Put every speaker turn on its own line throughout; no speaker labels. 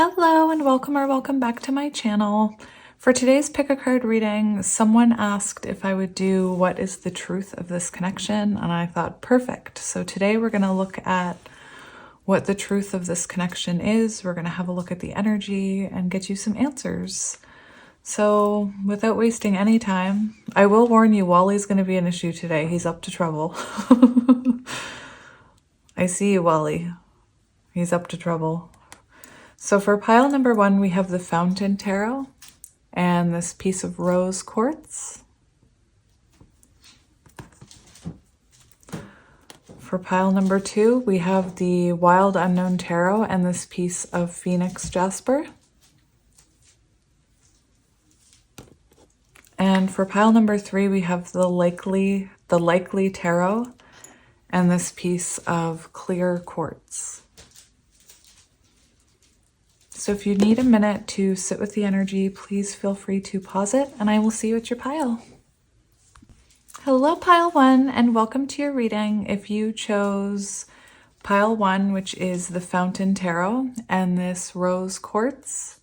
Hello and welcome or welcome back to my channel. For today's pick a card reading, someone asked if I would do what is the truth of this connection, and I thought perfect. So today we're going to look at what the truth of this connection is. We're going to have a look at the energy and get you some answers. So without wasting any time, I will warn you, Wally's going to be an issue today. He's up to trouble. I see you, Wally. He's up to trouble. So for pile number 1, we have the Fountain Tarot and this piece of rose quartz. For pile number 2, we have the Wild Unknown Tarot and this piece of Phoenix Jasper. And for pile number 3, we have the Likely Tarot and this piece of clear quartz. So if you need a minute to sit with the energy, please feel free to pause it and I will see you at your pile. Hello pile 1 and welcome to your reading. If you chose pile 1, which is the Fountain Tarot and this rose quartz,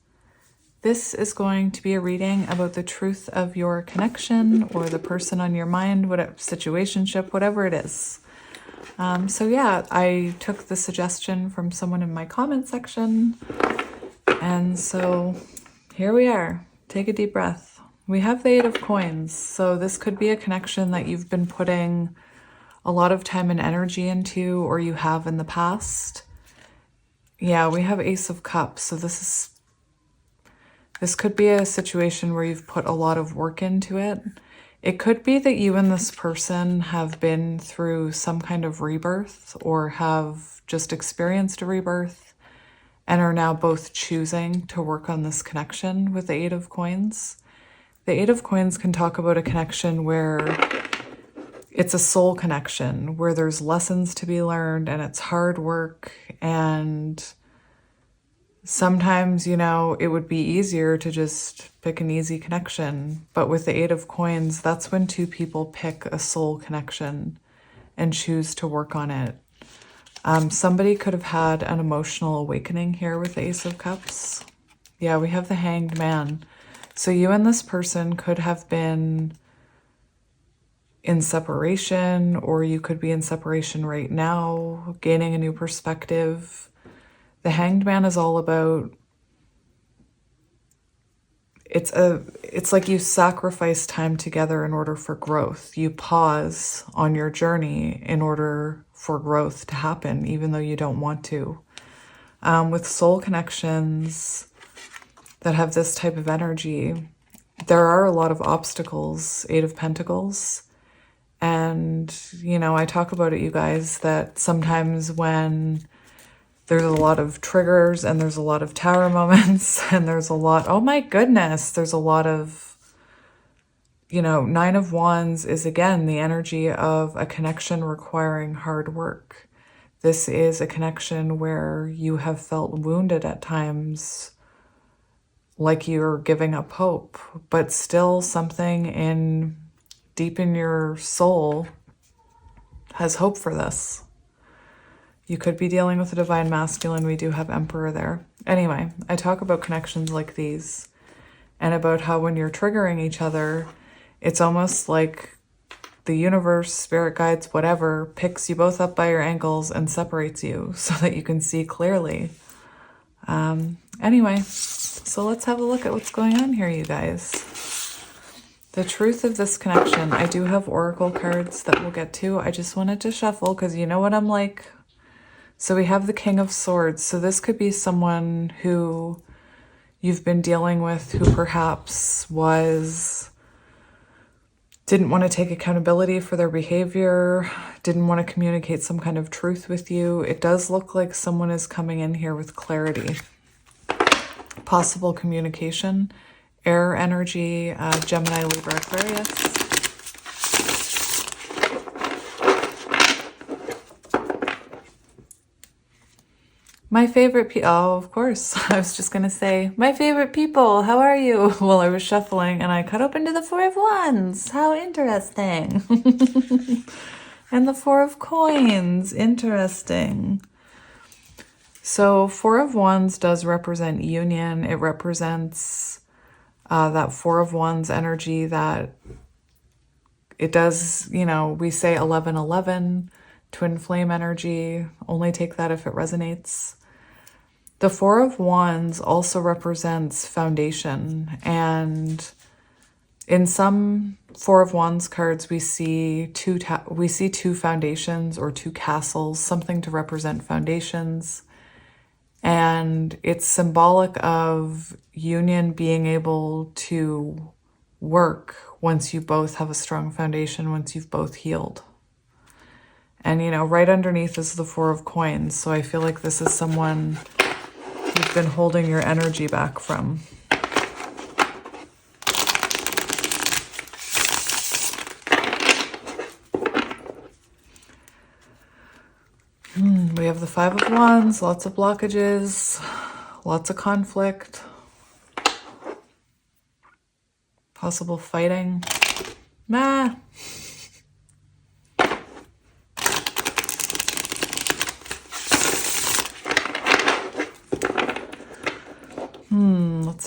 this is going to be a reading about the truth of your connection or the person on your mind, whatever situationship, whatever it is. So yeah, I took the suggestion from someone in my comment section. And so here we are. Take a deep breath. We have the 8 of Coins. So this could be a connection that you've been putting a lot of time and energy into, or you have in the past. Yeah, we have Ace of Cups. So this could be a situation where you've put a lot of work into it. It could be that you and this person have been through some kind of rebirth or have just experienced a rebirth and are now both choosing to work on this connection with the 8 of Coins. The 8 of Coins can talk about a connection where it's a soul connection, where there's lessons to be learned and it's hard work, and sometimes, you know, it would be easier to just pick an easy connection. But with the 8 of Coins, that's when two people pick a soul connection and choose to work on it. Somebody could have had an emotional awakening here with the Ace of Cups. Yeah, we have the Hanged Man. So you and this person could have been in separation, or you could be in separation right now, gaining a new perspective. The Hanged Man is all about, it's like you sacrifice time together in order for growth. You pause on your journey in order for growth to happen, even though you don't want to. With soul connections that have this type of energy, there are a lot of obstacles, 8 of Pentacles. And, you know, I talk about it, you guys, that sometimes when there's a lot of triggers and there's a lot of tower moments and there's a lot, oh my goodness, there's a lot of, you know, 9 of Wands is again the energy of a connection requiring hard work. This is a connection where you have felt wounded at times, like you're giving up hope, but still something deep in your soul has hope for this. You could be dealing with a Divine Masculine. We do have Emperor there. Anyway, I talk about connections like these and about how when you're triggering each other, it's almost like the universe, spirit guides, whatever, picks you both up by your ankles and separates you so that you can see clearly. Anyway, so let's have a look at what's going on here, you guys. The truth of this connection. I do have oracle cards that we'll get to. I just wanted to shuffle because you know what I'm like. So we have the King of Swords. So this could be someone who you've been dealing with who perhaps didn't want to take accountability for their behavior, didn't want to communicate some kind of truth with you. It does look like someone is coming in here with clarity. Possible communication, air energy, Gemini, Libra, Aquarius. My favorite people, oh, of course. I was just going to say, my favorite people, how are you? Well, I was shuffling and I cut open to the 4 of Wands. How interesting. And the 4 of Coins, interesting. So Four of Wands does represent union. It represents that Four of Wands energy that it does, you know, we say 1111, twin flame energy, only take that if it resonates. The Four of Wands also represents foundation, and in some Four of Wands cards we see two foundations or two castles, something to represent foundations. And it's symbolic of union being able to work once you both have a strong foundation, once you've both healed. And, you know, right underneath is the Four of Coins. So I feel like this is someone you've been holding your energy back from. We have the Five of Wands, lots of blockages, lots of conflict, possible fighting. Let's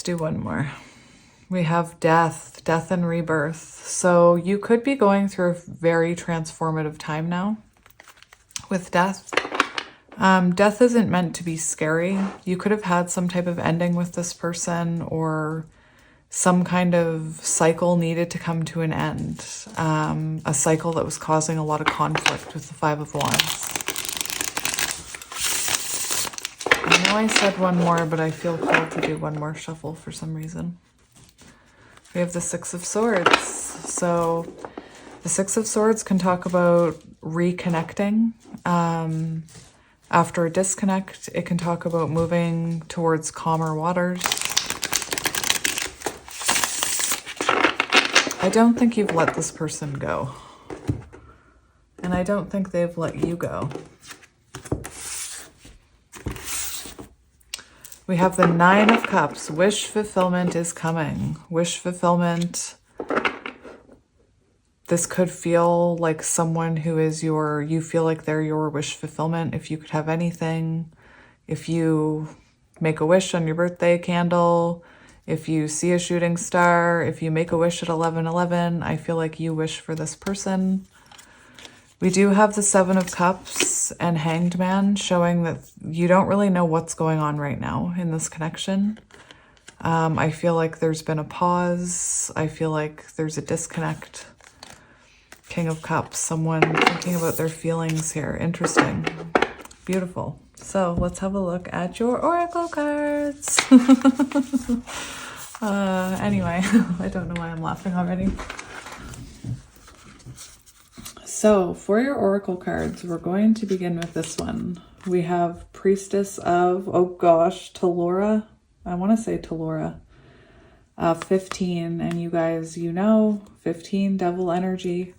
do one more. We have death and rebirth. So you could be going through a very transformative time now with death. Death isn't meant to be scary. You could have had some type of ending with this person, or some kind of cycle needed to come to an end. A cycle that was causing a lot of conflict with the Five of Wands. I know I said one more, but I feel called to do one more shuffle for some reason. We have the Six of Swords. So the Six of Swords can talk about reconnecting. After a disconnect, it can talk about moving towards calmer waters. I don't think you've let this person go. And I don't think they've let you go. We have the Nine of Cups. Wish fulfillment is coming. Wish fulfillment. This could feel like someone who is you feel like they're your wish fulfillment. If you could have anything, if you make a wish on your birthday candle, if you see a shooting star, if you make a wish at 11:11, I feel like you wish for this person. We do have the Seven of Cups and Hanged Man, showing that you don't really know what's going on right now in this connection. I feel like there's been a pause. I feel like there's a disconnect. King of Cups, someone thinking about their feelings here. Interesting. Beautiful. So let's have a look at your oracle cards. Anyway, I don't know why I'm laughing already. So for your oracle cards, we're going to begin with this one. We have Priestess of, oh gosh, Talora. I want to say Talora. 15, and you guys, you know, 15, devil energy.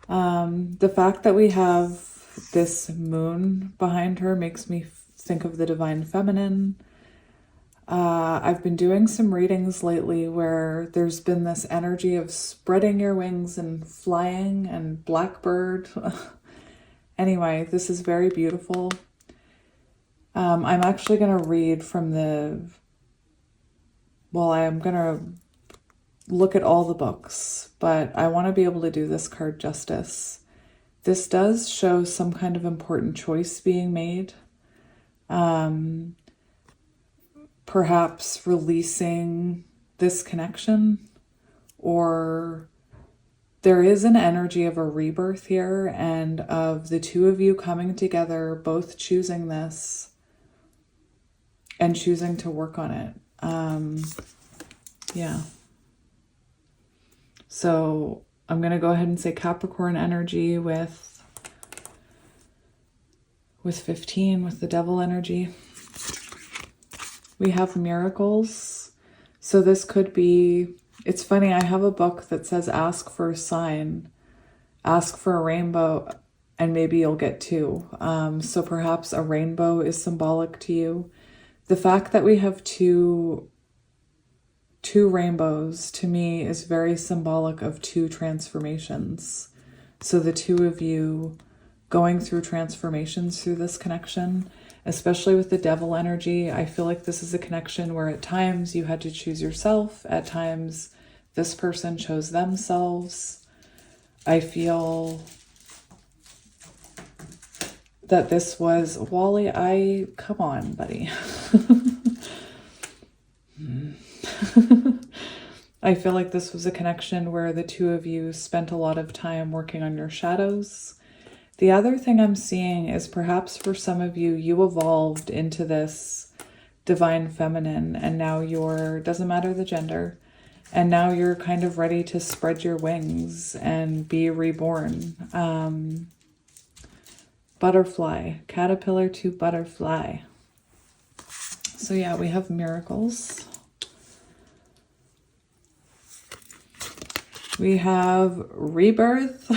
The fact that we have this moon behind her makes me think of the divine feminine. I've been doing some readings lately where there's been this energy of spreading your wings and flying and blackbird. Anyway, this is very beautiful. I'm actually going to read from I'm going to look at all the books, but I want to be able to do this card justice. This does show some kind of important choice being made. Perhaps releasing this connection, or there is an energy of a rebirth here and of the two of you coming together, both choosing this and choosing to work on it. Yeah. So I'm going to go ahead and say Capricorn energy with 15, with the devil energy. We have miracles. So this could be, it's funny, I have a book that says ask for a sign, ask for a rainbow, and maybe you'll get two. So perhaps a rainbow is symbolic to you. The fact that we have two rainbows, to me, is very symbolic of two transformations. So the two of you going through transformations through this connection. especially with the devil energy. I feel like this is a connection where at times you had to choose yourself. At times this person chose themselves. I feel that this was, Wally, come on, buddy. I feel like this was a connection where the two of you spent a lot of time working on your shadows. The other thing I'm seeing is perhaps for some of you, you evolved into this divine feminine, and now doesn't matter the gender, and now you're kind of ready to spread your wings and be reborn. Butterfly, caterpillar to butterfly. So yeah, we have miracles. We have rebirth.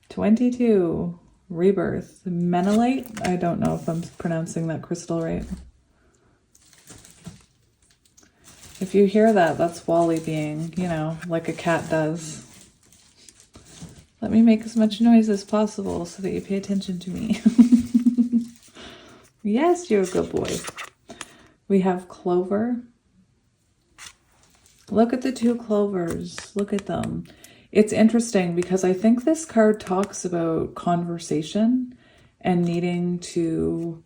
22, rebirth. Menelite. I don't know if I'm pronouncing that crystal right. If you hear that, that's Wally being, like a cat does. Let me make as much noise as possible so that you pay attention to me. Yes, you're a good boy. We have clover. Look at the two clovers. Look at them. It's interesting because I think this card talks about conversation and needing to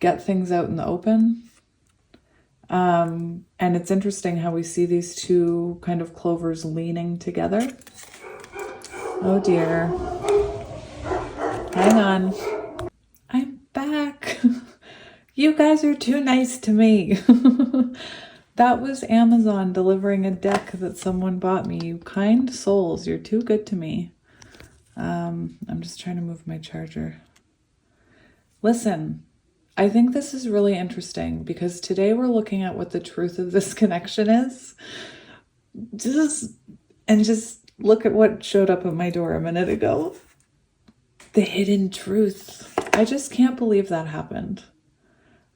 get things out in the open. And it's interesting how we see these two kind of clovers leaning together. Oh dear. Hang on. I'm back. You guys are too nice to me. That was Amazon delivering a deck that someone bought me. You kind souls, you're too good to me. I'm just trying to move my charger. Listen, I think this is really interesting because today we're looking at what the truth of this connection is. Just look at what showed up at my door a minute ago. The hidden truth. I just can't believe that happened.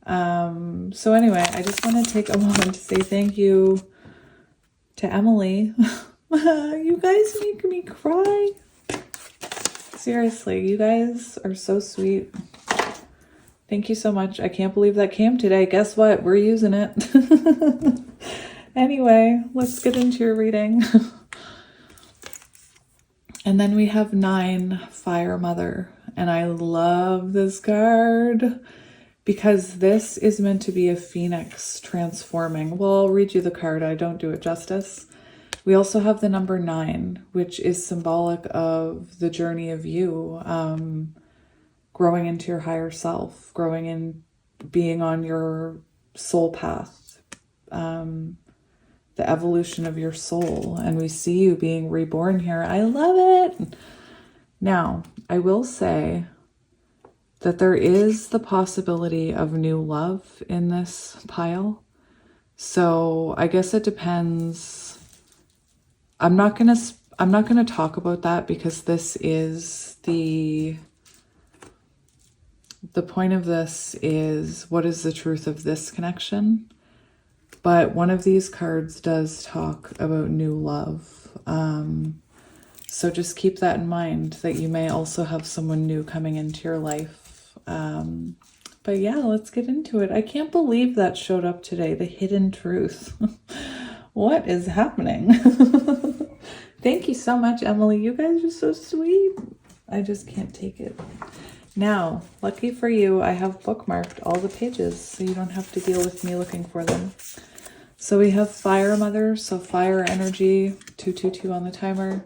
So anyway, I just want to take a moment to say thank you to Emily. You guys make me cry. Seriously, you guys are so sweet. Thank you so much. I can't believe that came today. Guess what? We're using it. Anyway, let's get into your reading. And then we have 9, Fire Mother. And I love this card because this is meant to be a phoenix transforming. Well, I'll read you the card. I don't do it justice. We also have the number 9, which is symbolic of the journey of you, growing into your higher self, growing in being on your soul path, the evolution of your soul. And we see you being reborn here. I love it. Now, I will say that there is the possibility of new love in this pile. So I guess it depends. I'm not going to talk about that because this is the point of this is what is the truth of this connection? But one of these cards does talk about new love. So just keep that in mind, that you may also have someone new coming into your life. But yeah, let's get into it. I can't believe that showed up today, the hidden truth. What is happening? Thank you so much, Emily. You guys are so sweet. I just can't take it. Now, lucky for you, I have bookmarked all the pages so you don't have to deal with me looking for them. So we have Fire Mother, so fire energy, 222 on the timer.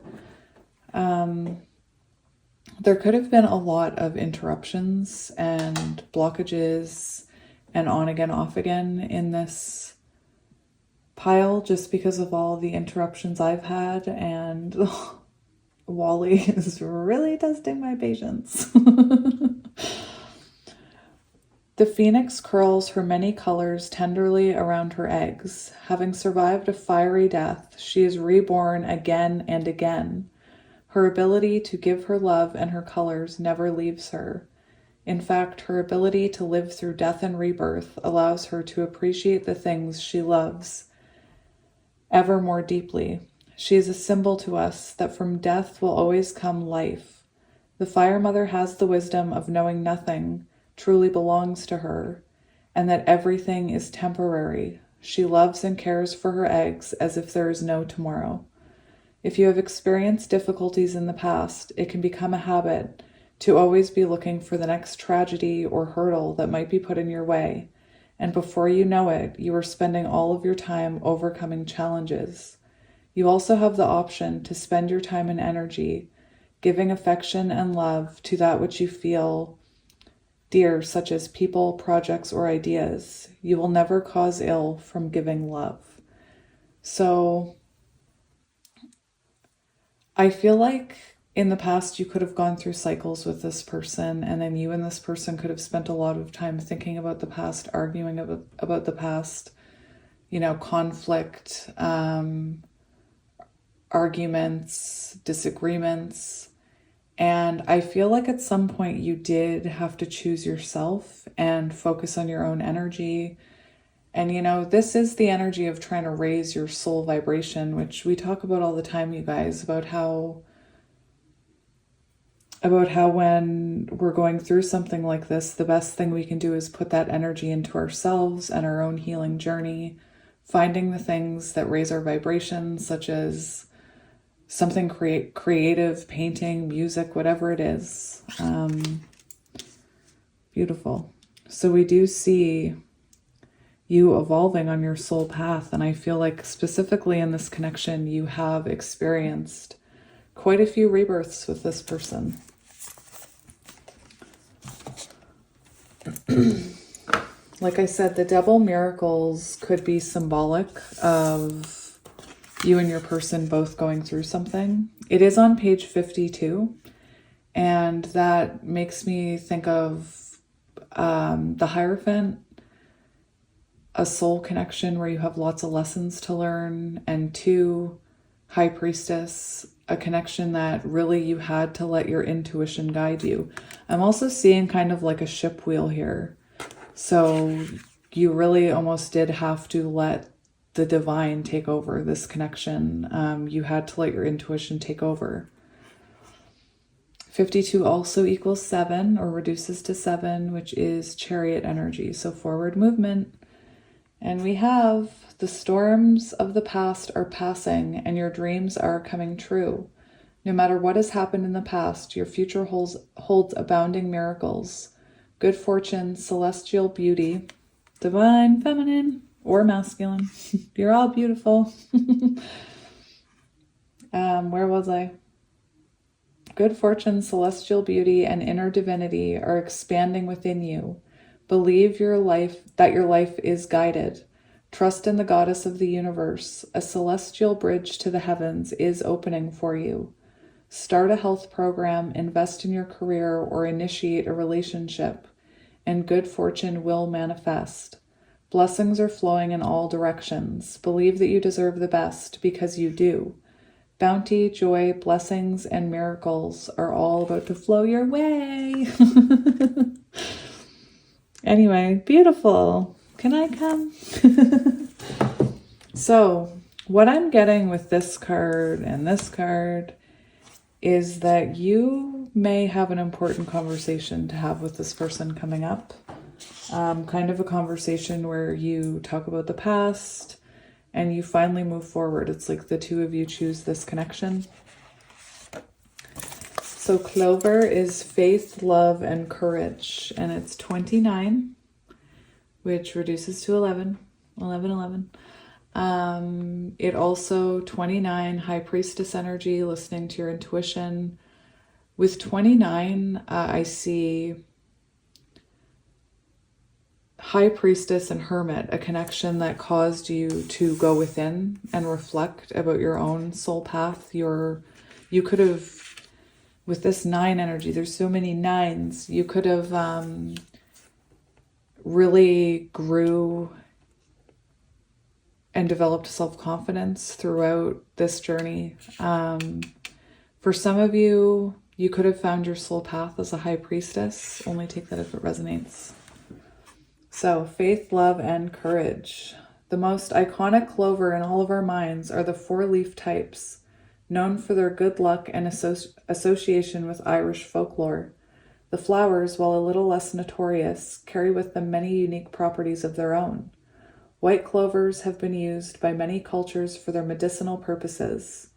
There could have been a lot of interruptions and blockages and on again, off again in this pile just because of all the interruptions I've had, and Wally is really testing my patience. The phoenix curls her many colors tenderly around her eggs. Having survived a fiery death, she is reborn again and again. Her ability to give her love and her colors never leaves her. In fact, her ability to live through death and rebirth allows her to appreciate the things she loves ever more deeply. She is a symbol to us that from death will always come life. The Fire Mother has the wisdom of knowing nothing truly belongs to her, and that everything is temporary. She loves and cares for her eggs as if there is no tomorrow. If you have experienced difficulties in the past, it can become a habit to always be looking for the next tragedy or hurdle that might be put in your way, and before you know it, you are spending all of your time overcoming challenges. You also have the option to spend your time and energy giving affection and love to that which you feel dear, such as people, projects, or ideas. You will never cause ill from giving love. So I feel like in the past you could have gone through cycles with this person, and then you and this person could have spent a lot of time thinking about the past, arguing about the past, conflict, arguments, disagreements. And I feel like at some point you did have to choose yourself and focus on your own energy. And this is the energy of trying to raise your soul vibration, which we talk about all the time, you guys, about how when we're going through something like this, the best thing we can do is put that energy into ourselves and our own healing journey, finding the things that raise our vibrations, such as something creative, painting, music, whatever it is. Beautiful. So we do see you evolving on your soul path, and I feel like specifically in this connection, you have experienced quite a few rebirths with this person. Like I said, the double miracles could be symbolic of you and your person both going through something. It is on page 52, and that makes me think of the Hierophant, a soul connection where you have lots of lessons to learn, and 2, High Priestess, a connection that really you had to let your intuition guide you. I'm also seeing kind of like a ship wheel here. So you really almost did have to let the divine take over this connection. You had to let your intuition take over. 52 also equals 7, or reduces to 7, which is Chariot energy, so forward movement. And we have the storms of the past are passing and your dreams are coming true. No matter what has happened in the past, your future holds abounding miracles, good fortune, celestial beauty, divine feminine or masculine. You're all beautiful. Where was I? Good fortune, celestial beauty, and inner divinity are expanding within you. Believe that your life is guided. Trust in the goddess of the universe. A celestial bridge to the heavens is opening for you. Start a health program, invest in your career, or initiate a relationship, and good fortune will manifest. Blessings are flowing in all directions. Believe that you deserve the best, because you do. Bounty, joy, blessings, and miracles are all about to flow your way. Anyway, beautiful. Can I come? So, what I'm getting with this card and this card is that you may have an important conversation to have with this person coming up. Kind of a conversation where you talk about the past and you finally move forward. It's like the two of you choose this connection. So Clover is faith, love, and courage, and it's 29, which reduces to 11. It also 29, High Priestess energy, listening to your intuition. With 29, I see High Priestess and Hermit, a connection that caused you to go within and reflect about your own soul path. You could have, with this 9 energy, there's so many 9s, you could have really grew and developed self-confidence throughout this journey. For some of you, you could have found your soul path as a High Priestess. Only take that if it resonates. So, faith, love, and courage. The most iconic clover in all of our minds are the 4-leaf types, known for their good luck and association with Irish folklore. The flowers, while a little less notorious, carry with them many unique properties of their own. White clovers have been used by many cultures for their medicinal purposes,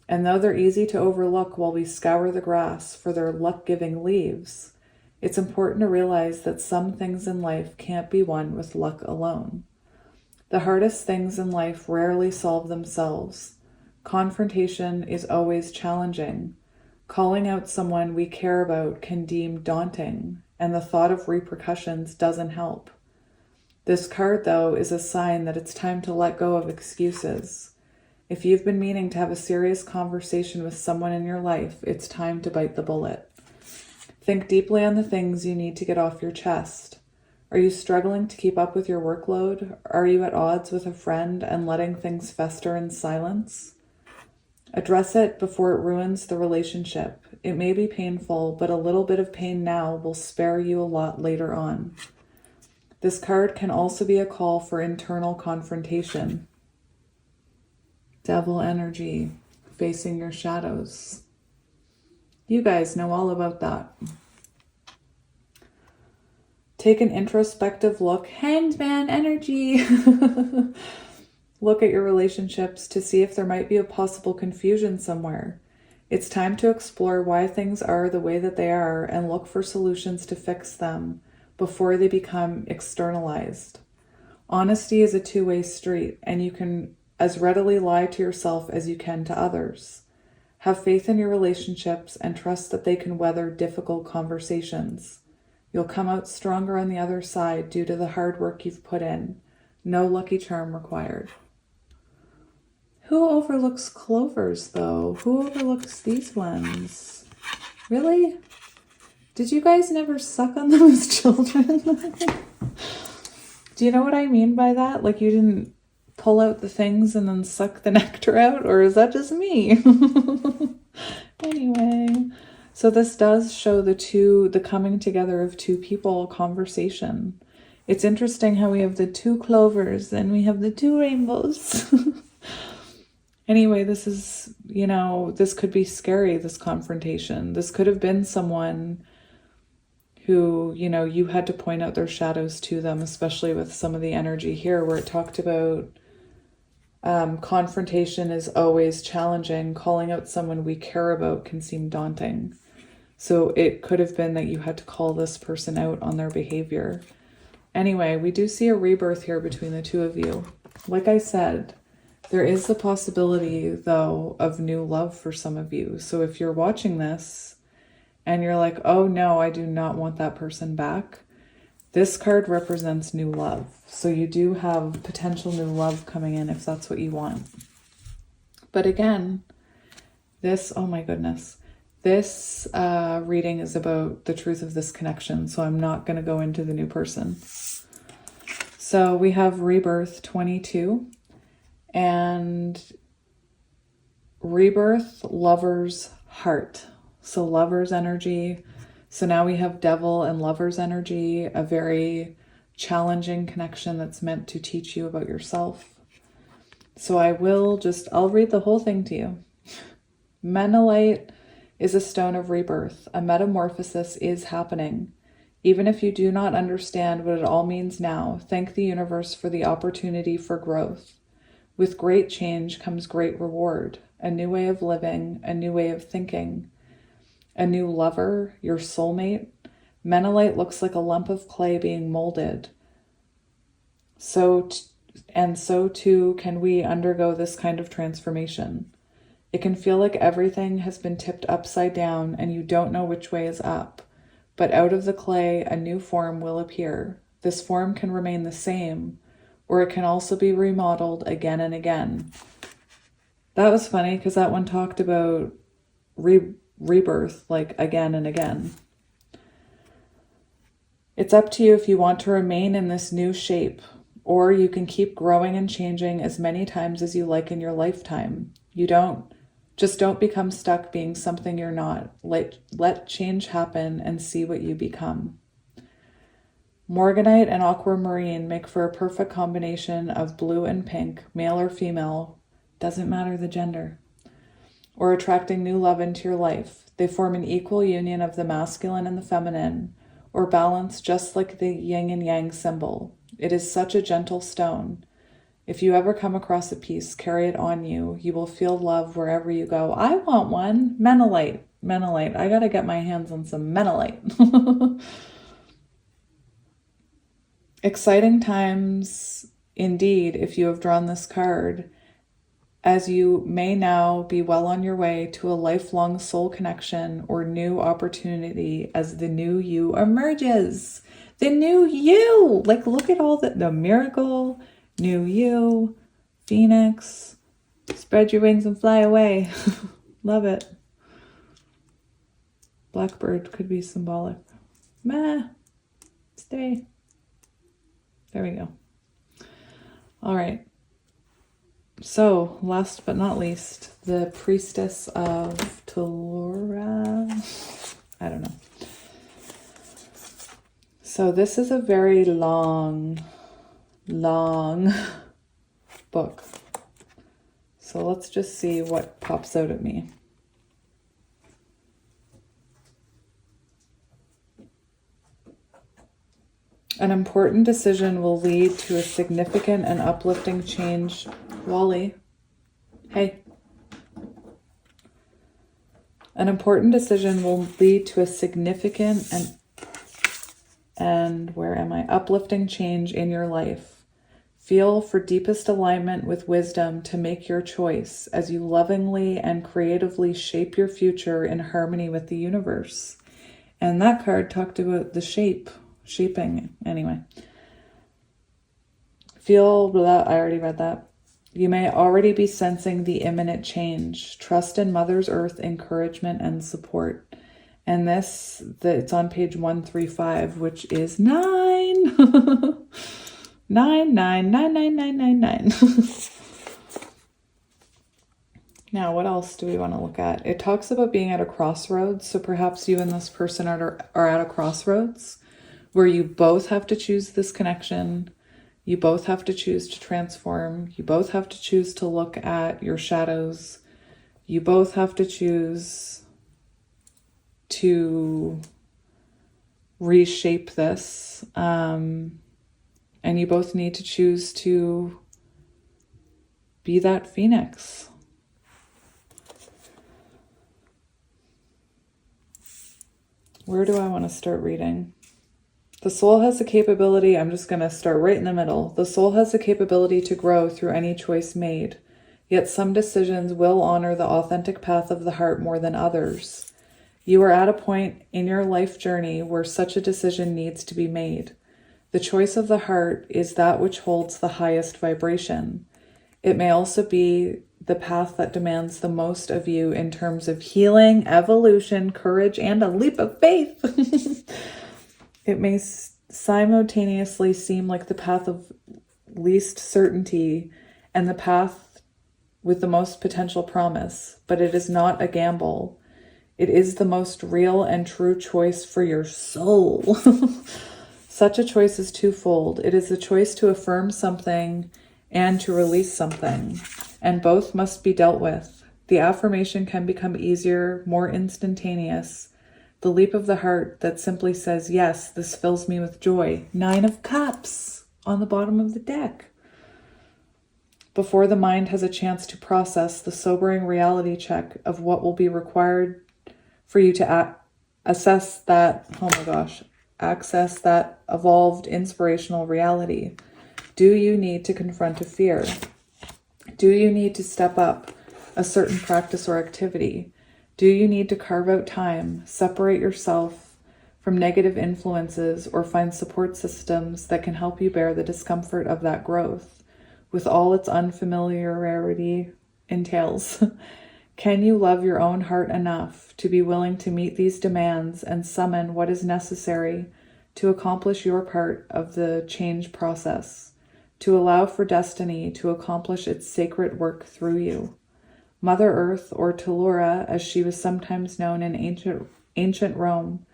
and though they're easy to overlook while we scour the grass for their luck-giving leaves, it's important to realize that some things in life can't be won with luck alone. The hardest things in life rarely solve themselves. Confrontation is always challenging. Calling out someone we care about can deem daunting, and the thought of repercussions doesn't help. This card, though, is a sign that it's time to let go of excuses. If you've been meaning to have a serious conversation with someone in your life, it's time to bite the bullet. Think deeply on the things you need to get off your chest. Are you struggling to keep up with your workload? Are you at odds with a friend and letting things fester in silence? Address it before it ruins the relationship. It may be painful, but a little bit of pain now will spare you a lot later on. This card can also be a call for internal confrontation. Devil energy, facing your shadows. You guys know all about that. Take an introspective look. Hanged Man energy. Look at your relationships to see if there might be a possible confusion somewhere. It's time to explore why things are the way that they are and look for solutions to fix them before they become externalized. Honesty is a two-way street, and you can as readily lie to yourself as you can to others. Have faith in your relationships and trust that they can weather difficult conversations. You'll come out stronger on the other side due to the hard work you've put in. No lucky charm required. Who overlooks clovers, though? Who overlooks these ones? Really? Did you guys never suck on them as children? Do you know what I mean by that? Like you didn't pull out the things and then suck the nectar out? Or is that just me? Anyway, so this does show the coming together of two people conversation. It's interesting how we have the two clovers and we have the two rainbows. Anyway, this is, this could be scary, this confrontation. This could have been someone who, you had to point out their shadows to them, especially with some of the energy here where it talked about confrontation is always challenging. Calling out someone we care about can seem daunting. So it could have been that you had to call this person out on their behavior. Anyway, we do see a rebirth here between the two of you. Like I said, there is the possibility, though, of new love for some of you. So if you're watching this and you're like, oh no, I do not want that person back, this card represents new love. So you do have potential new love coming in if that's what you want. But again, oh my goodness, this reading is about the truth of this connection. So I'm not going to go into the new person. So we have Rebirth 22 and Rebirth, Lover's Heart. So Lover's energy. So now we have Devil and Lover's energy, a very challenging connection that's meant to teach you about yourself. So I'll read the whole thing to you. Menelite is a stone of rebirth. A metamorphosis is happening. Even if you do not understand what it all means now, thank the universe for the opportunity for growth. With great change comes great reward, a new way of living, a new way of thinking, a new lover, your soulmate. Menelite looks like a lump of clay being molded. So too can we undergo this kind of transformation. It can feel like everything has been tipped upside down and you don't know which way is up. But out of the clay, a new form will appear. This form can remain the same, or it can also be remodeled again and again. That was funny because that one talked about rebirth, like again and again. It's up to you if you want to remain in this new shape, or you can keep growing and changing as many times as you like in your lifetime. Just don't become stuck being something you're not. Let change happen and see what you become. Morganite and aquamarine make for a perfect combination of blue and pink, male or female, doesn't matter the gender. or attracting new love into your life. They form an equal union of the masculine and the feminine, or balance just like the yin and yang symbol. It is such a gentle stone. If you ever come across a piece, carry it on you. You will feel love wherever you go. I want one. Menelite. Menelite. I gotta get my hands on some menelite. Exciting times indeed if you have drawn this card, as you may now be well on your way to a lifelong soul connection or new opportunity as the new you emerges. The new you! Like, look at all the miracle, new you, phoenix, spread your wings and fly away. Love it. Blackbird could be symbolic. Meh. Stay. There we go. All right. So, last but not least, the Priestess of Taurus. I don't know. So this is a very long book. So let's just see what pops out at me. An important decision will lead to a significant and uplifting change. Wally, hey. An important decision will lead to a significant and where am I? Uplifting change in your life. Feel for deepest alignment with wisdom to make your choice as you lovingly and creatively shape your future in harmony with the universe. And that card talked about the shaping. Anyway. Feel, blah, I already read that. You may already be sensing the imminent change. Trust in Mother's Earth encouragement and support. And it's on page 135, which is 9. 9. Now, what else do we want to look at? It talks about being at a crossroads. So perhaps you and this person are at a crossroads where you both have to choose this connection. You both have to choose to transform. You both have to choose to look at your shadows. You both have to choose to reshape this. And you both need to choose to be that phoenix. Where do I want to start reading? The soul has the capability, I'm just going to start right in the middle. The soul has the capability to grow through any choice made. Yet some decisions will honor the authentic path of the heart more than others. You are at a point in your life journey where such a decision needs to be made. The choice of the heart is that which holds the highest vibration. It may also be the path that demands the most of you in terms of healing, evolution, courage, and a leap of faith. It may simultaneously seem like the path of least certainty and the path with the most potential promise, but it is not a gamble. It is the most real and true choice for your soul. Such a choice is twofold. It is the choice to affirm something and to release something, and both must be dealt with. The affirmation can become easier, more instantaneous. The leap of the heart that simply says, yes, this fills me with joy. 9 of Cups on the bottom of the deck. Before the mind has a chance to process the sobering reality check of what will be required for you to access that evolved inspirational reality. Do you need to confront a fear? Do you need to step up a certain practice or activity? Do you need to carve out time, separate yourself from negative influences, or find support systems that can help you bear the discomfort of that growth, with all its unfamiliarity entails? Can you love your own heart enough to be willing to meet these demands and summon what is necessary to accomplish your part of the change process, to allow for destiny to accomplish its sacred work through you? Mother Earth, or Tellura, as she was sometimes known in ancient Rome,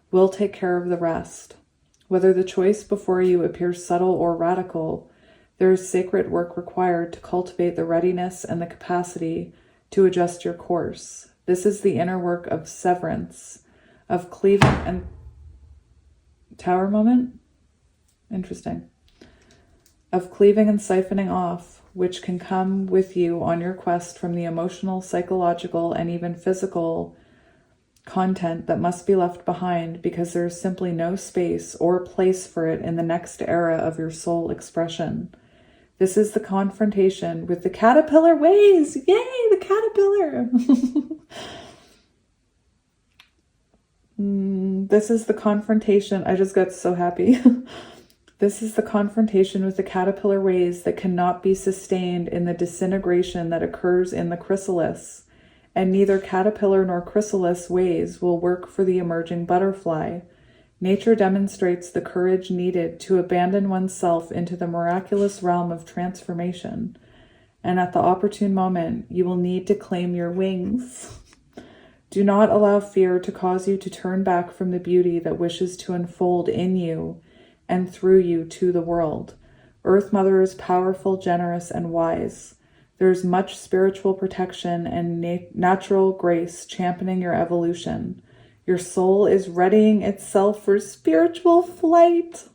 will take care of the rest. Whether the choice before you appears subtle or radical, there is sacred work required to cultivate the readiness and the capacity to adjust your course. This is the inner work of severance, of cleaving and Tower moment. Interesting. Of cleaving and siphoning off, which can come with you on your quest from the emotional, psychological, and even physical content that must be left behind because there is simply no space or place for it in the next era of your soul expression. This is the confrontation with the caterpillar ways. Yay, the caterpillar! This is the confrontation. I just got so happy. This is the confrontation with the caterpillar ways that cannot be sustained in the disintegration that occurs in the chrysalis, and neither caterpillar nor chrysalis ways will work for the emerging butterfly. Nature demonstrates the courage needed to abandon oneself into the miraculous realm of transformation, and at the opportune moment, you will need to claim your wings. Do not allow fear to cause you to turn back from the beauty that wishes to unfold in you and through you to the world. Earth Mother is powerful, generous, and wise. There is much spiritual protection and natural grace championing your evolution. Your soul is readying itself for spiritual flight.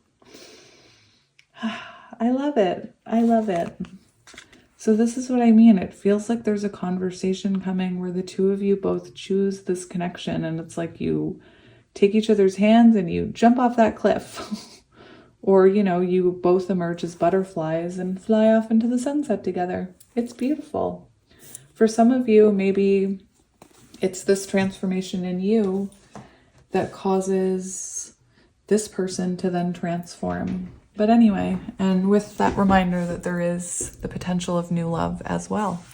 I love it. I love it. So this is what I mean. It feels like there's a conversation coming where the two of you both choose this connection, and it's like you take each other's hands and you jump off that cliff. Or, you know, you both emerge as butterflies and fly off into the sunset together. It's beautiful. For some of you, maybe it's this transformation in you that causes this person to then transform. But anyway, and with that reminder that there is the potential of new love as well.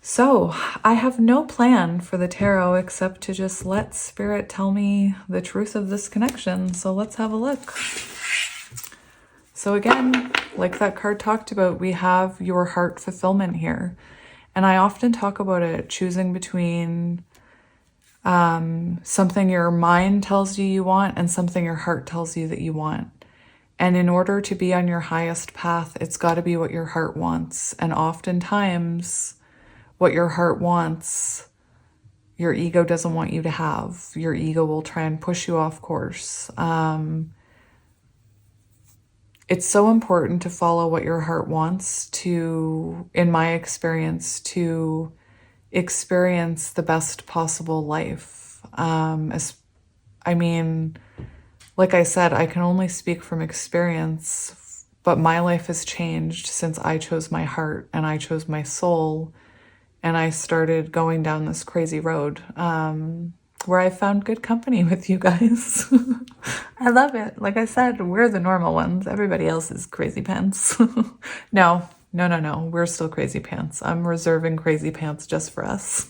So I have no plan for the tarot except to just let Spirit tell me the truth of this connection. So let's have a look. So again, like that card talked about, we have your heart fulfillment here. And I often talk about it, choosing between something your mind tells you you want and something your heart tells you that you want. And in order to be on your highest path, it's got to be what your heart wants. And oftentimes, what your heart wants, your ego doesn't want you to have. Your ego will try and push you off course. It's so important to follow what your heart wants to, in my experience, to experience the best possible life. I mean, like I said, I can only speak from experience, but my life has changed since I chose my heart and I chose my soul. And I started going down this crazy road where I found good company with you guys. I love it. Like I said, we're the normal ones. Everybody else is crazy pants. No. We're still crazy pants. I'm reserving crazy pants just for us.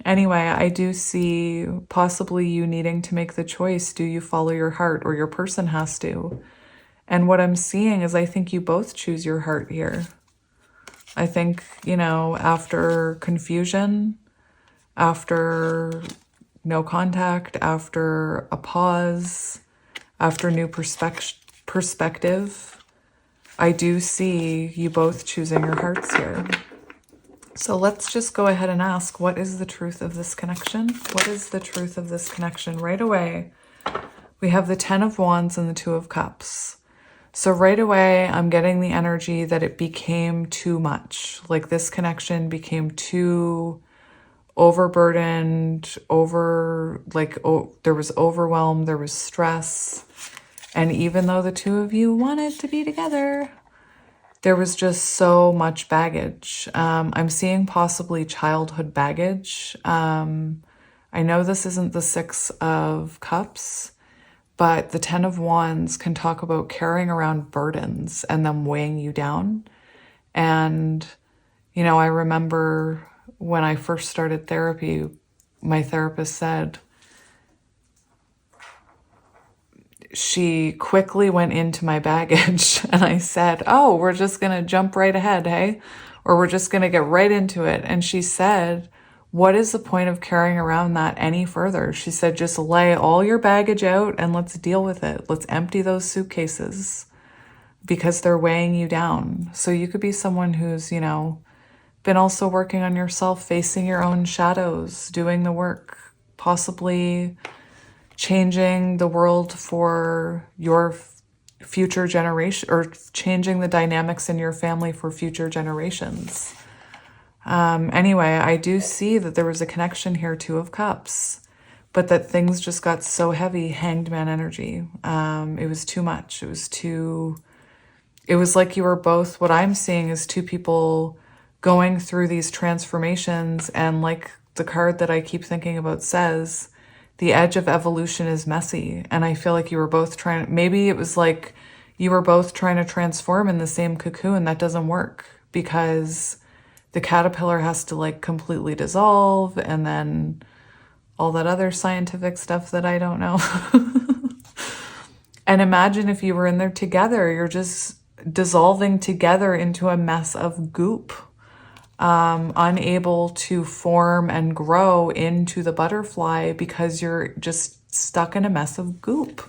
Anyway, I do see possibly you needing to make the choice. Do you follow your heart, or your person has to? And what I'm seeing is I think you both choose your heart here. I think, you know, after confusion, after no contact, after a pause, after new perspective, I do see you both choosing your hearts here. So let's just go ahead and ask, what is the truth of this connection? What is the truth of this connection? Right away, we have the 10 of Wands and the 2 of Cups. So right away, I'm getting the energy that it became too much. Like this connection became too overburdened, there was overwhelm, there was stress. And even though the two of you wanted to be together, there was just so much baggage. I'm seeing possibly childhood baggage. I know this isn't the 6 of Cups, but the 10 of Wands can talk about carrying around burdens and them weighing you down. And, you know, I remember when I first started therapy, my therapist said, she quickly went into my baggage and I said, oh, we're just going to jump right ahead, hey? Or we're just going to get right into it. And she said, what is the point of carrying around that any further? She said, just lay all your baggage out and let's deal with it. Let's empty those suitcases because they're weighing you down. So you could be someone who's, you know, been also working on yourself, facing your own shadows, doing the work, possibly changing the world for your future generation, or changing the dynamics in your family for future generations. Anyway, I do see that there was a connection here, Two of Cups, but that things just got so heavy, Hanged Man energy. It was too much. It was like you were both, what I'm seeing is two people going through these transformations, and like the card that I keep thinking about says, the edge of evolution is messy. And I feel like you were both maybe it was like you were both trying to transform in the same cocoon. That doesn't work because the caterpillar has to like completely dissolve, and then all that other scientific stuff that I don't know. And imagine if you were in there together, you're just dissolving together into a mess of goop, unable to form and grow into the butterfly because you're just stuck in a mess of goop.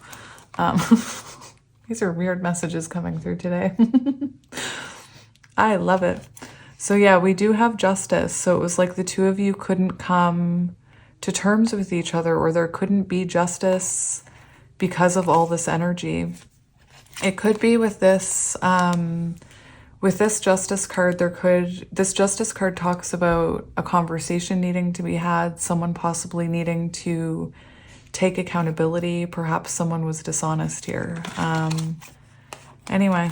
These are weird messages coming through today. I love it. So yeah, we do have justice. So it was like the two of you couldn't come to terms with each other, or there couldn't be justice because of all this energy. It could be with this justice card, this justice card talks about a conversation needing to be had, someone possibly needing to take accountability. Perhaps someone was dishonest here. Anyway,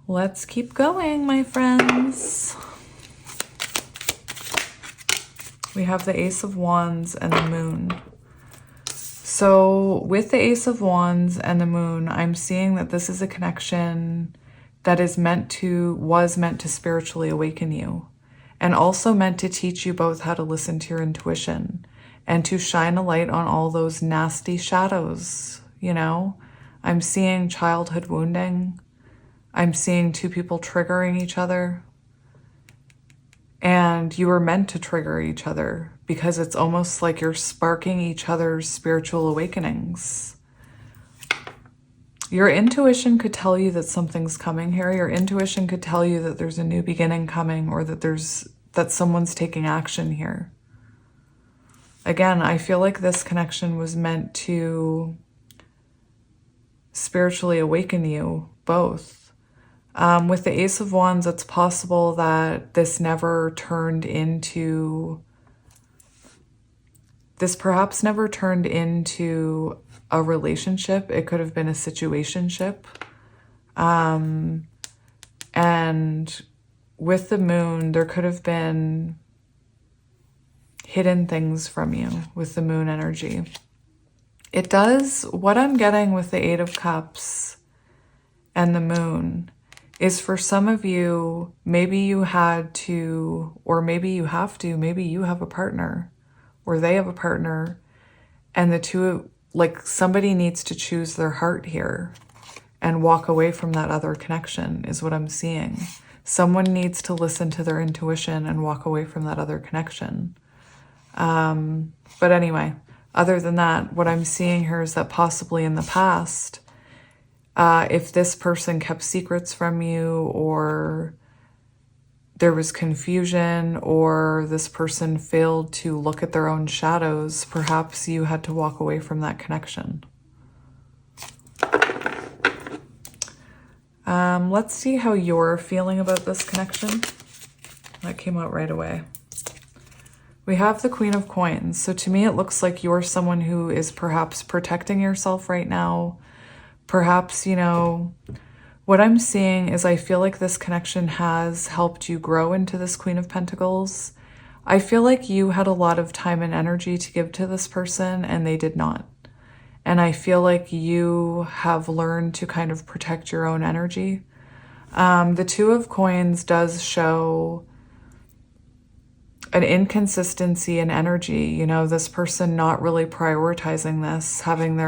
let's keep going, my friends. We have the Ace of Wands and the Moon. So with the Ace of Wands and the Moon, I'm seeing that this is a connection that was meant to spiritually awaken you, and also meant to teach you both how to listen to your intuition and to shine a light on all those nasty shadows, you know? I'm seeing childhood wounding. I'm seeing two people triggering each other. And you were meant to trigger each other because it's almost like you're sparking each other's spiritual awakenings. Your intuition could tell you that something's coming here. Your intuition could tell you that there's a new beginning coming, or that someone's taking action here. Again, I feel like this connection was meant to spiritually awaken you both. With the Ace of Wands, it's possible that this perhaps never turned into a relationship. It could have been a situationship. And with the Moon, there could have been hidden things from you with the Moon energy. What I'm getting with the Eight of Cups and the Moon is, for some of you, maybe you had to, or maybe you have to, maybe you have a partner or they have a partner, and the two, like, somebody needs to choose their heart here and walk away from that other connection is what I'm seeing. Someone needs to listen to their intuition and walk away from that other connection. But anyway, other than that, what I'm seeing here is that possibly in the past, if this person kept secrets from you, or there was confusion, or this person failed to look at their own shadows, perhaps you had to walk away from that connection. Let's see how you're feeling about this connection. That came out right away. We have the Queen of Coins. So to me, it looks like you're someone who is perhaps protecting yourself right now. Perhaps, you know, what I'm seeing is I feel like this connection has helped you grow into this Queen of Pentacles. I feel like you had a lot of time and energy to give to this person and they did not. And I feel like you have learned to kind of protect your own energy. The Two of Coins does show an inconsistency in energy. You know, this person not really prioritizing this, having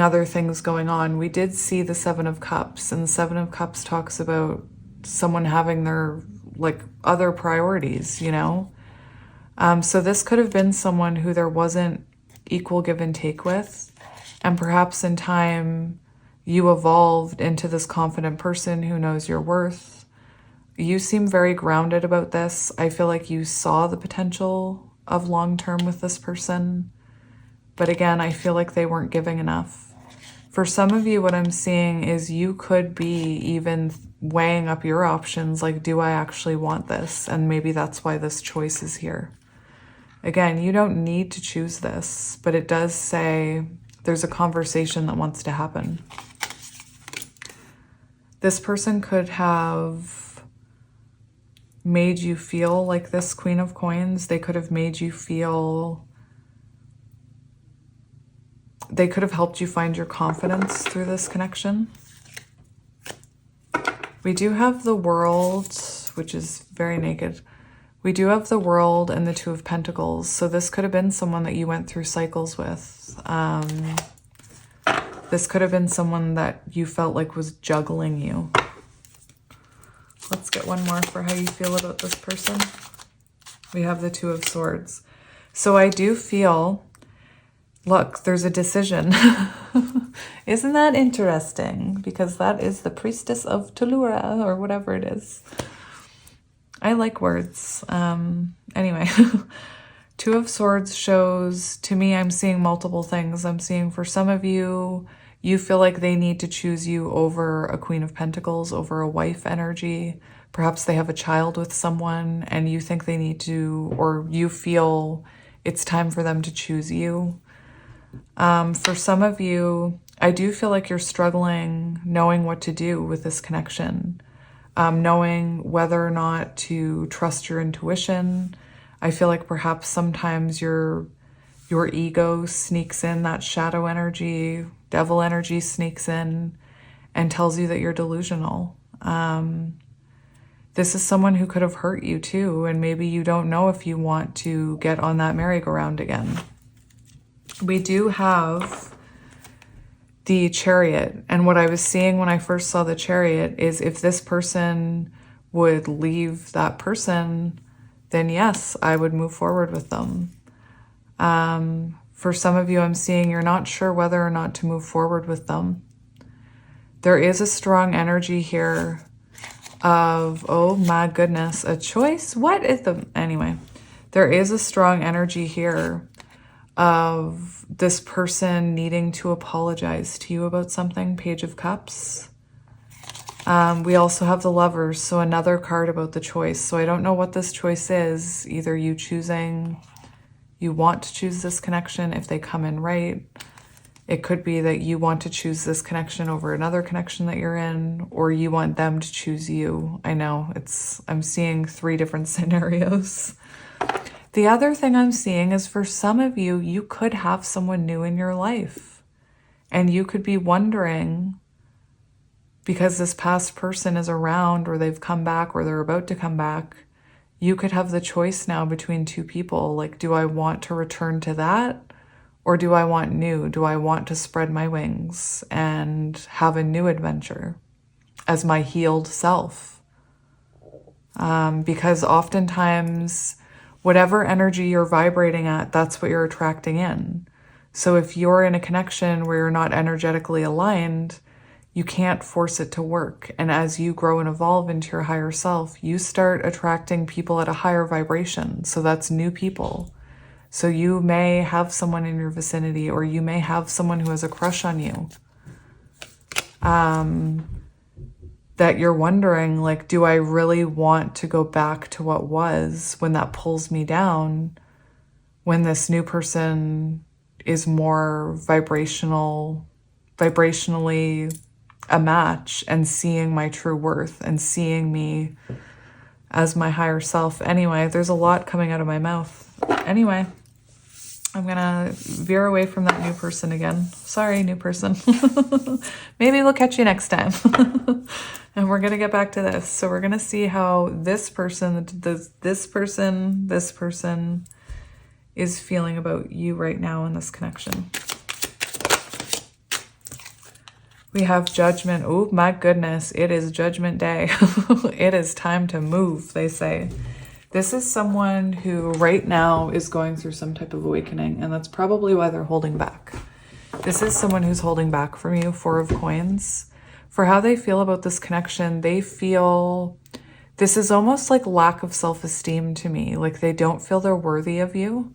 other things going on. We did see the Seven of Cups, and the Seven of Cups talks about someone having their, like, other priorities, you know? So this could have been someone who there wasn't equal give and take with, and perhaps in time you evolved into this confident person who knows your worth. You seem very grounded about this. I feel like you saw the potential of long-term with this person. But again, I feel like they weren't giving enough. For some of you, what I'm seeing is you could be even weighing up your options, like, do I actually want this? And maybe that's why this choice is here. Again, you don't need to choose this, but it does say there's a conversation that wants to happen. This person could have made you feel like this Queen of Coins. They could have made you feel... They could have helped you find your confidence through this connection. We do have the World, which is very naked. We do have the World and the Two of Pentacles. So this could have been someone that you went through cycles with. This could have been someone that you felt like was juggling you. Let's get one more for how you feel about this person. We have the Two of Swords. So I do feel... Look, there's a decision. Isn't that interesting? Because that is the Priestess of Tellura, or whatever it is. I like words. Anyway, Two of Swords shows, to me, I'm seeing multiple things. I'm seeing for some of you, you feel like they need to choose you over a Queen of Pentacles, over a wife energy. Perhaps they have a child with someone and you think they need to, or you feel it's time for them to choose you. For some of you, I do feel like you're struggling knowing what to do with this connection, knowing whether or not to trust your intuition. I feel like perhaps sometimes your ego sneaks in, that shadow energy, devil energy sneaks in and tells you that you're delusional. This is someone who could have hurt you too, and maybe you don't know if you want to get on that merry-go-round again. We do have the Chariot, and what I was seeing when I first saw the Chariot is if this person would leave that person, then yes, I would move forward with them. For some of you, I'm seeing you're not sure whether or not to move forward with them. There is a strong energy here of, oh my goodness, a choice? What is the... Anyway, there is a strong energy here of this person needing to apologize to you about something. Page of Cups. We also have the Lovers, so another card about the choice. So I don't know what this choice is. Either you choosing, you want to choose this connection if they come in right. It could be that you want to choose this connection over another connection that you're in, or you want them to choose you. I know, I'm seeing 3 different scenarios. The other thing I'm seeing is for some of you, you could have someone new in your life. And you could be wondering, because this past person is around, or they've come back, or they're about to come back, you could have the choice now between 2 people. Like, do I want to return to that? Or do I want new? Do I want to spread my wings and have a new adventure as my healed self? Because oftentimes, whatever energy you're vibrating at, that's what you're attracting in. So if you're in a connection where you're not energetically aligned, you can't force it to work. And as you grow and evolve into your higher self, you start attracting people at a higher vibration. So that's new people. So you may have someone in your vicinity, or you may have someone who has a crush on you. That you're wondering, like, do I really want to go back to what was, when that pulls me down, when this new person is more vibrationally a match, and seeing my true worth and seeing me as my higher self. Anyway, there's a lot coming out of my mouth. Anyway, I'm gonna veer away from that new person again. Sorry, new person. Maybe we'll catch you next time. And we're gonna get back to this. So we're gonna see how this person is feeling about you right now in this connection. We have Judgment. Oh my goodness, it is Judgment Day. It is time to move, they say. This is someone who right now is going through some type of awakening, and that's probably why they're holding back. This is someone who's holding back from you, Four of Coins. For how they feel about this connection, they feel, this is almost like lack of self-esteem to me. Like they don't feel they're worthy of you.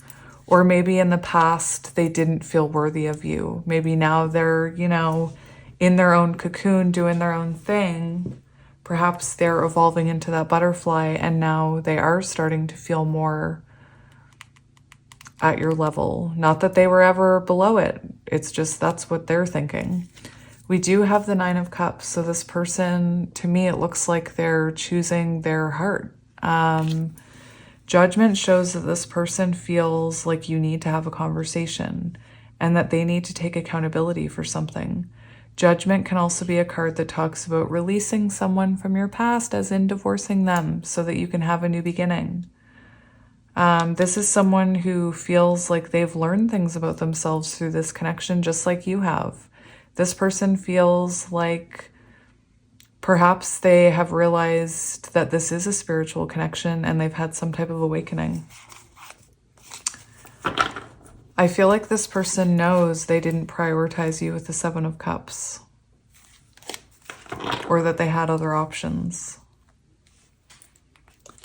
Or maybe in the past, they didn't feel worthy of you. Maybe now they're, you know, in their own cocoon, doing their own thing. Perhaps they're evolving into that butterfly and now they are starting to feel more at your level. Not that they were ever below it. It's just that's what they're thinking. We do have the Nine of Cups. So this person, to me, it looks like they're choosing their heart. Judgment shows that this person feels like you need to have a conversation and that they need to take accountability for something. Judgment can also be a card that talks about releasing someone from your past, as in divorcing them so that you can have a new beginning. This is someone who feels like they've learned things about themselves through this connection, just like you have. This person feels like perhaps they have realized that this is a spiritual connection and they've had some type of awakening. I feel like this person knows they didn't prioritize you with the Seven of Cups, or that they had other options.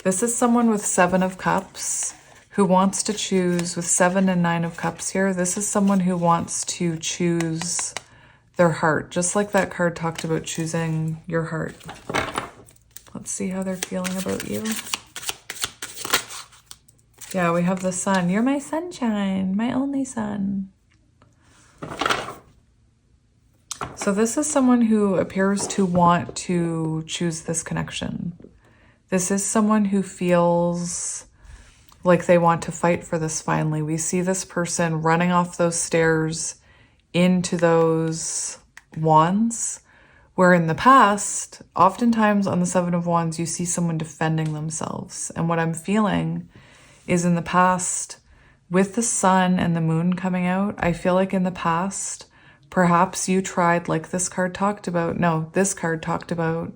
This is someone with Seven of Cups who wants to choose, with Seven and Nine of Cups here. This is someone who wants to choose their heart, just like that card talked about choosing your heart. Let's see how they're feeling about you. Yeah, we have the Sun. You're my sunshine, my only sun. So this is someone who appears to want to choose this connection. This is someone who feels like they want to fight for this finally. We see this person running off those stairs into those wands, where in the past, oftentimes on the Seven of Wands, you see someone defending themselves. And what I'm feeling is in the past, with the Sun and the Moon coming out, I feel like in the past, perhaps you tried, like this card talked about, this card talked about,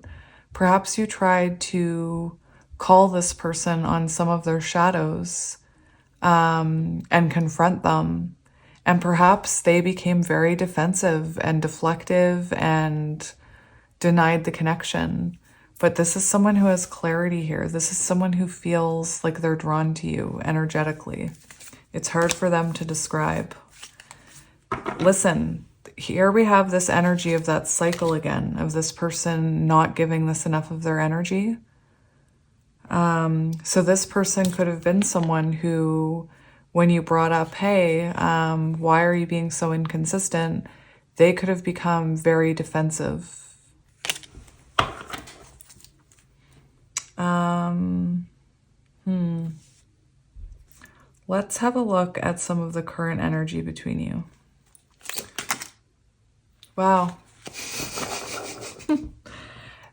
perhaps you tried to call this person on some of their shadows and confront them. And perhaps they became very defensive and deflective and denied the connection. But this is someone who has clarity here. This is someone who feels like they're drawn to you energetically. It's hard for them to describe. Listen, here we have this energy of that cycle again, of this person not giving this enough of their energy. So this person could have been someone who, when you brought up, hey, why are you being so inconsistent? They could have become very defensive. Let's have a look at some of the current energy between you. Wow.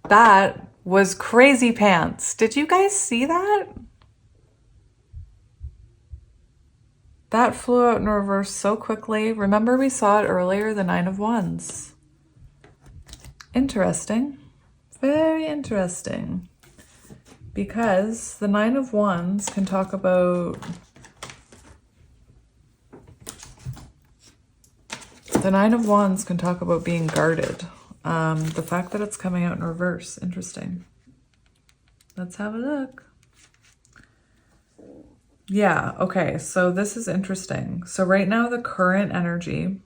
That was crazy pants. Did you guys see that? That flew out in reverse so quickly. Remember we saw it earlier, the Nine of Wands. Interesting. Very interesting. Because the Nine of Wands can talk about... The Nine of Wands can talk about being guarded. The fact that it's coming out in reverse, interesting. Let's have a look. Yeah, okay, so this is interesting. So right now, the current energy,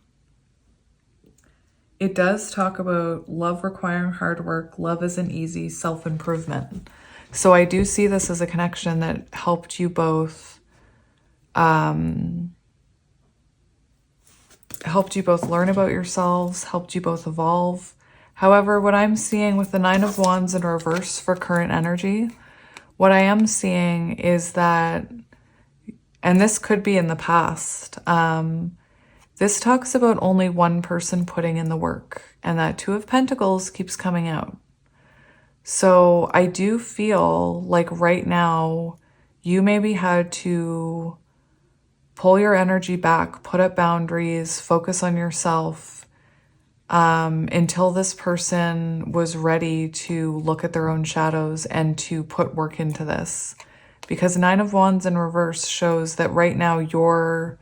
it does talk about love requiring hard work, love isn't easy, self-improvement. So I do see this as a connection that helped you both learn about yourselves, helped you both evolve. However, what I'm seeing with the Nine of Wands in reverse for current energy, what I am seeing is that, and this could be in the past, this talks about only one person putting in the work, and that Two of Pentacles keeps coming out. So I do feel like right now you maybe had to pull your energy back, put up boundaries, focus on yourself until this person was ready to look at their own shadows and to put work into this. Because Nine of Wands in reverse shows that right now you're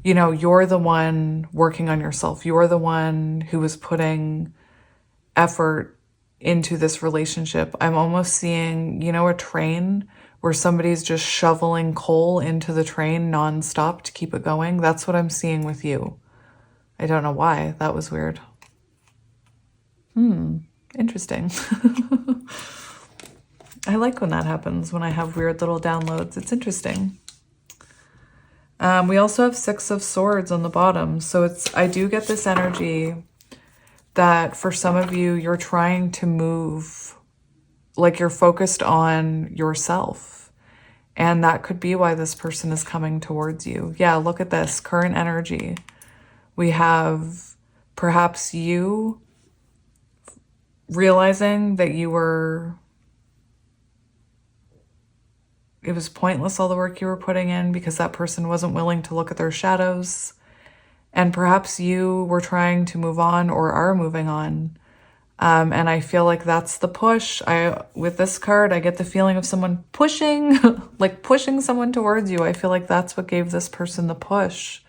you know, you're the one working on yourself. You're the one who was putting effort into this relationship. I'm almost seeing, you know, a train where somebody's just shoveling coal into the train nonstop to keep it going. That's what I'm seeing with you. I don't know why. That was weird. Interesting. I like when that happens, when I have weird little downloads. It's interesting. We also have 6 of Swords on the bottom. So I do get this energy that for some of you, you're trying to move, like you're focused on yourself. And that could be why this person is coming towards you. Yeah, look at this current energy. We have perhaps you realizing that it was pointless, all the work you were putting in, because that person wasn't willing to look at their shadows. And perhaps you were trying to move on or are moving on. And I feel like that's the push. With this card, I get the feeling of someone pushing, like pushing someone towards you. I feel like that's what gave this person the push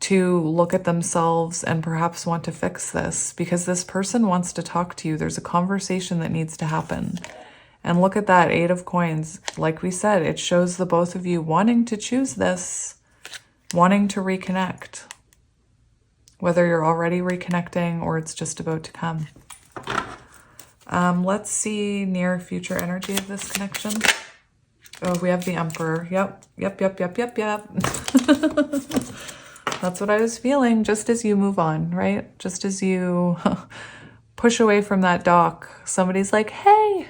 to look at themselves and perhaps want to fix this, because this person wants to talk to you. There's a conversation that needs to happen. And look at that 8 of Coins. Like we said, it shows the both of you wanting to choose this, wanting to reconnect, whether you're already reconnecting or it's just about to come. Let's see near future energy of this connection. Oh, we have the Emperor. Yep. That's what I was feeling just as you move on, right? Just as you push away from that dock, somebody's like, hey,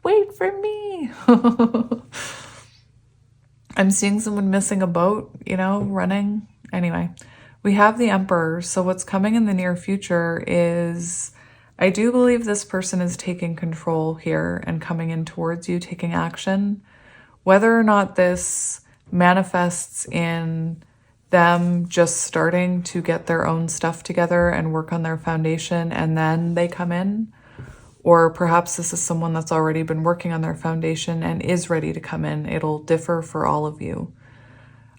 wait for me. I'm seeing someone missing a boat, you know, running. Anyway, we have the Emperor. So what's coming in the near future is, I do believe this person is taking control here and coming in towards you, taking action. Whether or not this manifests in them just starting to get their own stuff together and work on their foundation and then they come in, or perhaps this is someone that's already been working on their foundation and is ready to come in. It'll differ for all of you.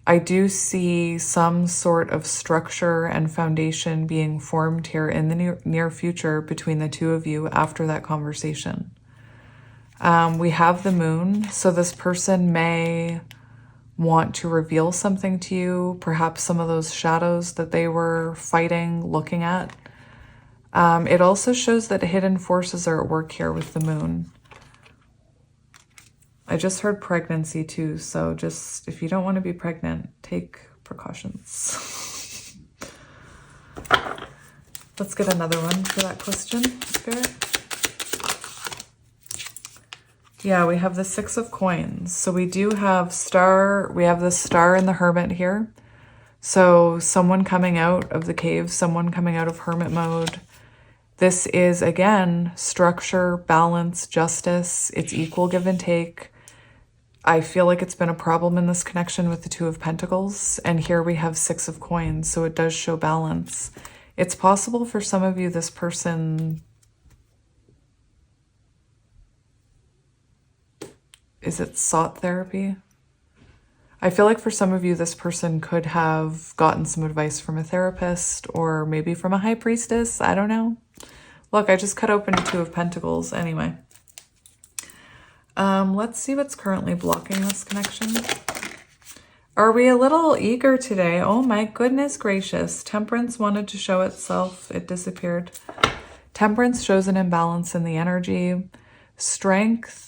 I do see some sort of structure and foundation being formed here in the near future between the two of you after that conversation. We have the Moon, so this person may want to reveal something to you, perhaps some of those shadows that they were fighting, looking at. It also shows that hidden forces are at work here with the Moon. I just heard pregnancy too, so just if you don't want to be pregnant, take precautions. Let's get another one for that question, Spirit. Yeah, we have the 6 of Coins. So we do have we have the Star and the Hermit here. So someone coming out of the cave, someone coming out of hermit mode. This is, again, structure, balance, justice. It's equal give and take. I feel like it's been a problem in this connection with the 2 of Pentacles. And here we have 6 of Coins. So it does show balance. It's possible for some of you, this person... Is it sought therapy? I feel like for some of you, this person could have gotten some advice from a therapist or maybe from a high priestess. I don't know. Look, I just cut open a 2 of Pentacles anyway. Let's see what's currently blocking this connection. Are we a little eager today? Oh my goodness gracious. Temperance wanted to show itself. It disappeared. Temperance shows an imbalance in the energy. Strength.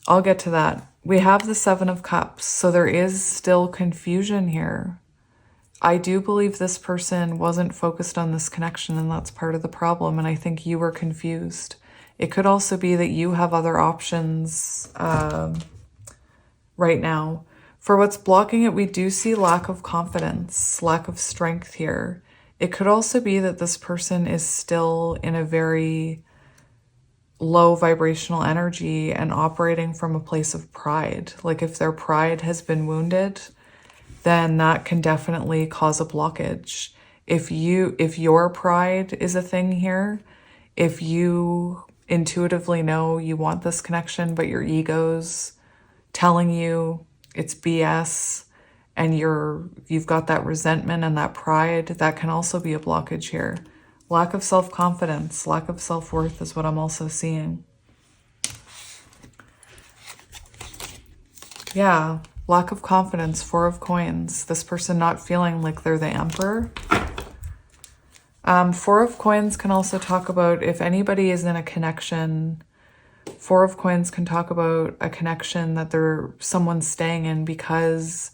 I'll get to that. We have the 7 of Cups, so there is still confusion here. I do believe this person wasn't focused on this connection, and that's part of the problem, and I think you were confused. It could also be that you have other options right now. For what's blocking it, we do see lack of confidence, lack of strength here. It could also be that this person is still in a very low vibrational energy and operating from a place of pride. Like if their pride has been wounded, then that can definitely cause a blockage. If your pride is a thing here, if you intuitively know you want this connection, but your ego's telling you it's BS and you've got that resentment and that pride, that can also be a blockage here. Lack of self-confidence, lack of self-worth is what I'm also seeing. Yeah, lack of confidence, Four of Coins. This person not feeling like they're the Emperor. Four of Coins can also talk about if anybody is in a connection. Four of Coins can talk about a connection that someone's staying in because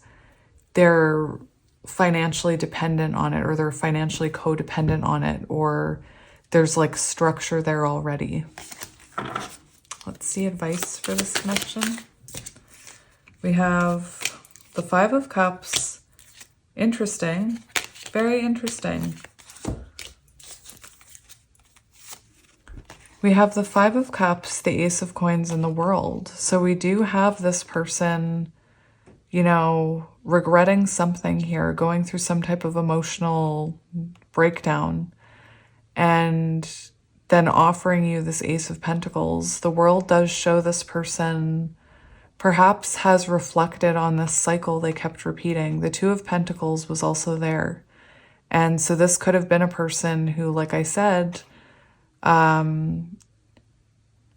they're financially dependent on it, or they're financially codependent on it, or there's like structure there already. Let's see advice for this connection. We have the Five of Cups. Interesting. Very interesting. We have the Five of Cups, the Ace of Coins, and the World. So we do have this person, you know, regretting something here, going through some type of emotional breakdown, and then offering you this Ace of Pentacles. The World does show this person perhaps has reflected on this cycle they kept repeating. The Two of Pentacles was also there. And so this could have been a person who, like I said,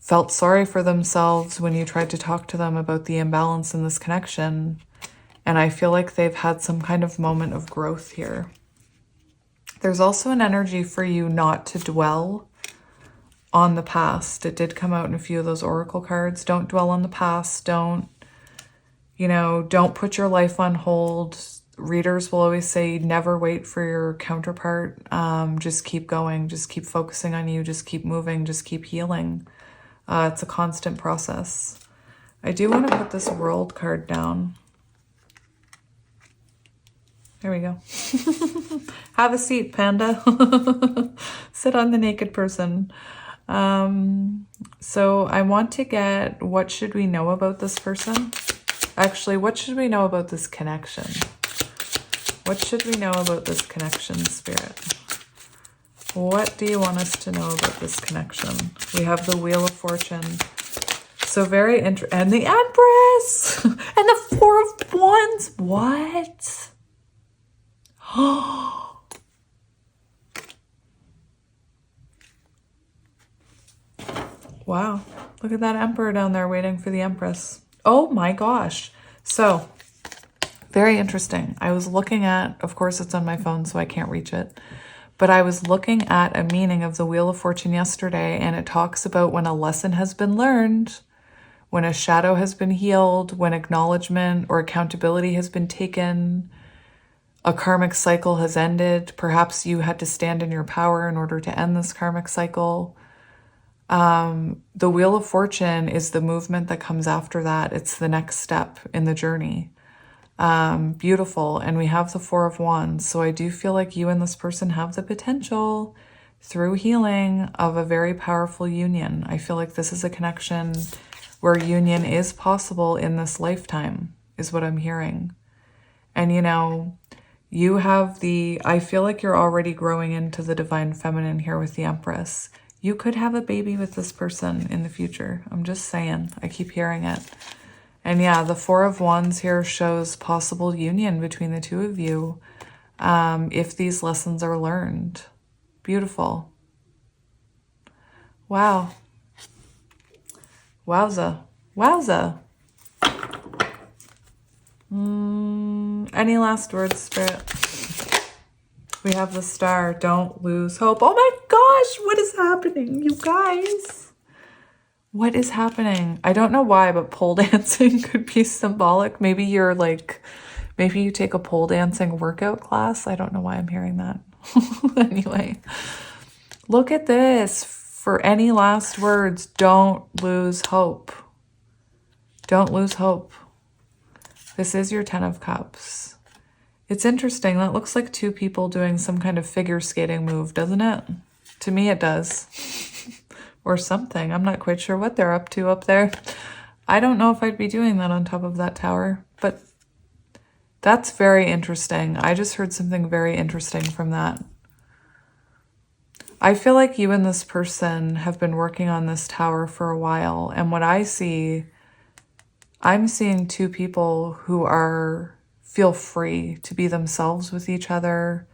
felt sorry for themselves when you tried to talk to them about the imbalance in this connection. And I feel like they've had some kind of moment of growth here. There's also an energy for you not to dwell on the past. It did come out in a few of those oracle cards. Don't dwell on the past. Don't put your life on hold. Readers will always say, never wait for your counterpart. Just keep going. Just keep focusing on you. Just keep moving. Just keep healing. It's a constant process. I do want to put this World card down. There we go. Have a seat, Panda. Sit on the naked person. So I want to get, what should we know about this person? Actually, what should we know about this connection? What should we know about this connection, Spirit? What do you want us to know about this connection? We have the Wheel of Fortune. So very interesting. And the Empress! And the Four of Wands. What? Wow. Look at that Emperor down there waiting for the Empress. Oh my gosh. So, very interesting. I was looking at, of course it's on my phone so I can't reach it, but I was looking at a meaning of the Wheel of Fortune yesterday, and it talks about when a lesson has been learned, when a shadow has been healed, when acknowledgement or accountability has been taken, a karmic cycle has ended. Perhaps you had to stand in your power in order to end this karmic cycle. The Wheel of Fortune is the movement that comes after that. It's the next step in the journey. Beautiful. And we have the Four of Wands. So I do feel like you and this person have the potential through healing of a very powerful union. I feel like this is a connection where union is possible in this lifetime, is what I'm hearing. And you have I feel like you're already growing into the divine feminine here with the Empress. You could have a baby with this person in the future. I'm just saying. I keep hearing it. And yeah, the Four of Wands here shows possible union between the two of you if these lessons are learned. Beautiful. Wow. Wowza. Wowza. Any last words, Spirit? We have the Star. Don't lose hope. Oh my gosh, what is happening, you guys? What is happening? I don't know why, but pole dancing could be symbolic. Maybe you're maybe you take a pole dancing workout class. I don't know why I'm hearing that. Anyway, look at this. For any last words, don't lose hope. Don't lose hope. This is your Ten of Cups. It's interesting. That looks like two people doing some kind of figure skating move, doesn't it? To me, it does. Or something. I'm not quite sure what they're up to up there. I don't know if I'd be doing that on top of that tower, but that's very interesting. I just heard something very interesting from that. I feel like you and this person have been working on this tower for a while, and what I see, I'm seeing two people who are feel free to be themselves with each other.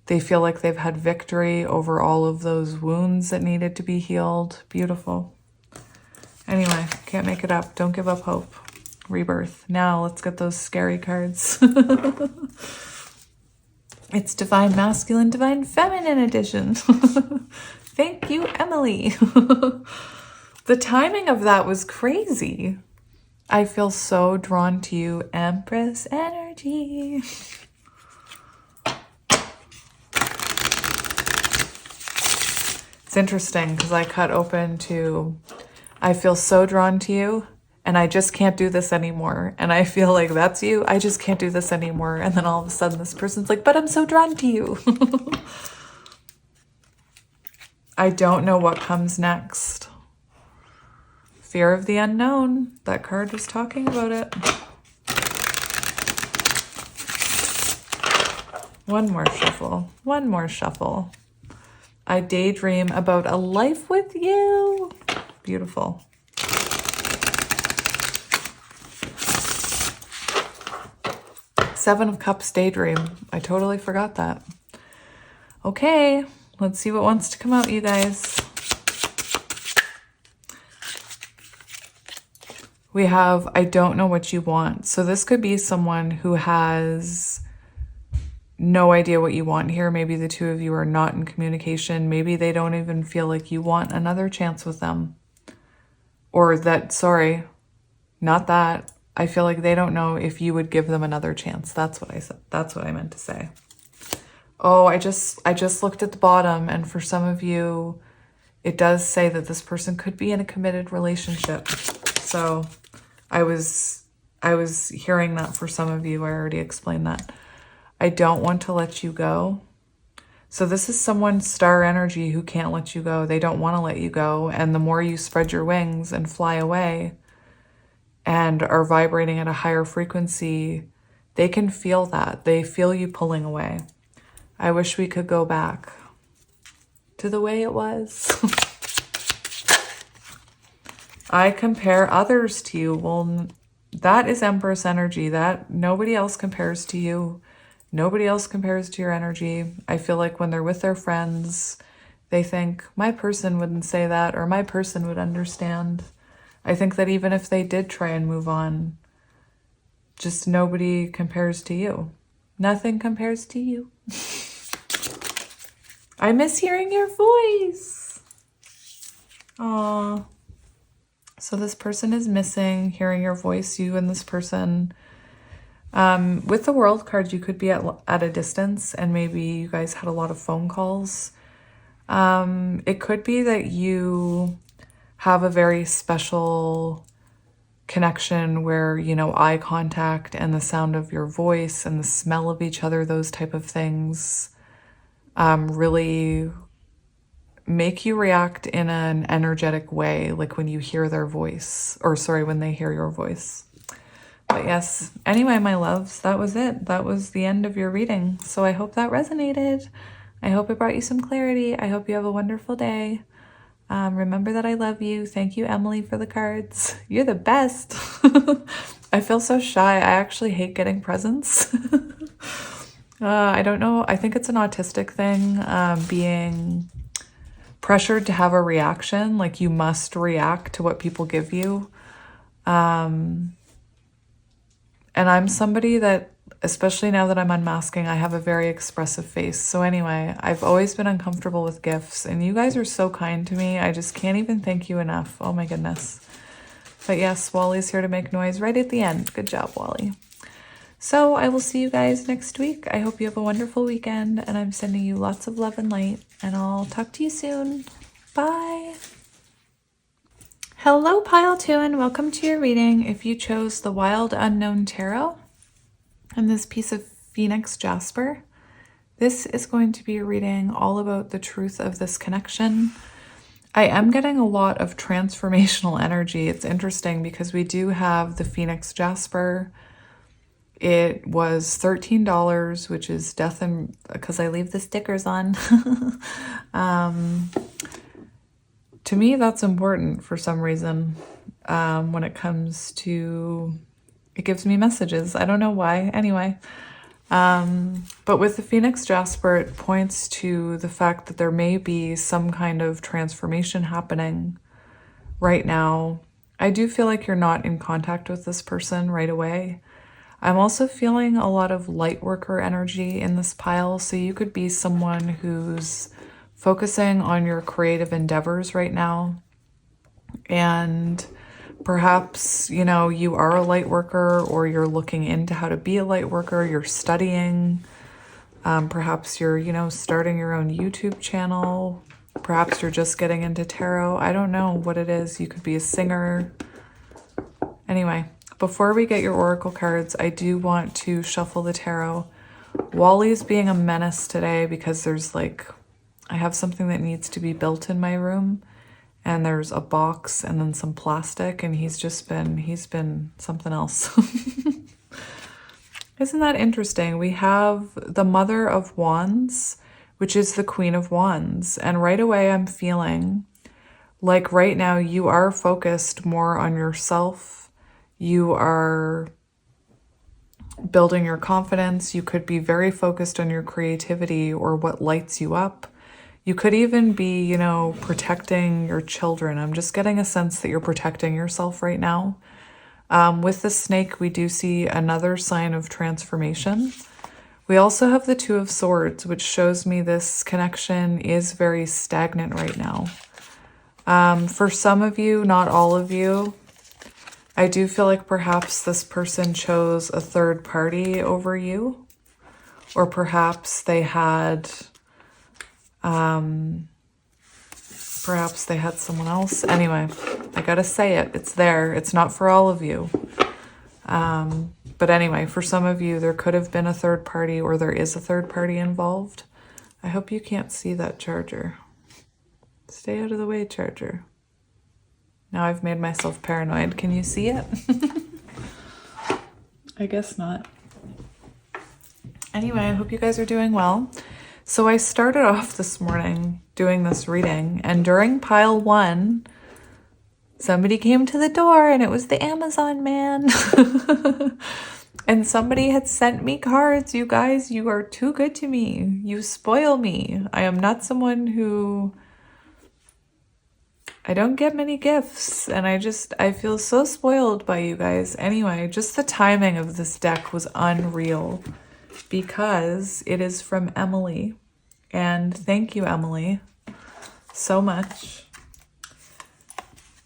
They feel like they've had victory over all of those wounds that needed to be healed. Beautiful. Anyway, can't make it up. Don't give up hope. Rebirth. Now let's get those scary cards. It's Divine Masculine, Divine Feminine edition. Thank you, Emily. The timing of that was crazy. I feel so drawn to you, Empress energy. It's interesting because I cut open to, I feel so drawn to you and I just can't do this anymore. And I feel like that's you. I just can't do this anymore. And then all of a sudden this person's like, but I'm so drawn to you. I don't know what comes next. Fear of the unknown. That card was talking about it. One more shuffle. One more shuffle. I daydream about a life with you. Beautiful. Seven of Cups daydream. I totally forgot that. Okay, let's see what wants to come out, you guys. We have, I don't know what you want. So this could be someone who has no idea what you want here. Maybe the two of you are not in communication. Maybe they don't even feel like you want another chance with them. Or that, sorry, not that. I feel like they don't know if you would give them another chance. That's what I said. That's what I meant to say. Oh, I just looked at the bottom, and for some of you, it does say that this person could be in a committed relationship. So I was hearing that for some of you. I already explained that. I don't want to let you go. So this is someone's star energy who can't let you go. They don't want to let you go. And the more you spread your wings and fly away and are vibrating at a higher frequency, they can feel that. They feel you pulling away. I wish we could go back to the way it was. I compare others to you. Well, that is Empress energy. That nobody else compares to you. Nobody else compares to your energy. I feel like when they're with their friends, they think, my person wouldn't say that, or my person would understand. I think that even if they did try and move on, just nobody compares to you. Nothing compares to you. I miss hearing your voice. Aww. So this person is missing hearing your voice, you and this person. With the World card, you could be at a distance and maybe you guys had a lot of phone calls. It could be that you have a very special connection where, you know, eye contact and the sound of your voice and the smell of each other, those type of things, really make you react in an energetic way, like when you hear their voice, or sorry, when they hear your voice. But yes, anyway, my loves, that was it. That was the end of your reading. So I hope that resonated. I hope it brought you some clarity. I hope you have a wonderful day. Remember that I love you. Thank you, Emily, for the cards. You're the best. I feel so shy. I actually hate getting presents. I don't know. I think it's an autistic thing, being pressured to have a reaction. Like you must react to what people give you. And I'm somebody that, especially now that I'm unmasking, I have a very expressive face. So anyway, I've always been uncomfortable with gifts, and you guys are so kind to me. I just can't even thank you enough. Oh my goodness. But yes, Wally's here to make noise right at the end. Good job, Wally. So I will see you guys next week. I hope you have a wonderful weekend, and I'm sending you lots of love and light, and I'll talk to you soon. Bye. Hello, Pile 2, and welcome to your reading. If you chose the Wild Unknown Tarot and this piece of Phoenix Jasper, this is going to be a reading all about the truth of this connection. I am getting a lot of transformational energy. It's interesting because we do have the Phoenix Jasper. It was $13, which is death and because I leave the stickers on. To me, that's important for some reason when it comes to, it gives me messages. I don't know why. Anyway, but with the Phoenix Jasper, it points to the fact that there may be some kind of transformation happening right now. I do feel like you're not in contact with this person right away. I'm also feeling a lot of light worker energy in this pile. So you could be someone who's focusing on your creative endeavors right now. And perhaps, you know, you are a light worker, or you're looking into how to be a light worker. You're studying. Perhaps you're, you know, starting your own YouTube channel. Perhaps you're just getting into tarot. I don't know what it is. You could be a singer. Anyway, before we get your oracle cards, I do want to shuffle the tarot. Wally's being a menace today because there's like, I have something that needs to be built in my room, and there's a box and then some plastic, and he's been something else. Isn't that interesting? We have the Mother of Wands, which is the Queen of Wands. And right away I'm feeling like right now you are focused more on yourself. You are building your confidence. You could be very focused on your creativity or what lights you up. You could even be, you know, protecting your children. I'm just getting a sense that you're protecting yourself right now. With the snake, we do see another sign of transformation. We also have the Two of Swords, which shows me this connection is very stagnant right now. For some of you, not all of you, I do feel like perhaps this person chose a third party over you, or perhaps they had, someone else. Anyway, I gotta say it. It's there. It's not for all of you. But anyway, for some of you, there could have been a third party, or there is a third party involved. I hope you can't see that charger. Stay out of the way, charger. Now I've made myself paranoid. Can you see it? I guess not. Anyway, I hope you guys are doing well. So I started off this morning doing this reading, and during pile 1, somebody came to the door, and it was the Amazon man. And somebody had sent me cards. You guys, you are too good to me. You spoil me. I am not someone who... I don't get many gifts, and I feel so spoiled by you guys. Anyway, just the timing of this deck was unreal because it is from Emily. And thank you, Emily, so much.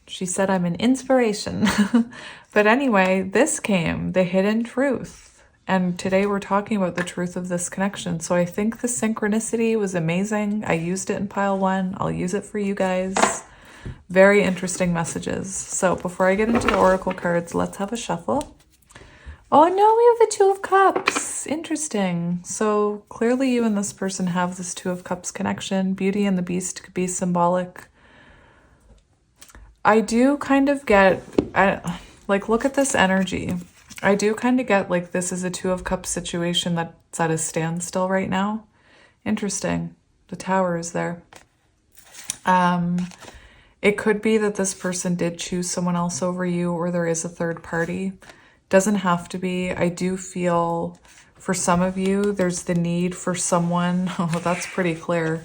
She said I'm an inspiration. But anyway, this came, the hidden truth. And today we're talking about the truth of this connection. So I think the synchronicity was amazing. I used it in pile 1. I'll use it for you guys. Very interesting messages. So before I get into the oracle cards, let's have a shuffle. Oh no, we have the Two of Cups. Interesting. So clearly you and this person have this Two of Cups connection. Beauty and the Beast could be symbolic. I do kind of get, like, look at this energy. I do kind of get like this is a Two of Cups situation that's at a standstill right now. Interesting. The Tower is there. It could be that this person did choose someone else over you, or there is a third party. Doesn't have to be. I do feel for some of you, there's the need for someone. Oh, that's pretty clear.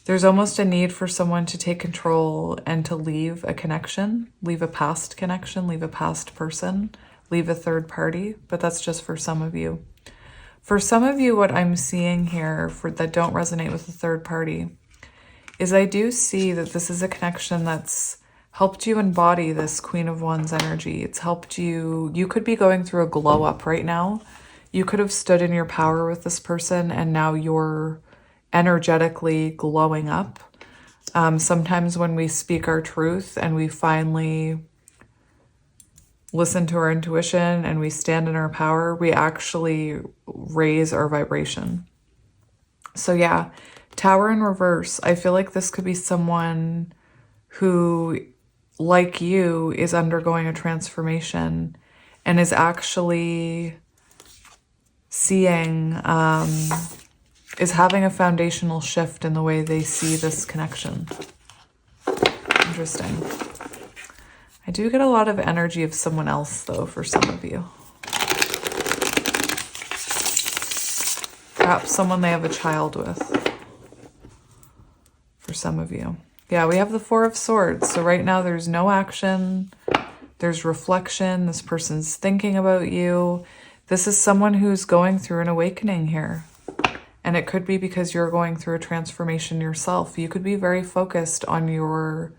There's almost a need for someone to take control and to leave a connection, leave a past connection, leave a past person, leave a third party, but that's just for some of you. For some of you, what I'm seeing here that don't resonate with the third party is I do see that this is a connection that's helped you embody this Queen of Wands energy. It's helped you. You could be going through a glow up right now. You could have stood in your power with this person, and now you're energetically glowing up. Sometimes when we speak our truth and we finally listen to our intuition and we stand in our power, we actually raise our vibration. So yeah, Tower in reverse. I feel like this could be someone who, like you, is undergoing a transformation and is actually seeing, is having a foundational shift in the way they see this connection. Interesting. I do get a lot of energy of someone else, though, for some of you. perhaps someone they have a child with for some of you. Yeah, we have the Four of Swords. So right now there's no action. There's reflection. This person's thinking about you. This is someone who's going through an awakening here. And it could be because you're going through a transformation yourself. You could be very focused on your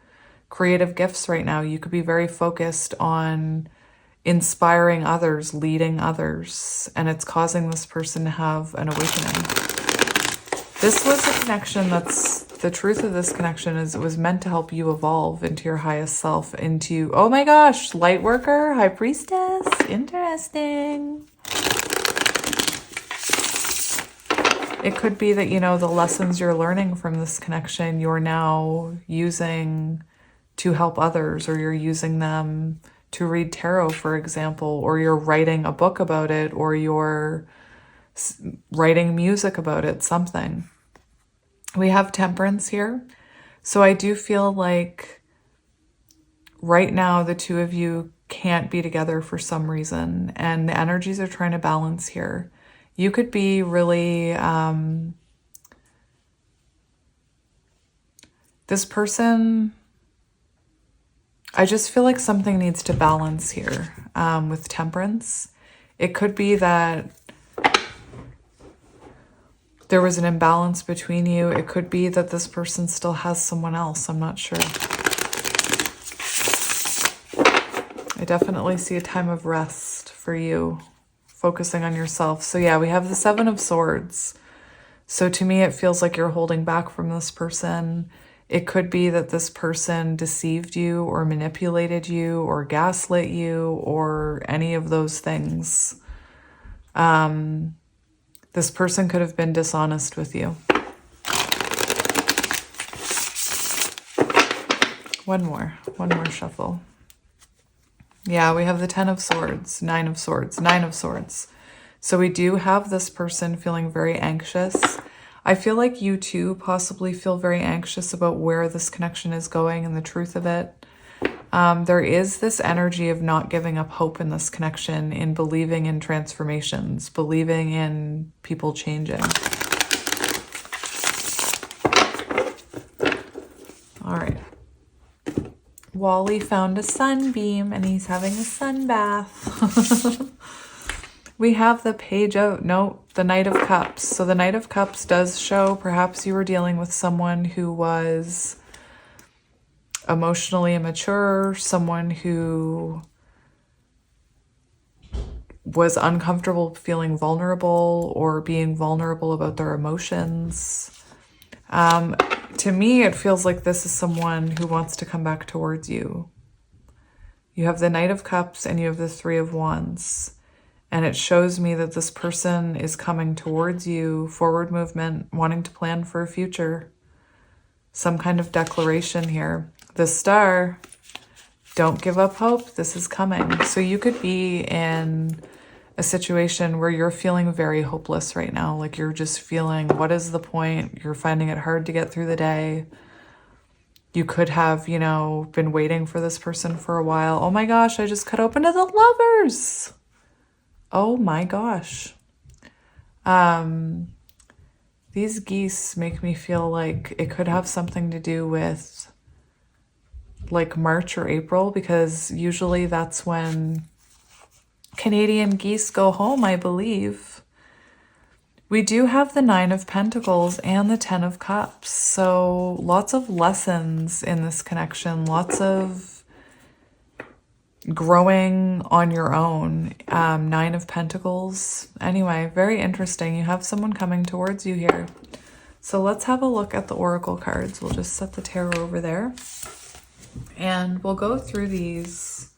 creative gifts right now. You could be very focused on inspiring others, leading others, and it's causing this person to have an awakening. This was a connection that's, the truth of this connection is it was meant to help you evolve into your highest self, into, oh my gosh, light worker, high priestess, interesting. It could be that, you know, the lessons you're learning from this connection, you're now using to help others, or you're using them to read tarot, for example, or you're writing a book about it, or you're writing music about it, something. We have Temperance here. So I do feel like right now the two of you can't be together for some reason, and the energies are trying to balance here. You could be really, this person, I just feel like something needs to balance here with Temperance. It could be that there was an imbalance between you. It could be that this person still has someone else. I'm not sure. I definitely see a time of rest for you, focusing on yourself. So yeah, we have the Seven of Swords. So to me, it feels like you're holding back from this person. It could be that this person deceived you or manipulated you or gaslit you or any of those things. This person could have been dishonest with you. One more shuffle. Yeah, we have the Ten of Swords, Nine of Swords, Nine of Swords. So we do have this person feeling very anxious. I feel like you too possibly feel very anxious about where this connection is going and the truth of it. There is this energy of not giving up hope in this connection, in believing in transformations, believing in people changing. All right. Wally found a sunbeam and he's having a sun bath. We have the Page of, no, the Knight of Cups. So the Knight of Cups does show perhaps you were dealing with someone who was emotionally immature, someone who was uncomfortable feeling vulnerable or being vulnerable about their emotions. To me, it feels like this is someone who wants to come back towards you. You have the Knight of Cups and you have the Three of Wands. And it shows me that this person is coming towards you, forward movement, wanting to plan for a future. Some kind of declaration here. The Star, don't give up hope. This is coming. So you could be in a situation where you're feeling very hopeless right now. Like you're just feeling, what is the point? You're finding it hard to get through the day. You could have, you know, been waiting for this person for a while. Oh my gosh, I just cut open to the Lovers. Oh my gosh. These geese make me feel like it could have something to do with like March or April, because usually that's when Canadian geese go home, I believe. We do have the Nine of Pentacles and the Ten of Cups. So lots of lessons in this connection, lots of growing on your own. Nine of Pentacles. Anyway, very interesting. You have someone coming towards you here. So let's have a look at the Oracle cards. We'll just set the tarot over there. And we'll go through these.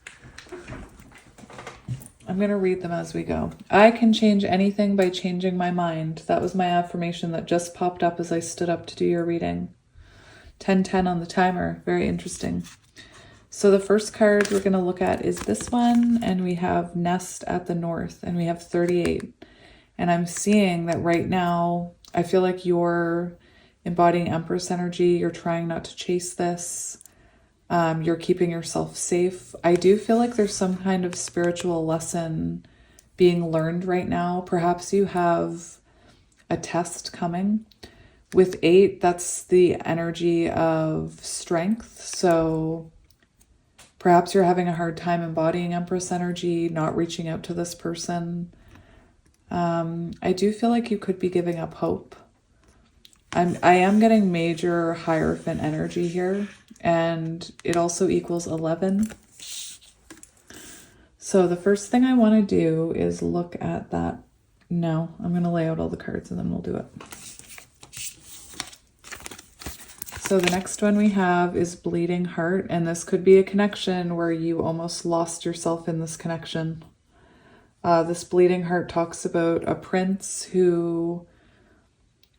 I'm going to read them as we go. I can change anything by changing my mind. That was my affirmation that just popped up as I stood up to do your reading. 10:10 on the timer. Very interesting. So the first card we're going to look at is this one, and we have Nest at the North, and we have 38. And I'm seeing that right now, I feel like you're embodying Empress energy. You're trying not to chase this. You're keeping yourself safe. I do feel like there's some kind of spiritual lesson being learned right now. Perhaps you have a test coming. With 8, that's the energy of strength. So perhaps you're having a hard time embodying Empress energy, not reaching out to this person. I do feel like you could be giving up hope. I am getting major Hierophant energy here, and it also equals 11. So the first thing I want to do is look at that. No, I'm going to lay out all the cards and then we'll do it. So the next one we have is Bleeding Heart, and this could be a connection where you almost lost yourself in this connection. This Bleeding Heart talks about a prince who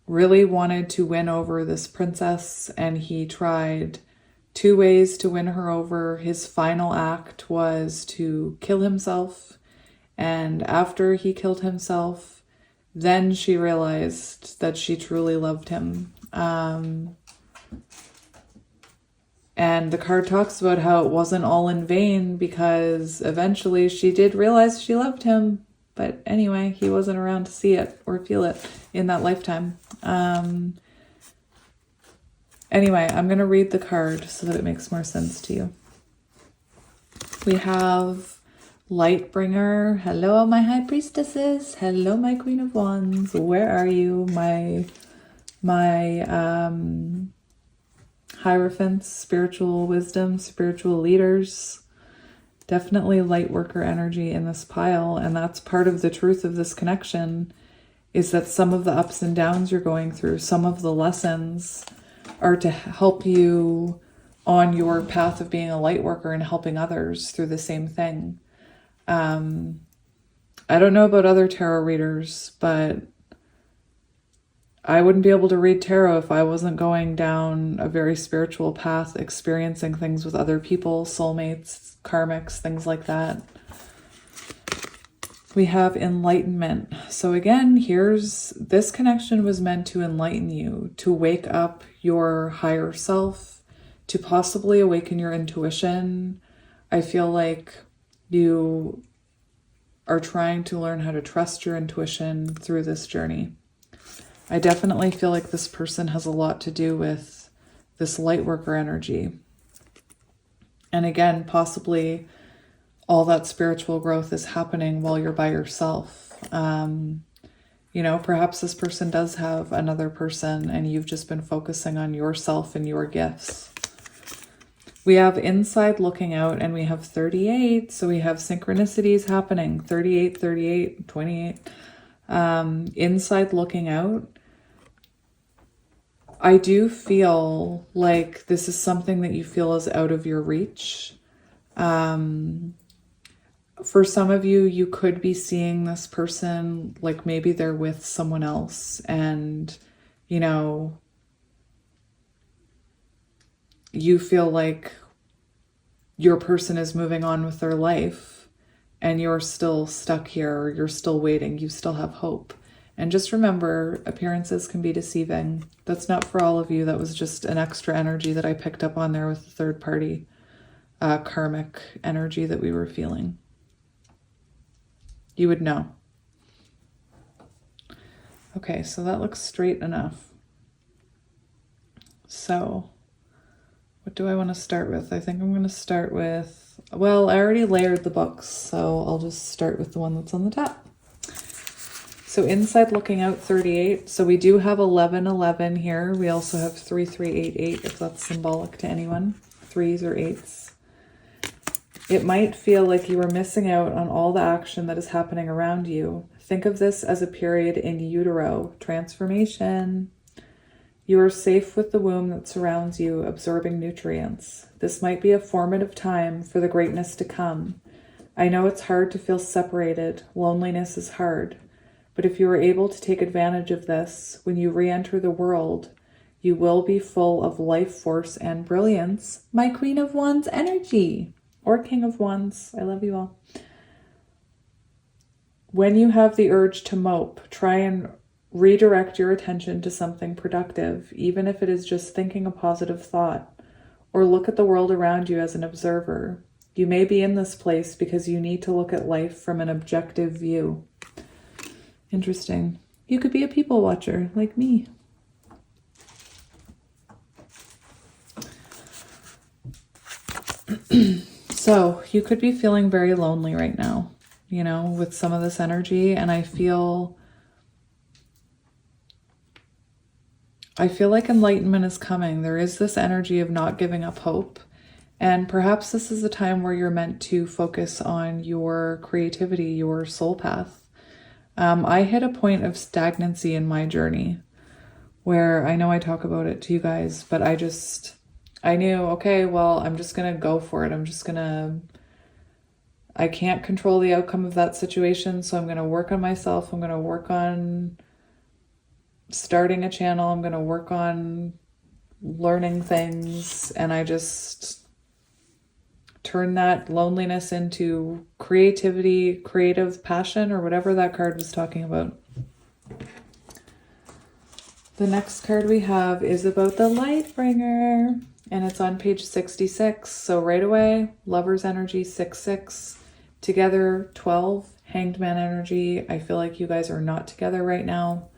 really wanted to win over this princess, and he tried 2 ways to win her over. His final act was to kill himself, and after he killed himself, then she realized that she truly loved him. And the card talks about how it wasn't all in vain, because eventually she did realize she loved him. But anyway, he wasn't around to see it or feel it in that lifetime. Anyway, I'm going to read the card so that it makes more sense to you. We have Lightbringer. Hello, my High Priestesses. Hello, my Queen of Wands. Where are you? My Hierophants, spiritual wisdom, spiritual leaders. Definitely light worker energy in this pile, and that's part of the truth of this connection, is that some of the ups and downs you're going through, some of the lessons are to help you on your path of being a light worker and helping others through the same thing. I don't know about other tarot readers, but I wouldn't be able to read tarot if I wasn't going down a very spiritual path, experiencing things with other people, soulmates, karmics, things like that. We have Enlightenment. So again, this connection was meant to enlighten you, to wake up your higher self, to possibly awaken your intuition. I feel like you are trying to learn how to trust your intuition through this journey. I definitely feel like this person has a lot to do with this light worker energy. And again, possibly all that spiritual growth is happening while you're by yourself. Perhaps this person does have another person and you've just been focusing on yourself and your gifts. We have Inside Looking Out, and we have 38. So we have synchronicities happening. 38, 38, 28. Inside Looking Out. I do feel like this is something that you feel is out of your reach. For some of you, you could be seeing this person like maybe they're with someone else, and, you feel like your person is moving on with their life and you're still stuck here, or you're still waiting. You still have hope. And just remember, appearances can be deceiving. That's not for all of you. That was just an extra energy that I picked up on there with the third party karmic energy that we were feeling. You would know. Okay, so that looks straight enough. So what do I want to start with? I think I'm going to start with, well, I already layered the books, so I'll just start with the one that's on the top. So Inside Looking Out, 38. So we do have 1111 here. We also have 3388, if that's symbolic to anyone. 3s or 8s. It might feel like you are missing out on all the action that is happening around you. Think of this as a period in utero, transformation. You are safe with the womb that surrounds you, absorbing nutrients. This might be a formative time for the greatness to come. I know it's hard to feel separated. Loneliness is hard. But if you are able to take advantage of this, when you re-enter the world, you will be full of life force and brilliance. My Queen of Wands energy, or King of Wands. I love you all. When you have the urge to mope, try and redirect your attention to something productive, even if it is just thinking a positive thought, or look at the world around you as an observer. You may be in this place because you need to look at life from an objective view. Interesting. you could be a people watcher like me. So you could be feeling very lonely right now, you know, with some of this energy. And I feel like enlightenment is coming. There is this energy of not giving up hope. And perhaps this is a time where you're meant to focus on your creativity, your soul path. I hit a point of stagnancy in my journey where I know I talk about it to you guys, but I knew, okay, well, I'm just going to go for it. I can't control the outcome of that situation. So I'm going to work on myself. I'm going to work on starting a channel. I'm going to work on learning things. And I just turn that loneliness into creativity, creative passion, or whatever that card was talking about. The next card we have is about the light bringer, and it's on page 66. So right away, Lover's energy, 6-6, together 12, Hanged Man energy. I feel like you guys are not together right now.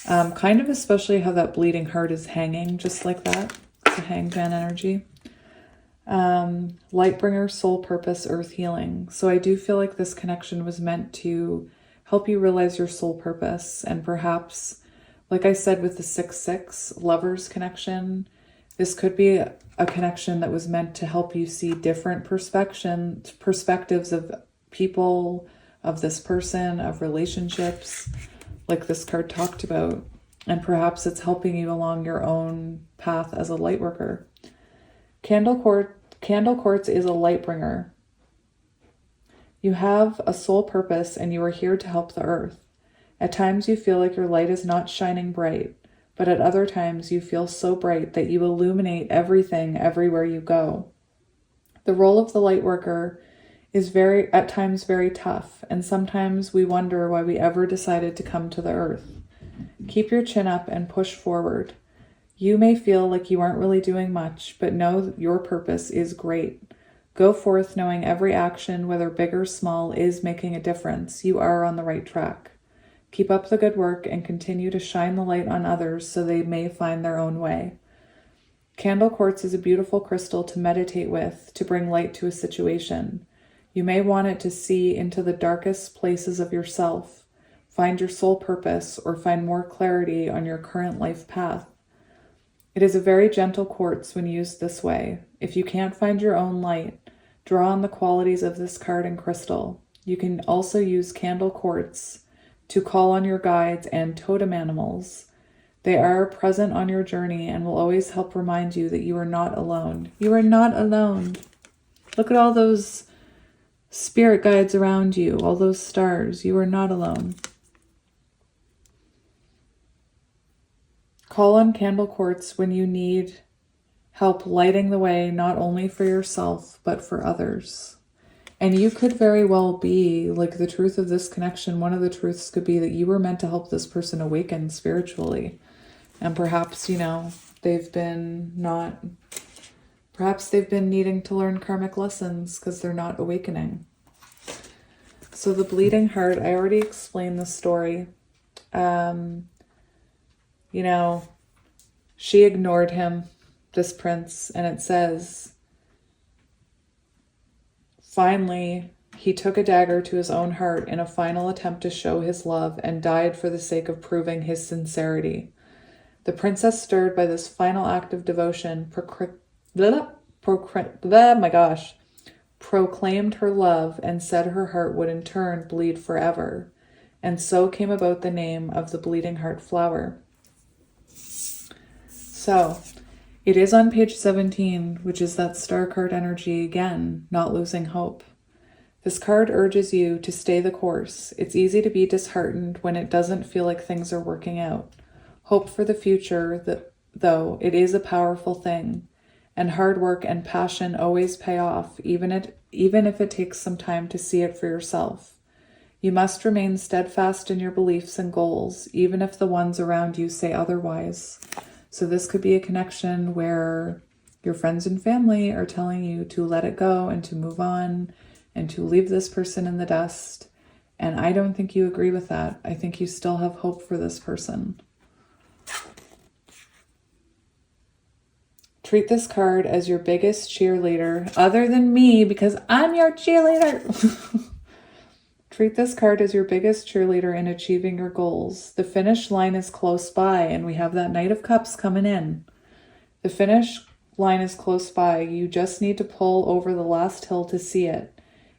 Kind of especially how that bleeding heart is hanging just like that. It's a Hanged Man energy. Lightbringer, soul purpose, earth healing. So I do feel like this connection was meant to help you realize your soul purpose. And perhaps, like I said, with the 6-6 lovers connection, this could be a connection that was meant to help you see different perspectives of people, of this person, of relationships, like this card talked about. And perhaps it's helping you along your own path as a light worker. Candle quartz is a light bringer. You have a soul purpose and you are here to help the earth. At times you feel like your light is not shining bright, but at other times you feel so bright that you illuminate everything everywhere you go. The role of the light worker is at times very tough, and sometimes we wonder why we ever decided to come to the earth. Keep your chin up and push forward. You may feel like you aren't really doing much, but know that your purpose is great. Go forth knowing every action, whether big or small, is making a difference. You are on the right track. Keep up the good work and continue to shine the light on others so they may find their own way. Candle quartz is a beautiful crystal to meditate with, to bring light to a situation. You may want it to see into the darkest places of yourself, find your soul purpose, or find more clarity on your current life path. It is a very gentle quartz when used this way. If you can't find your own light, draw on the qualities of this card and crystal. You can also use candle quartz to call on your guides and totem animals. They are present on your journey and will always help remind you that you are not alone. You are not alone. Look at all those spirit guides around you, all those stars. You are not alone. Call on candle quartz when you need help lighting the way, not only for yourself, but for others. And you could very well be, like, the truth of this connection, one of the truths could be that you were meant to help this person awaken spiritually. And perhaps, you know, perhaps they've been needing to learn karmic lessons because they're not awakening. So the bleeding heart, I already explained the story. You know, she ignored him, this prince, and it says, finally, he took a dagger to his own heart in a final attempt to show his love and died for the sake of proving his sincerity. The princess, stirred by this final act of devotion, proclaimed her love and said her heart would in turn bleed forever. And so came about the name of the bleeding heart flower. So, it is on page 17, which is that star card energy again, not losing hope. This card urges you to stay the course. It's easy to be disheartened when it doesn't feel like things are working out. Hope for the future, though, it is a powerful thing. And hard work and passion always pay off, even if it takes some time to see it for yourself. You must remain steadfast in your beliefs and goals, even if the ones around you say otherwise. So this could be a connection where your friends and family are telling you to let it go and to move on and to leave this person in the dust. And I don't think you agree with that. I think you still have hope for this person. Treat this card as your biggest cheerleader, other than me, because I'm your cheerleader. Treat this card as your biggest cheerleader in achieving your goals. The finish line is close by, and we have that Knight of Cups coming in. The finish line is close by. You just need to pull over the last hill to see it.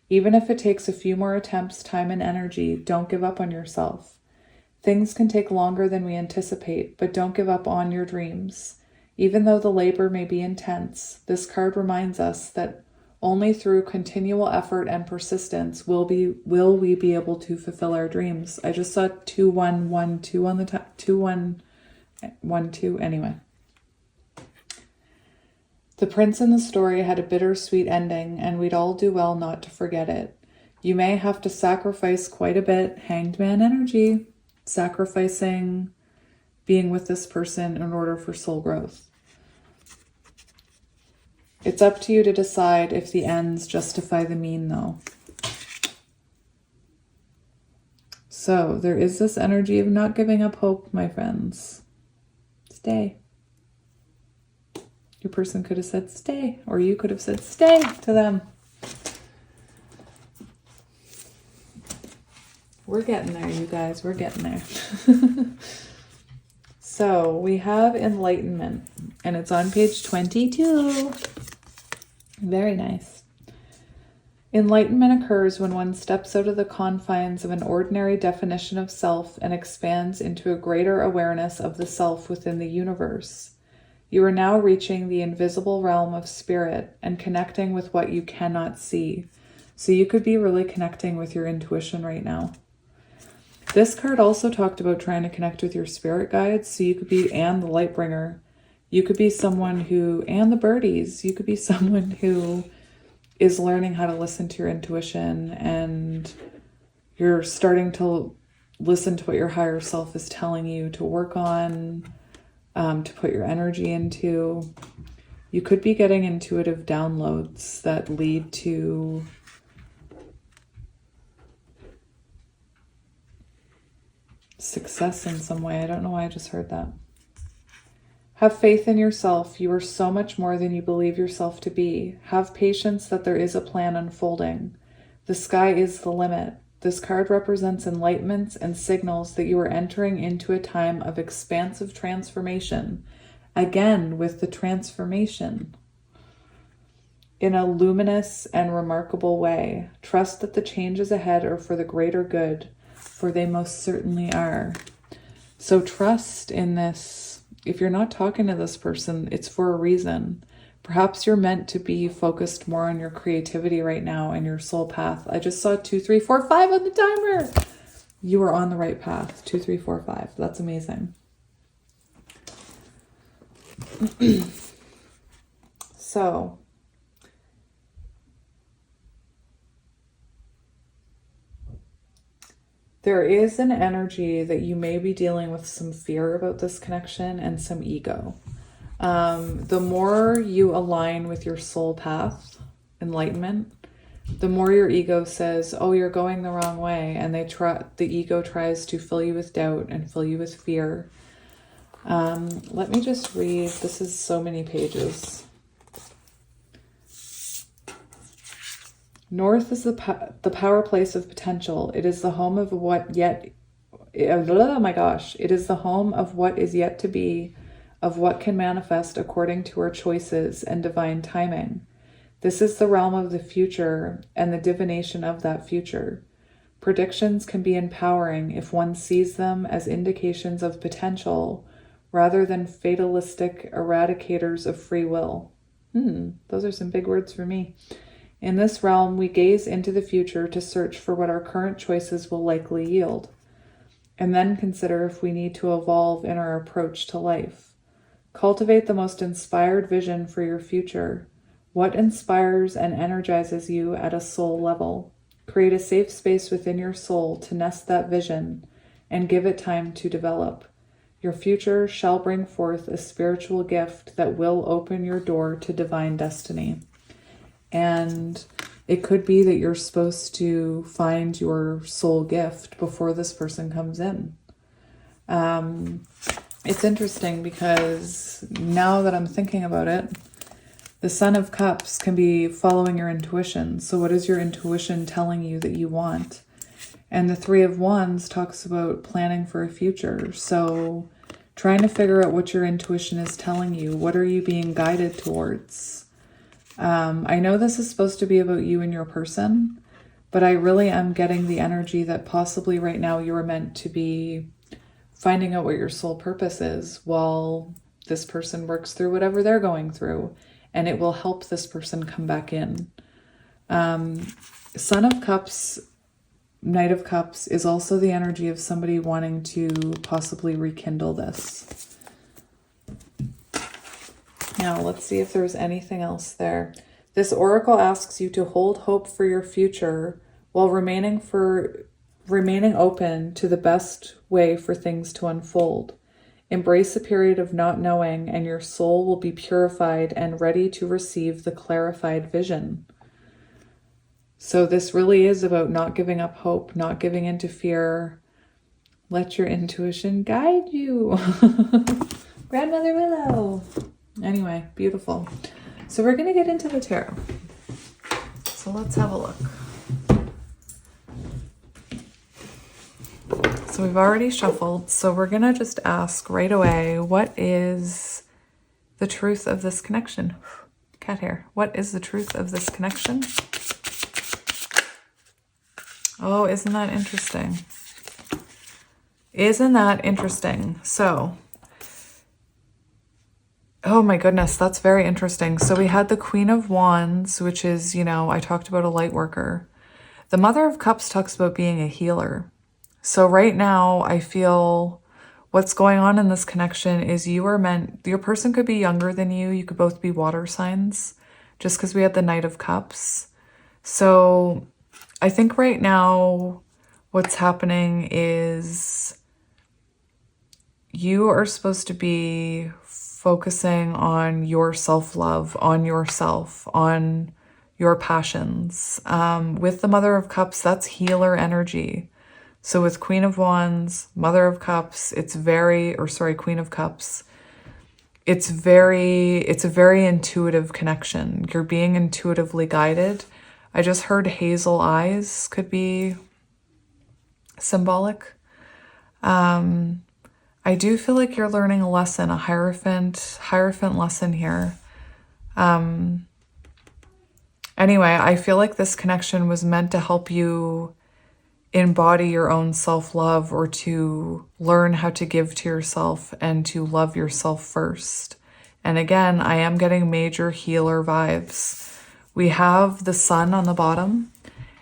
Even if it takes a few more attempts, time, and energy, don't give up on yourself. Things can take longer than we anticipate, but don't give up on your dreams. Even though the labor may be intense, this card reminds us that only through continual effort and persistence will we be able to fulfill our dreams. I just saw 2112 on the top. 2112 anyway. The prince in the story had a bittersweet ending, and we'd all do well not to forget it. You may have to sacrifice quite a bit. Hanged man energy. Sacrificing being with this person in order for soul growth. It's up to you to decide if the ends justify the mean, though. So there is this energy of not giving up hope, my friends. Stay. Your person could have said stay, or you could have said stay to them. We're getting there, you guys. We're getting there. So we have enlightenment, and it's on page 22. Very nice. Enlightenment occurs when one steps out of the confines of an ordinary definition of self and expands into a greater awareness of the self within the universe. You are now reaching the invisible realm of spirit and connecting with what you cannot see. So you could be really connecting with your intuition right now. This card also talked about trying to connect with your spirit guides. So you could be, and the light bringer. You could be someone who, and the birdies, you could be someone who is learning how to listen to your intuition, and you're starting to listen to what your higher self is telling you to work on, to put your energy into. You could be getting intuitive downloads that lead to success in some way. I don't know why I just heard that. Have faith in yourself. You are so much more than you believe yourself to be. Have patience that there is a plan unfolding. The sky is the limit. This card represents enlightenments and signals that you are entering into a time of expansive transformation. Again, with the transformation. In a luminous and remarkable way. Trust that the changes ahead are for the greater good, for they most certainly are. So trust in this. If you're not talking to this person, it's for a reason. Perhaps you're meant to be focused more on your creativity right now and your soul path. I just saw 2, 3, 4, 5 on the timer. You are on the right path. 2, 3, 4, 5. That's amazing. So, there is an energy that you may be dealing with some fear about this connection and some ego. The more you align with your soul path, enlightenment, the more your ego says, oh, you're going the wrong way. And the ego tries to fill you with doubt and fill you with fear. Let me just read. This is so many pages. North is the power place of potential. It is the home of what yet, oh my gosh, it is the home of what is yet to be, of what can manifest according to our choices and divine timing. This is the realm of the future and the divination of that future. Predictions can be empowering if one sees them as indications of potential rather than fatalistic eradicators of free will. Those are some big words for me. In this realm, we gaze into the future to search for what our current choices will likely yield, and then consider if we need to evolve in our approach to life. Cultivate the most inspired vision for your future. What inspires and energizes you at a soul level? Create a safe space within your soul to nest that vision and give it time to develop. Your future shall bring forth a spiritual gift that will open your door to divine destiny. And It could be that you're supposed to find your soul gift before this person comes in. It's interesting because now that I'm thinking about it, the Son of Cups can be following your intuition. So what is your intuition telling you that you want? And the Three of Wands talks about planning for a future. So trying to figure out what your intuition is telling you. What are you being guided towards? I know this is supposed to be about you and your person, but I really am getting the energy that possibly right now you are meant to be finding out what your soul purpose is while this person works through whatever they're going through. And it will help this person come back in. Son of Cups, Knight of Cups is also the energy of somebody wanting to possibly rekindle this. Now, let's see if there's anything else there. This oracle asks you to hold hope for your future while remaining open to the best way for things to unfold. Embrace a period of not knowing, and your soul will be purified and ready to receive the clarified vision. So this really is about not giving up hope, not giving into fear. Let your intuition guide you. Grandmother Willow. Anyway, beautiful. So we're going to get into the tarot. So let's have a look. So we've already shuffled, so we're going to just ask right away, what is the truth of this connection? Cat hair. What is the truth of this connection? Oh, isn't that interesting? Isn't that interesting? So, oh my goodness, that's very interesting. So we had the Queen of Wands, which is, you know, I talked about a light worker. The Mother of Cups talks about being a healer. So right now, I feel what's going on in this connection is your person could be younger than you. You could both be water signs, just because we had the Knight of Cups. So I think right now what's happening is you are supposed to be focusing on your self-love, on yourself, on your passions. With the Mother of Cups, that's healer energy. So with Queen of Wands, Mother of Cups, Queen of Cups, it's a very intuitive connection. You're being intuitively guided. I just heard hazel eyes could be symbolic. I do feel like you're learning a lesson, a Hierophant lesson here. Anyway, I feel like this connection was meant to help you embody your own self-love, or to learn how to give to yourself and to love yourself first. And again, I am getting major healer vibes. We have the Sun on the bottom,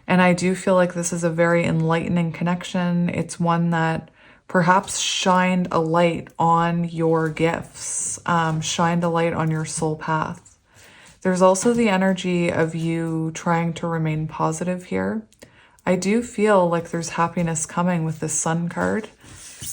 and I do feel like this is a very enlightening connection. It's one that perhaps shined a light on your gifts, shined a light on your soul path. There's also the energy of you trying to remain positive here. I do feel like there's happiness coming with this Sun card.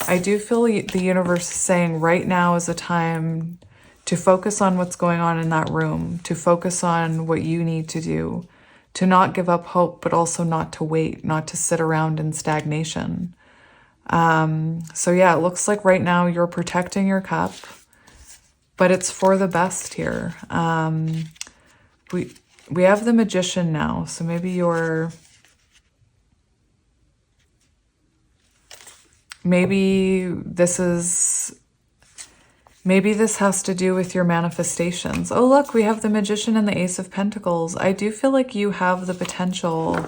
I do feel the universe is saying right now is a time to focus on what's going on in that room, to focus on what you need to do, to not give up hope, but also not to wait, not to sit around in stagnation. So yeah, it looks like right now you're protecting your cup, but it's for the best here. We have the Magician now, so maybe maybe this has to do with your manifestations. Oh, look, we have the Magician and the Ace of Pentacles. I do feel like you have the potential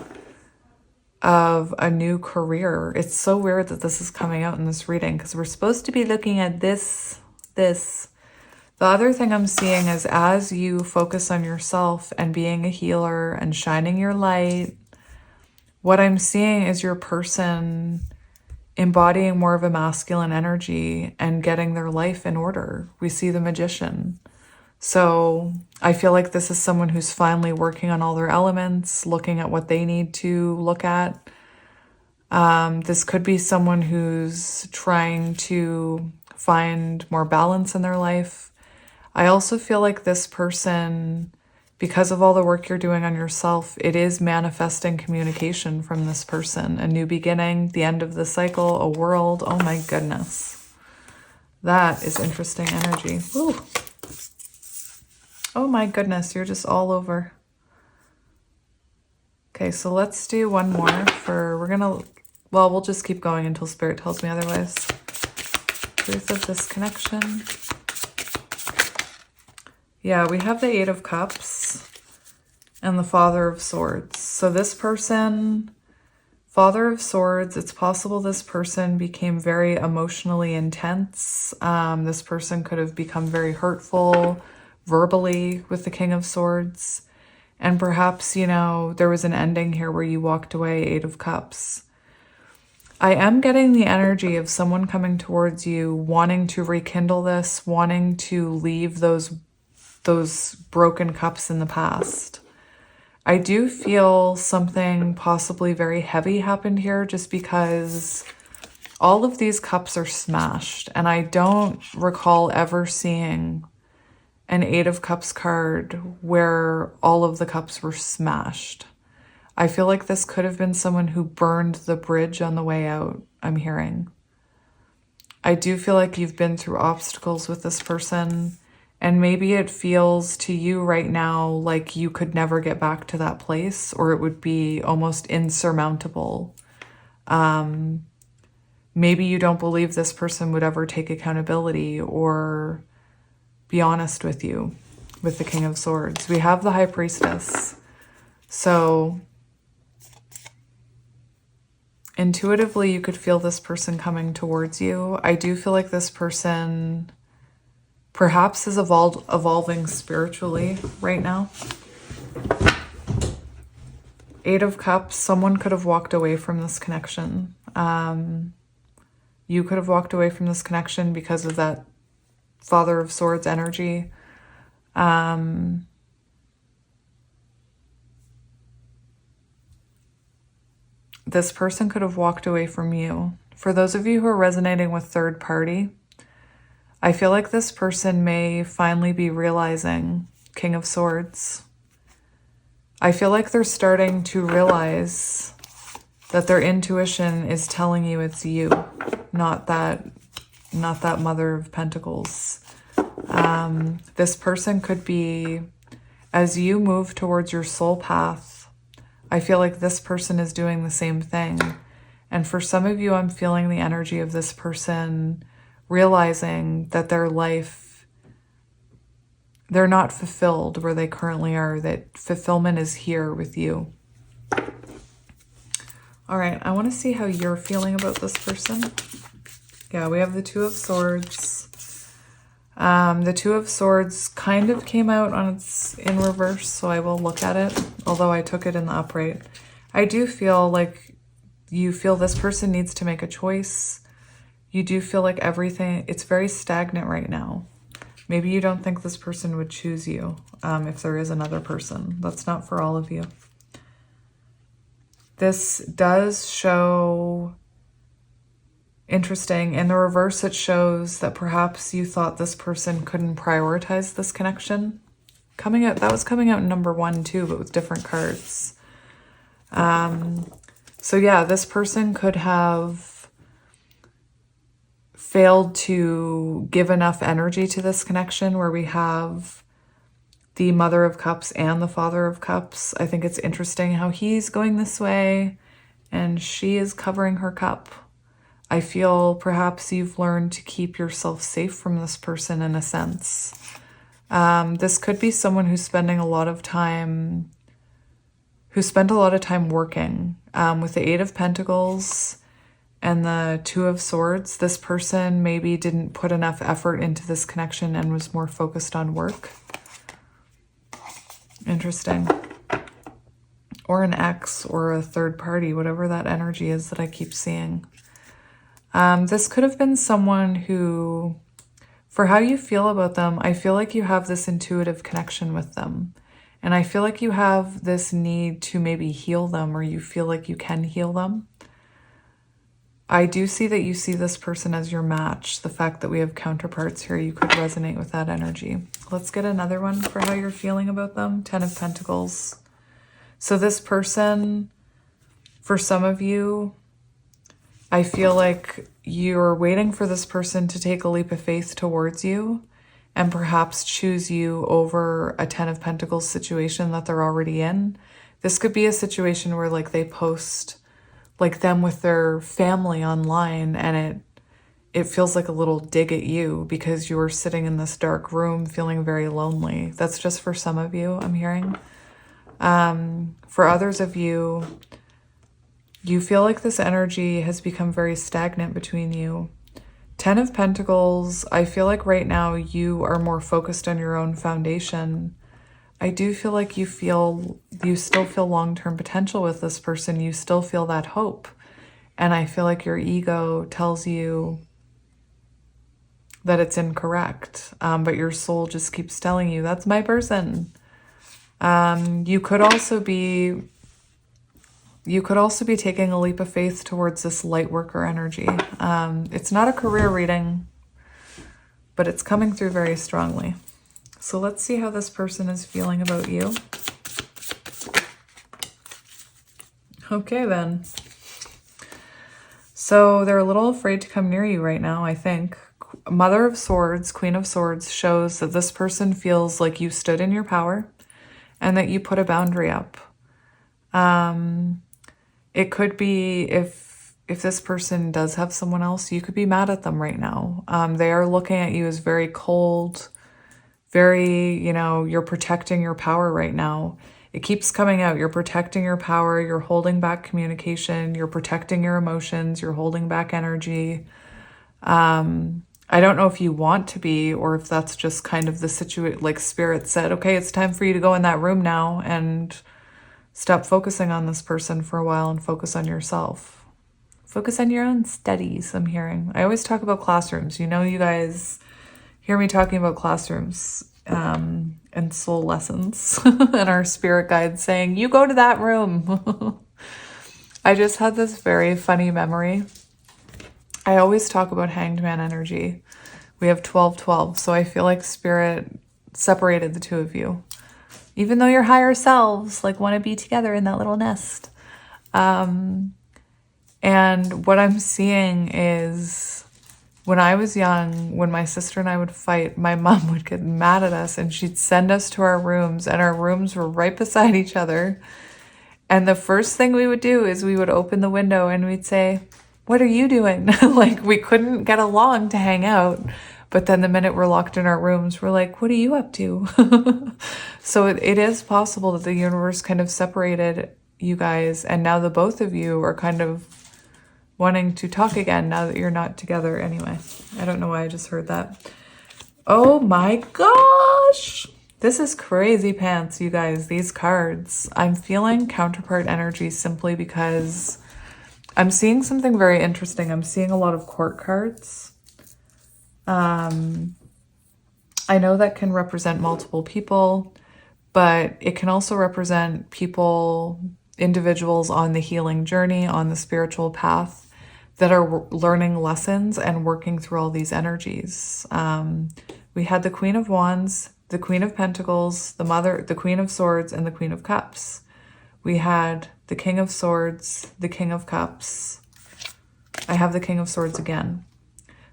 of a new career. It's so weird that this is coming out in this reading because we're supposed to be looking at this. The other thing I'm seeing is as you focus on yourself and being a healer and shining your light, what I'm seeing is your person embodying more of a masculine energy and getting their life in order. We see the Magician. So I feel like this is someone who's finally working on all their elements, looking at what they need to look at. This could be someone who's trying to find more balance in their life. I also feel like this person because of all the work you're doing on yourself, it is manifesting communication from this person. A new beginning, the end of the cycle, a world. Oh my goodness. That is interesting energy. Ooh. Oh my goodness, you're just all over. Okay, so let's do one more we'll just keep going until Spirit tells me otherwise. Truth of this connection. Yeah, we have the Eight of Cups and the Father of Swords. So this person, Father of Swords, it's possible this person became very emotionally intense. This person could have become very hurtful verbally with the King of Swords. And perhaps, you know, there was an ending here where you walked away, Eight of Cups. I am getting the energy of someone coming towards you, wanting to rekindle this, wanting to leave those broken cups in the past. I do feel something possibly very heavy happened here just because all of these cups are smashed, and I don't recall ever seeing an Eight of Cups card where all of the cups were smashed. I feel like this could have been someone who burned the bridge on the way out, I'm hearing. I do feel like you've been through obstacles with this person, and maybe it feels to you right now like you could never get back to that place, or it would be almost insurmountable. Maybe you don't believe this person would ever take accountability or be honest with you with the King of Swords. We have the High Priestess. So intuitively, you could feel this person coming towards you. I do feel like this person perhaps is evolving spiritually right now. Eight of Cups, someone could have walked away from this connection. You could have walked away from this connection because of that Father of Swords energy. This person could have walked away from you. For those of you who are resonating with third party, I feel like this person may finally be realizing King of Swords. I feel like they're starting to realize that their intuition is telling you it's you, not that Mother of Pentacles. This person could be, as you move towards your soul path, I feel like this person is doing the same thing. And for some of you, I'm feeling the energy of this person realizing that their life, they're not fulfilled where they currently are, that fulfillment is here with you. All right, I want to see how you're feeling about this person. Yeah, we have the Two of Swords. The Two of Swords kind of came out in reverse, so I will look at it, although I took it in the upright. I do feel like you feel this person needs to make a choice. You do feel like everything, it's very stagnant right now. Maybe you don't think this person would choose you if there is another person. That's not for all of you. This does show, interesting, in the reverse it shows that perhaps you thought this person couldn't prioritize this connection. That was coming out in number 1 too, but with different cards. So yeah, this person could have failed to give enough energy to this connection where we have the Mother of Cups and the Father of Cups. I think it's interesting how he's going this way and she is covering her cup. I feel perhaps you've learned to keep yourself safe from this person in a sense. This could be someone who's spent a lot of time working. With the Eight of Pentacles and the Two of Swords, this person maybe didn't put enough effort into this connection and was more focused on work. Interesting. Or an ex or a third party, whatever that energy is that I keep seeing. This could have been someone who, for how you feel about them, I feel like you have this intuitive connection with them. And I feel like you have this need to maybe heal them, or you feel like you can heal them. I do see that you see this person as your match. The fact that we have counterparts here, you could resonate with that energy. Let's get another one for how you're feeling about them. 10 of Pentacles. So this person, for some of you, I feel like you're waiting for this person to take a leap of faith towards you and perhaps choose you over a 10 of Pentacles situation that they're already in. This could be a situation where like they post like them with their family online and it feels like a little dig at you because you're sitting in this dark room feeling very lonely. That's just for some of you, I'm hearing. For others of you, you feel like this energy has become very stagnant between you. 10 of Pentacles, I feel like right now you are more focused on your own foundation. I do feel like you still feel long-term potential with this person. You still feel that hope. And I feel like your ego tells you that it's incorrect. But your soul just keeps telling you, that's my person. You could also be taking a leap of faith towards this light worker energy. It's not a career reading, but it's coming through very strongly. So let's see how this person is feeling about you. Okay, then. So they're a little afraid to come near you right now, I think. Mother of Swords, Queen of Swords shows that this person feels like you stood in your power and that you put a boundary up. It could be if this person does have someone else, you could be mad at them right now. They are looking at you as very cold, very, you're protecting your power right now. It keeps coming out. You're protecting your power. You're holding back communication. You're protecting your emotions. You're holding back energy. I don't know if you want to be, or if that's just kind of the situation, like Spirit said, okay, it's time for you to go in that room now and stop focusing on this person for a while and focus on yourself. Focus on your own studies, I'm hearing. I always talk about classrooms. You guys hear me talking about classrooms and soul lessons and our spirit guides saying, you go to that room. I just had this very funny memory. I always talk about Hanged Man energy. We have 12-12, so I feel like Spirit separated the two of you. Even though your higher selves like want to be together in that little nest. And what I'm seeing is when I was young, when my sister and I would fight, my mom would get mad at us and she'd send us to our rooms, and our rooms were right beside each other. And the first thing we would do is we would open the window and we'd say, what are you doing? Like we couldn't get along to hang out. But then the minute we're locked in our rooms, we're like, what are you up to? So it is possible that the universe kind of separated you guys. And now the both of you are kind of wanting to talk again now that you're not together anyway. I don't know why I just heard that. Oh my gosh. This is crazy pants, you guys. These cards. I'm feeling counterpart energy simply because I'm seeing something very interesting. I'm seeing a lot of court cards. I know that can represent multiple people, but it can also represent people, individuals on the healing journey, on the spiritual path that are learning lessons and working through all these energies. We had the Queen of Wands, the Queen of Pentacles, the Queen of Swords, and the Queen of Cups. We had the King of Swords, the King of Cups. I have the King of Swords again.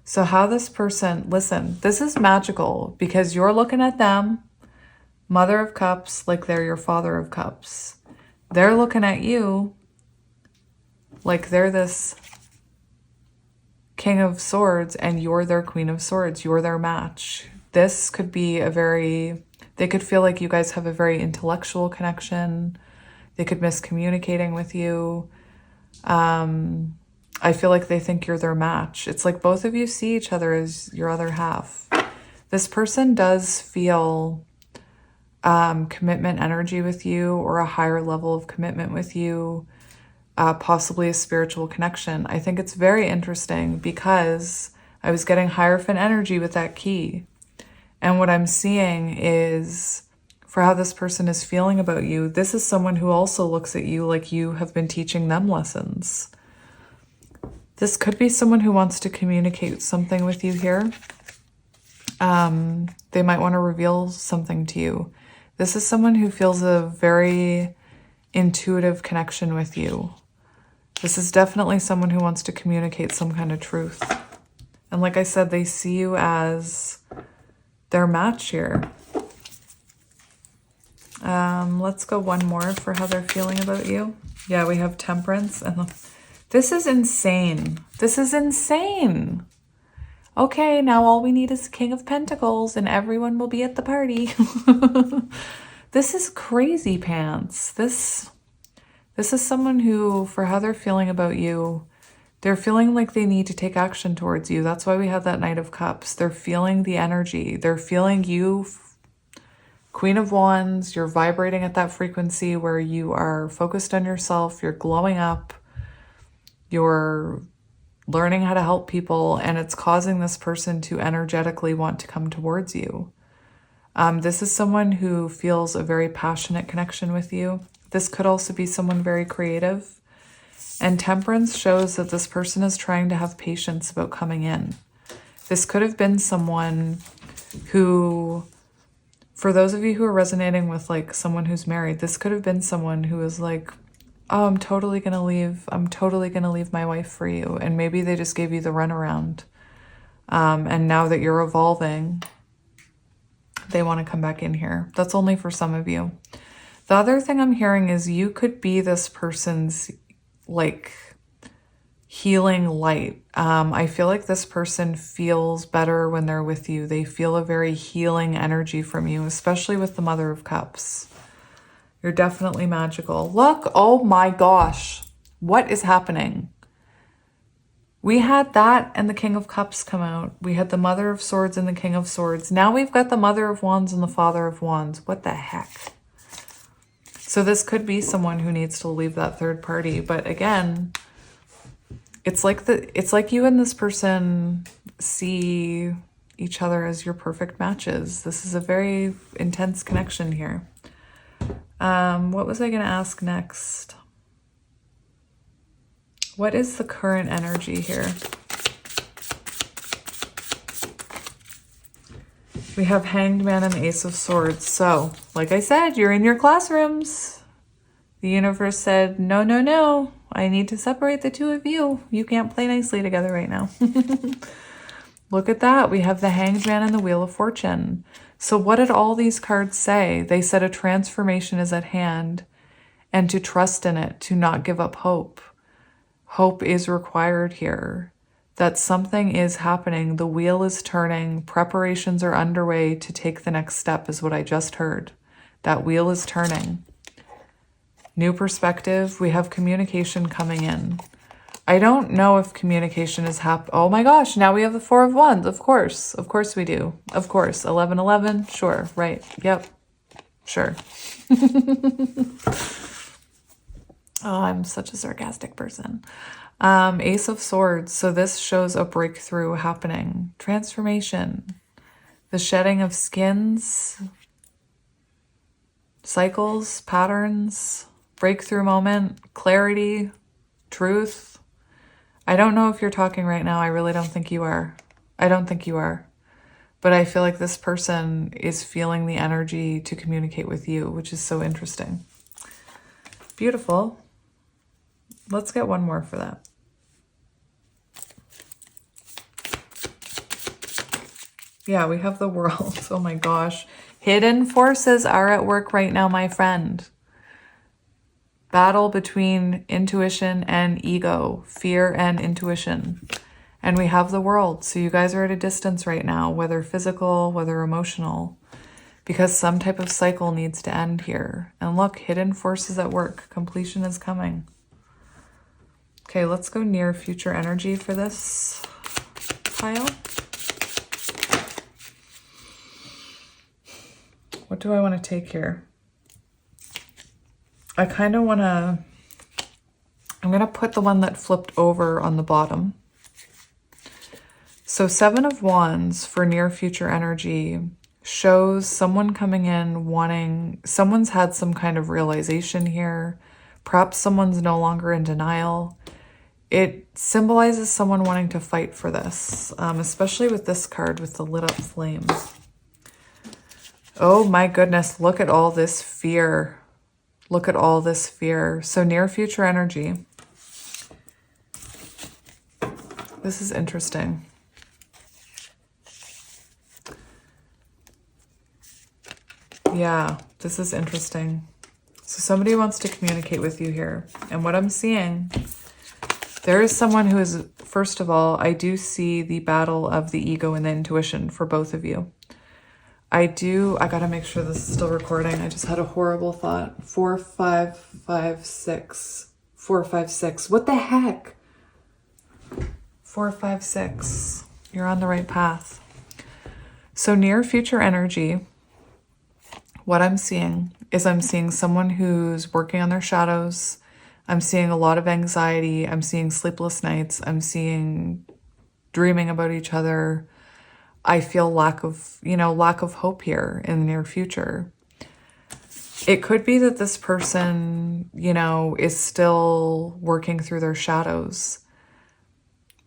So how this person, listen, this is magical because you're looking at them, Mother of Cups, like they're your Father of Cups. They're looking at you like they're this King of Swords and you're their Queen of Swords. You're their match. This could be they could feel like you guys have a very intellectual connection. They could miss communicating with you. I feel like they think you're their match. It's like both of you see each other as your other half. This person does feel commitment energy with you, or a higher level of commitment with you, possibly a spiritual connection. I think it's very interesting because I was getting Hierophant energy with that key. And what I'm seeing is, for how this person is feeling about you, this is someone who also looks at you like you have been teaching them lessons. This could be someone who wants to communicate something with you here. They might want to reveal something to you. This is someone who feels a very intuitive connection with you. This is definitely someone who wants to communicate some kind of truth. And like I said, they see you as their match here. Let's go one more for how they're feeling about you. Yeah, we have Temperance. And this is insane. This is insane. Okay, now all we need is King of Pentacles and everyone will be at the party. This is crazy pants. This is someone who, for how they're feeling about you, they're feeling like they need to take action towards you. That's why we have that Knight of Cups. They're feeling the energy. They're feeling you, Queen of Wands. You're vibrating at that frequency where you are focused on yourself. You're glowing up. You're learning how to help people. And it's causing this person to energetically want to come towards you. This is someone who feels a very passionate connection with you. This could also be someone very creative. And Temperance shows that this person is trying to have patience about coming in. This could have been someone who, for those of you who are resonating with like someone who's married, this could have been someone who is like, oh, I'm totally going to leave. I'm totally going to leave my wife for you. And maybe they just gave you the runaround. And now that you're evolving, they want to come back in here. That's only for some of you. The other thing I'm hearing is you could be this person's like healing light. I feel like this person feels better when they're with you. They feel a very healing energy from you, especially with the Mother of Cups. You're definitely magical. Look, oh my gosh, what is happening? We had that and the King of Cups come out. We had the Mother of Swords and the King of Swords. Now we've got the Mother of Wands and the Father of Wands. What the heck? So this could be someone who needs to leave that third party. But again, it's like you and this person see each other as your perfect matches. This is a very intense connection here. What was I going to ask next? What is the current energy here? We have Hanged Man and Ace of Swords. So, like I said, you're in your classrooms. The universe said, no, no, no. I need to separate the two of you. You can't play nicely together right now. Look at that. We have the Hanged Man and the Wheel of Fortune. So what did all these cards say? They said a transformation is at hand and to trust in it, to not give up hope. Hope is required here. That something is happening. The wheel is turning. Preparations are underway to take the next step is what I just heard. That wheel is turning. New perspective. We have communication coming in. I don't know if communication is oh my gosh, now we have the Four of Wands. Of course we do. Of course. 1111. Sure. Right. Yep. Sure. Oh, I'm such a sarcastic person. Ace of Swords. So this shows a breakthrough happening. Transformation. The shedding of skins. Cycles. Patterns. Breakthrough moment. Clarity. Truth. I don't know if you're talking right now. I really don't think you are. I don't think you are. But I feel like this person is feeling the energy to communicate with you, which is so interesting. Beautiful. Let's get one more for that. Yeah, we have the World. Oh my gosh. Hidden forces are at work right now, my friend. Battle between intuition and ego, fear and intuition. And we have the World. So you guys are at a distance right now, whether physical, whether emotional, because some type of cycle needs to end here. And look, hidden forces at work. Completion is coming. Okay, let's go near future energy for this pile. What do I want to take here? I kind of want to, I'm going to put the one that flipped over on the bottom. So Seven of Wands for near future energy shows someone coming in wanting, someone's had some kind of realization here. Perhaps someone's no longer in denial. It symbolizes someone wanting to fight for this, especially with this card with the lit up flames. Oh my goodness, look at all this fear. Look at all this fear. So near future energy. This is interesting. Yeah, this is interesting. So somebody wants to communicate with you here. And what I'm seeing, there is someone who is, first of all, I do see the battle of the ego and the intuition for both of you. I gotta make sure this is still recording. I just had a horrible thought. 4, 5, 5, 6. 4, 5, 6. What the heck? 4, 5, 6. You're on the right path. So near future energy, what I'm seeing is I'm seeing someone who's working on their shadows. I'm seeing a lot of anxiety. I'm seeing sleepless nights. I'm seeing dreaming about each other. I feel lack of hope here in the near future. It could be that this person, is still working through their shadows.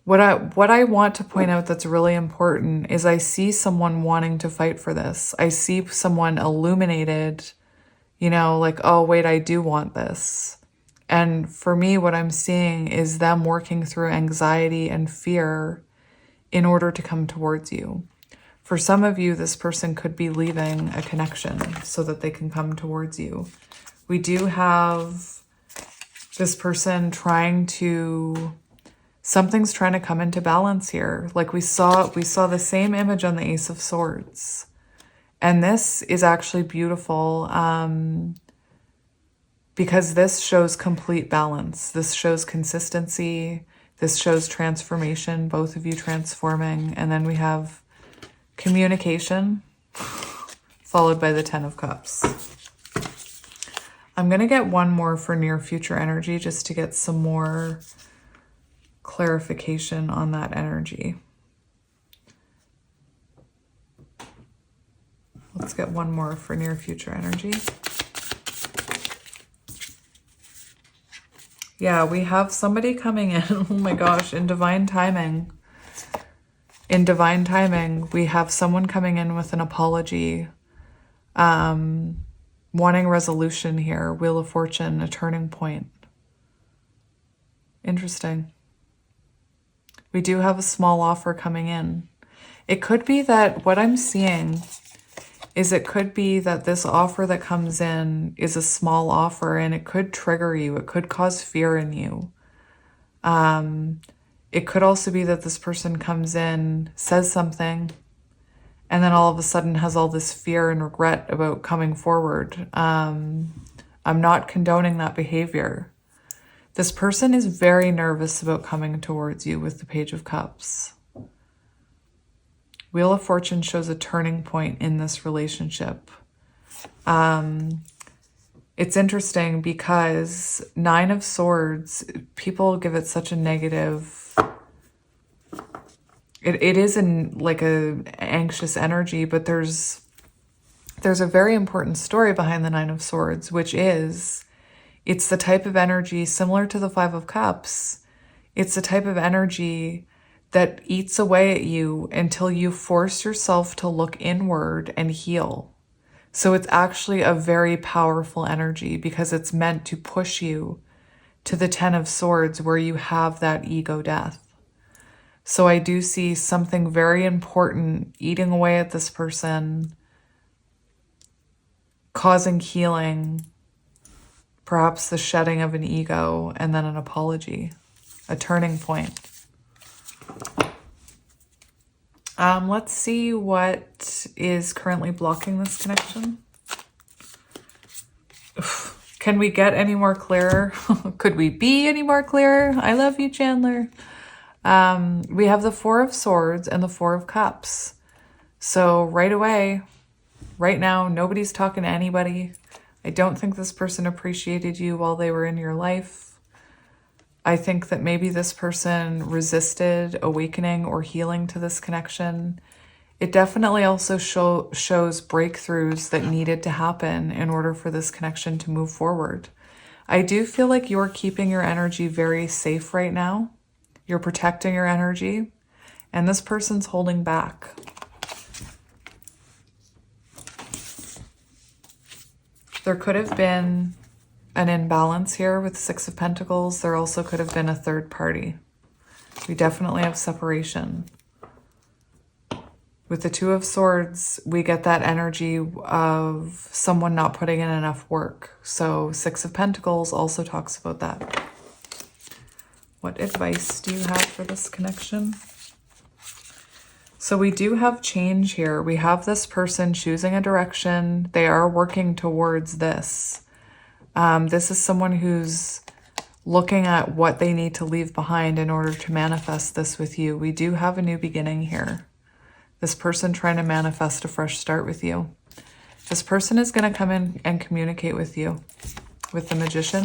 What I want to point out that's really important is I see someone wanting to fight for this. I see someone illuminated, like, oh, wait, I do want this. And for me, what I'm seeing is them working through anxiety and fear in order to come towards you. For some of you, this person could be leaving a connection so that they can come towards you. We do have this person something's trying to come into balance here. Like we saw the same image on the Ace of Swords. And this is actually beautiful because this shows complete balance. This shows consistency. This shows transformation, both of you transforming. And then we have communication, followed by the 10 of Cups. I'm going to get one more for near future energy just to get some more clarification on that energy. Let's get one more for near future energy. Yeah, we have somebody coming in, oh my gosh, in divine timing. In divine timing, we have someone coming in with an apology, wanting resolution here, Wheel of Fortune, a turning point. Interesting. We do have a small offer coming in. It could be that what I'm seeing is it could be that this offer that comes in is a small offer and it could trigger you. It could cause fear in you. It could also be that this person comes in, says something, and then all of a sudden has all this fear and regret about coming forward. I'm not condoning that behavior. This person is very nervous about coming towards you with the Page of Cups. Wheel of Fortune shows a turning point in this relationship. It's interesting because 9 of Swords, people give it such a negative... It is like a anxious energy, but there's a very important story behind the 9 of Swords, which is it's the type of energy similar to the 5 of Cups. It's the type of energy that eats away at you until you force yourself to look inward and heal. So it's actually a very powerful energy because it's meant to push you to the 10 of Swords where you have that ego death. So I do see something very important eating away at this person, causing healing, perhaps the shedding of an ego, and then an apology, a turning point. Let's see what is currently blocking this connection. Can we get any more clearer? Could we be any more clearer? I love you, Chandler. We have the 4 of Swords and the 4 of Cups. So right away, right now, nobody's talking to anybody. I don't think this person appreciated you while they were in your life. I think that maybe this person resisted awakening or healing to this connection. It definitely also shows breakthroughs that needed to happen in order for this connection to move forward. I do feel like you're keeping your energy very safe right now. You're protecting your energy, and this person's holding back. There could have been an imbalance here with Six of Pentacles. There also could have been a third party. We definitely have separation. With the Two of Swords, we get that energy of someone not putting in enough work. So Six of Pentacles also talks about that. What advice do you have for this connection? So we do have change here. We have this person choosing a direction. They are working towards this. This is someone who's looking at what they need to leave behind in order to manifest this with you. We do have a new beginning here. This person trying to manifest a fresh start with you. This person is going to come in and communicate with you. With the Magician,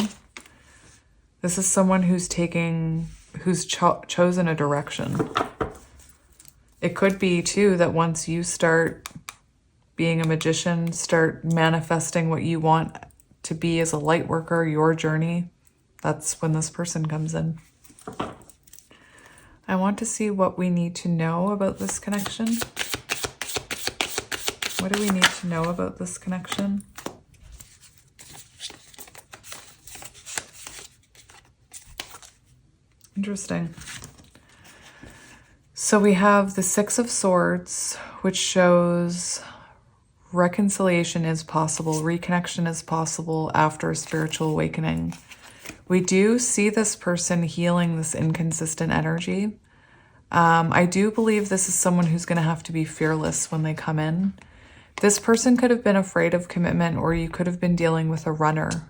this is someone who's chosen a direction. It could be too that once you start being a magician, start manifesting what you want to be as a light worker, your journey, that's when this person comes in. I want to see what we need to know about this connection. What do we need to know about this connection? Interesting. So we have the Six of Swords, which shows reconciliation is possible, reconnection is possible after a spiritual awakening. We do see this person healing this inconsistent energy. I do believe this is someone who's going to have to be fearless when they come in. This person could have been afraid of commitment, or you could have been dealing with a runner.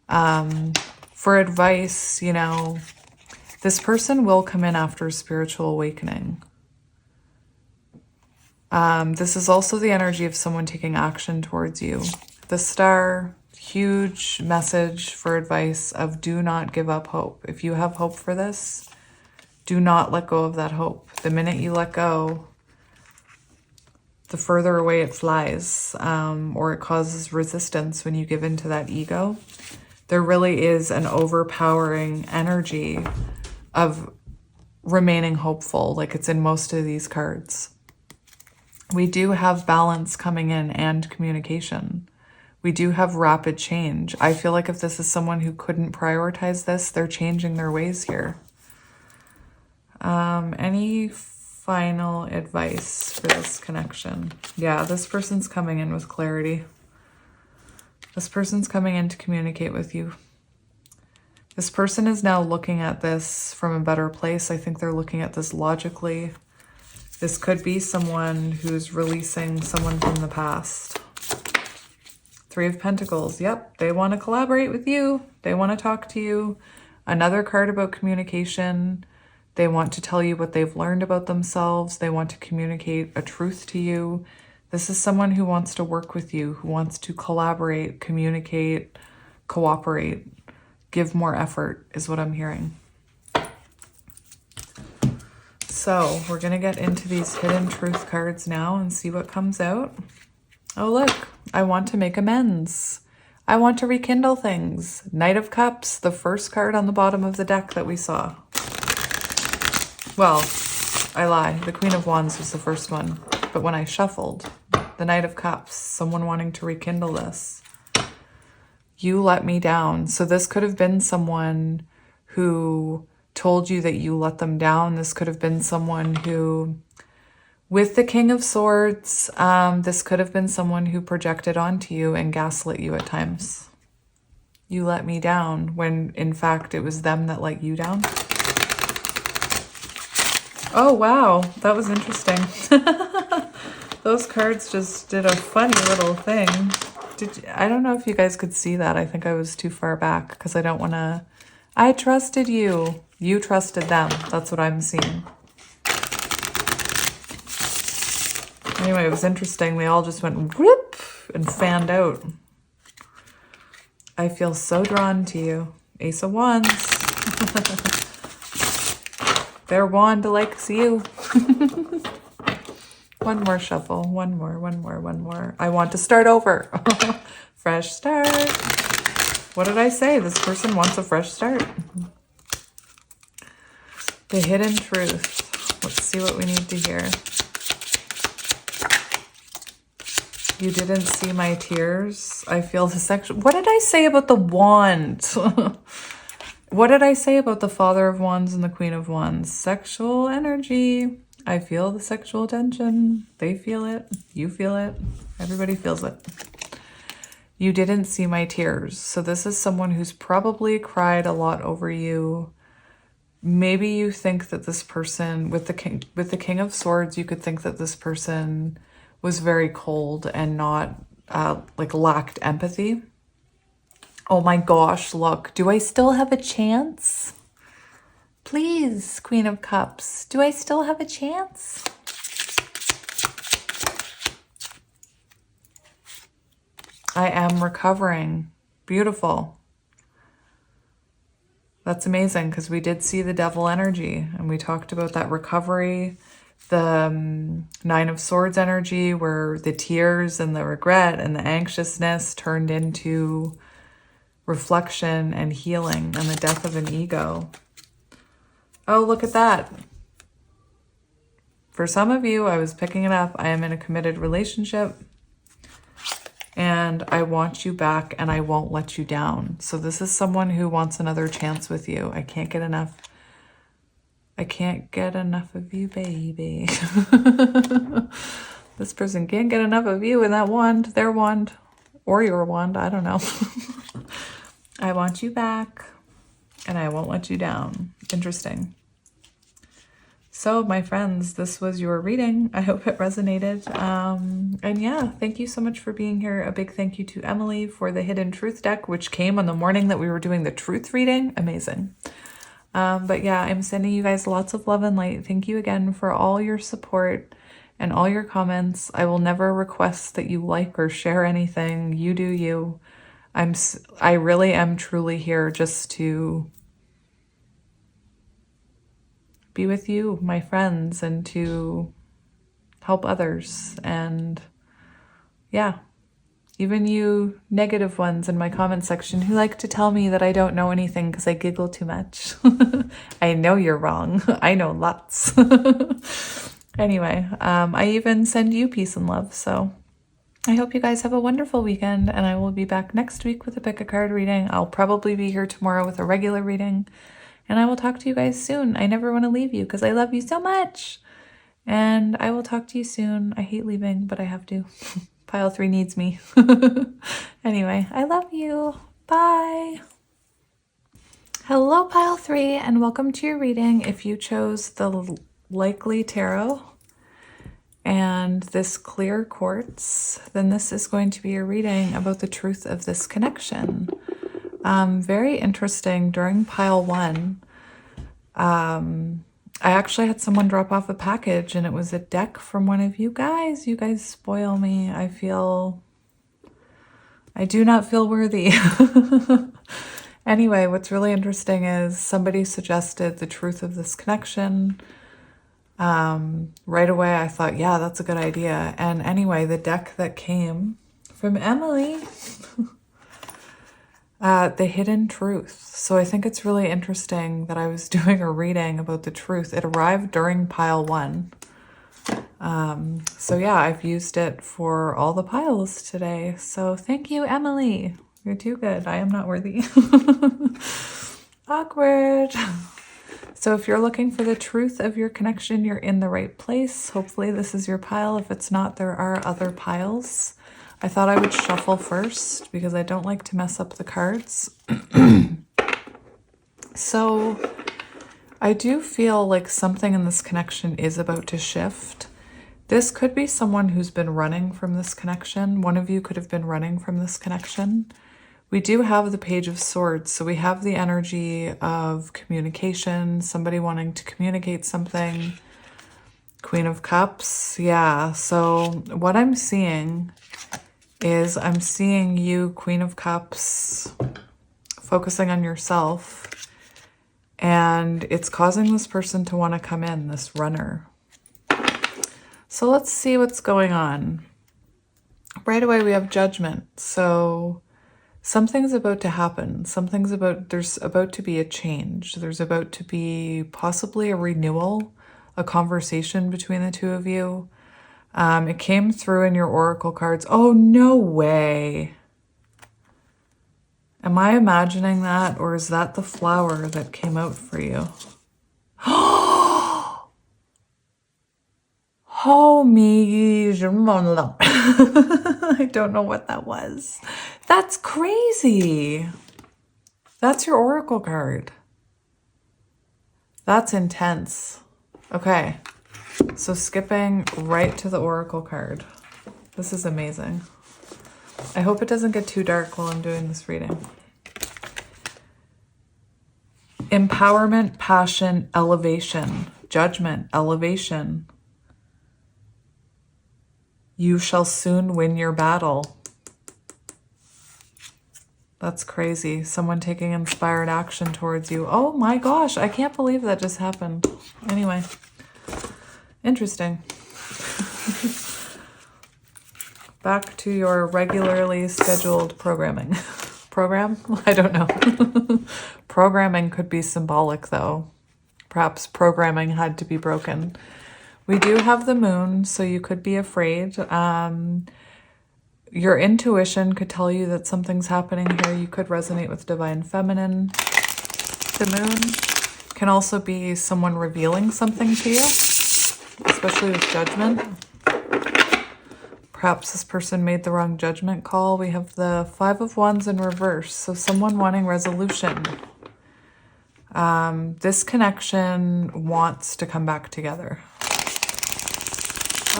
For advice, you know, this person will come in after a spiritual awakening. This is also the energy of someone taking action towards you. The Star, huge message for advice of do not give up hope. If you have hope for this, do not let go of that hope. The minute you let go, the further away it flies, or it causes resistance when you give into that ego. There really is an overpowering energy of remaining hopeful, like it's in most of these cards. We do have balance coming in and communication. We do have rapid change. I feel like if this is someone who couldn't prioritize this, they're changing their ways here. Any final advice for this connection? Yeah, this person's coming in with clarity. This person's coming in to communicate with you. This person is now looking at this from a better place. I think they're looking at this logically. This could be someone who's releasing someone from the past. Three of Pentacles. Yep, they want to collaborate with you. They want to talk to you. Another card about communication. They want to tell you what they've learned about themselves. They want to communicate a truth to you. This is someone who wants to work with you, who wants to collaborate, communicate, cooperate, give more effort is what I'm hearing. So we're going to get into these hidden truth cards now and see what comes out. Oh, look, I want to make amends. I want to rekindle things. Knight of Cups, the first card on the bottom of the deck that we saw. Well, I lie. The Queen of Wands was the first one. But when I shuffled, the Knight of Cups, someone wanting to rekindle this. You let me down. So this could have been someone who told you that you let them down. This could have been someone who, with the King of Swords, this could have been someone who projected onto you and gaslit you at times. You let me down, when in fact it was them that let you down. Oh, wow. That was interesting. Those cards just did a funny little thing. I don't know if you guys could see that. I think I was too far back because I don't want to... I trusted you. You trusted them. That's what I'm seeing. Anyway, it was interesting. They all just went whoop and fanned out. I feel so drawn to you. Ace of Wands. Their wand likes you. One more shuffle. One more. I want to start over. Fresh start. What did I say? This person wants a fresh start. The hidden truth. Let's see what we need to hear. You didn't see my tears. I feel the sexual... What did I say about the wand? What did I say about the Father of Wands and the Queen of Wands? Sexual energy. I feel the sexual tension. They feel it. You feel it. Everybody feels it. You didn't see my tears. So this is someone who's probably cried a lot over you. Maybe you think that this person, with the King of Swords, you could think that this person was very cold and not, like, lacked empathy. Oh my gosh, look. Do I still have a chance? Please, Queen of Cups. Do I still have a chance? I am recovering. Beautiful. That's amazing, because we did see the devil energy and we talked about that recovery, the Nine of Swords energy, where the tears and the regret and the anxiousness turned into reflection and healing, and the death of an ego. Oh, look at that. For some of you, I was picking it up. I am in a committed relationship and I want you back and I won't let you down. So this is someone who wants another chance with you. I can't get enough. I can't get enough of you, baby. This person can't get enough of you and that wand, their wand, or your wand. I don't know. I want you back and I won't let you down. Interesting. So my friends, this was your reading. I hope it resonated. And yeah, thank you so much for being here. A big thank you to Emily for the Hidden Truth deck, which came on the morning that we were doing the truth reading. Amazing. But yeah, I'm sending you guys lots of love and light. Thank you again for all your support and all your comments. I will never request that you like or share anything. You do you. I really am truly here just to be with you, my friends, and to help others. And yeah, even you negative ones in my comment section who like to tell me that I don't know anything because I giggle too much. I know you're wrong. I know lots. Anyway, I even send you peace and love. So I hope you guys have a wonderful weekend, and I will be back next week with a pick a card reading. I'll probably be here tomorrow with a regular reading, and I will talk to you guys soon. I never want to leave you because I love you so much, and I will talk to you soon. I hate leaving, but I have to. Pile 3 needs me. Anyway, I love you. Bye. Hello, Pile 3, and welcome to your reading. If you chose the Likely Tarot and this clear quartz, then this is going to be a reading about the truth of this connection. Very interesting. During pile 1, I actually had someone drop off a package and it was a deck from one of you guys. You guys spoil me. I do not feel worthy. Anyway, what's really interesting is somebody suggested the truth of this connection. Right away I thought, yeah, that's a good idea. And anyway, the deck that came from Emily, the hidden truth. So I think it's really interesting that I was doing a reading about the truth. It arrived during pile 1. So yeah, I've used it for all the piles today. So thank you, Emily. You're too good. I am not worthy. Awkward. So if you're looking for the truth of your connection, you're in the right place. Hopefully this is your pile. If it's not, there are other piles. I thought I would shuffle first because I don't like to mess up the cards. So I do feel like something in this connection is about to shift. This could be someone who's been running from this connection. One of you could have been running from this connection. We do have the Page of Swords, so we have the energy of communication, somebody wanting to communicate something. Queen of Cups, yeah. So what I'm seeing is I'm seeing you, Queen of Cups, focusing on yourself, and it's causing this person to want to come in, this runner. So let's see what's going on. Right away we have Judgment. So something's about to happen. There's about to be a change. There's about to be possibly a renewal, a conversation between the two of you. It came through in your oracle cards. Oh, no way. Am I imagining that, or is that the flower that came out for you? Oh, me. I don't know what that was. That's crazy. That's your oracle card. That's intense. Okay. So skipping right to the oracle card. This is amazing. I hope it doesn't get too dark while I'm doing this reading. Empowerment, passion, elevation, judgment, elevation. You shall soon win your battle. That's crazy. Someone taking inspired action towards you. Oh my gosh, I can't believe that just happened. Anyway, interesting. Back to your regularly scheduled programming. Program? I don't know. Programming could be symbolic though. Perhaps programming had to be broken. We do have the moon, so you could be afraid. Your intuition could tell you that something's happening here. You could resonate with divine feminine. The moon can also be someone revealing something to you, especially with judgment. Perhaps this person made the wrong judgment call. We have the Five of Wands in reverse, so someone wanting resolution. This connection wants to come back together.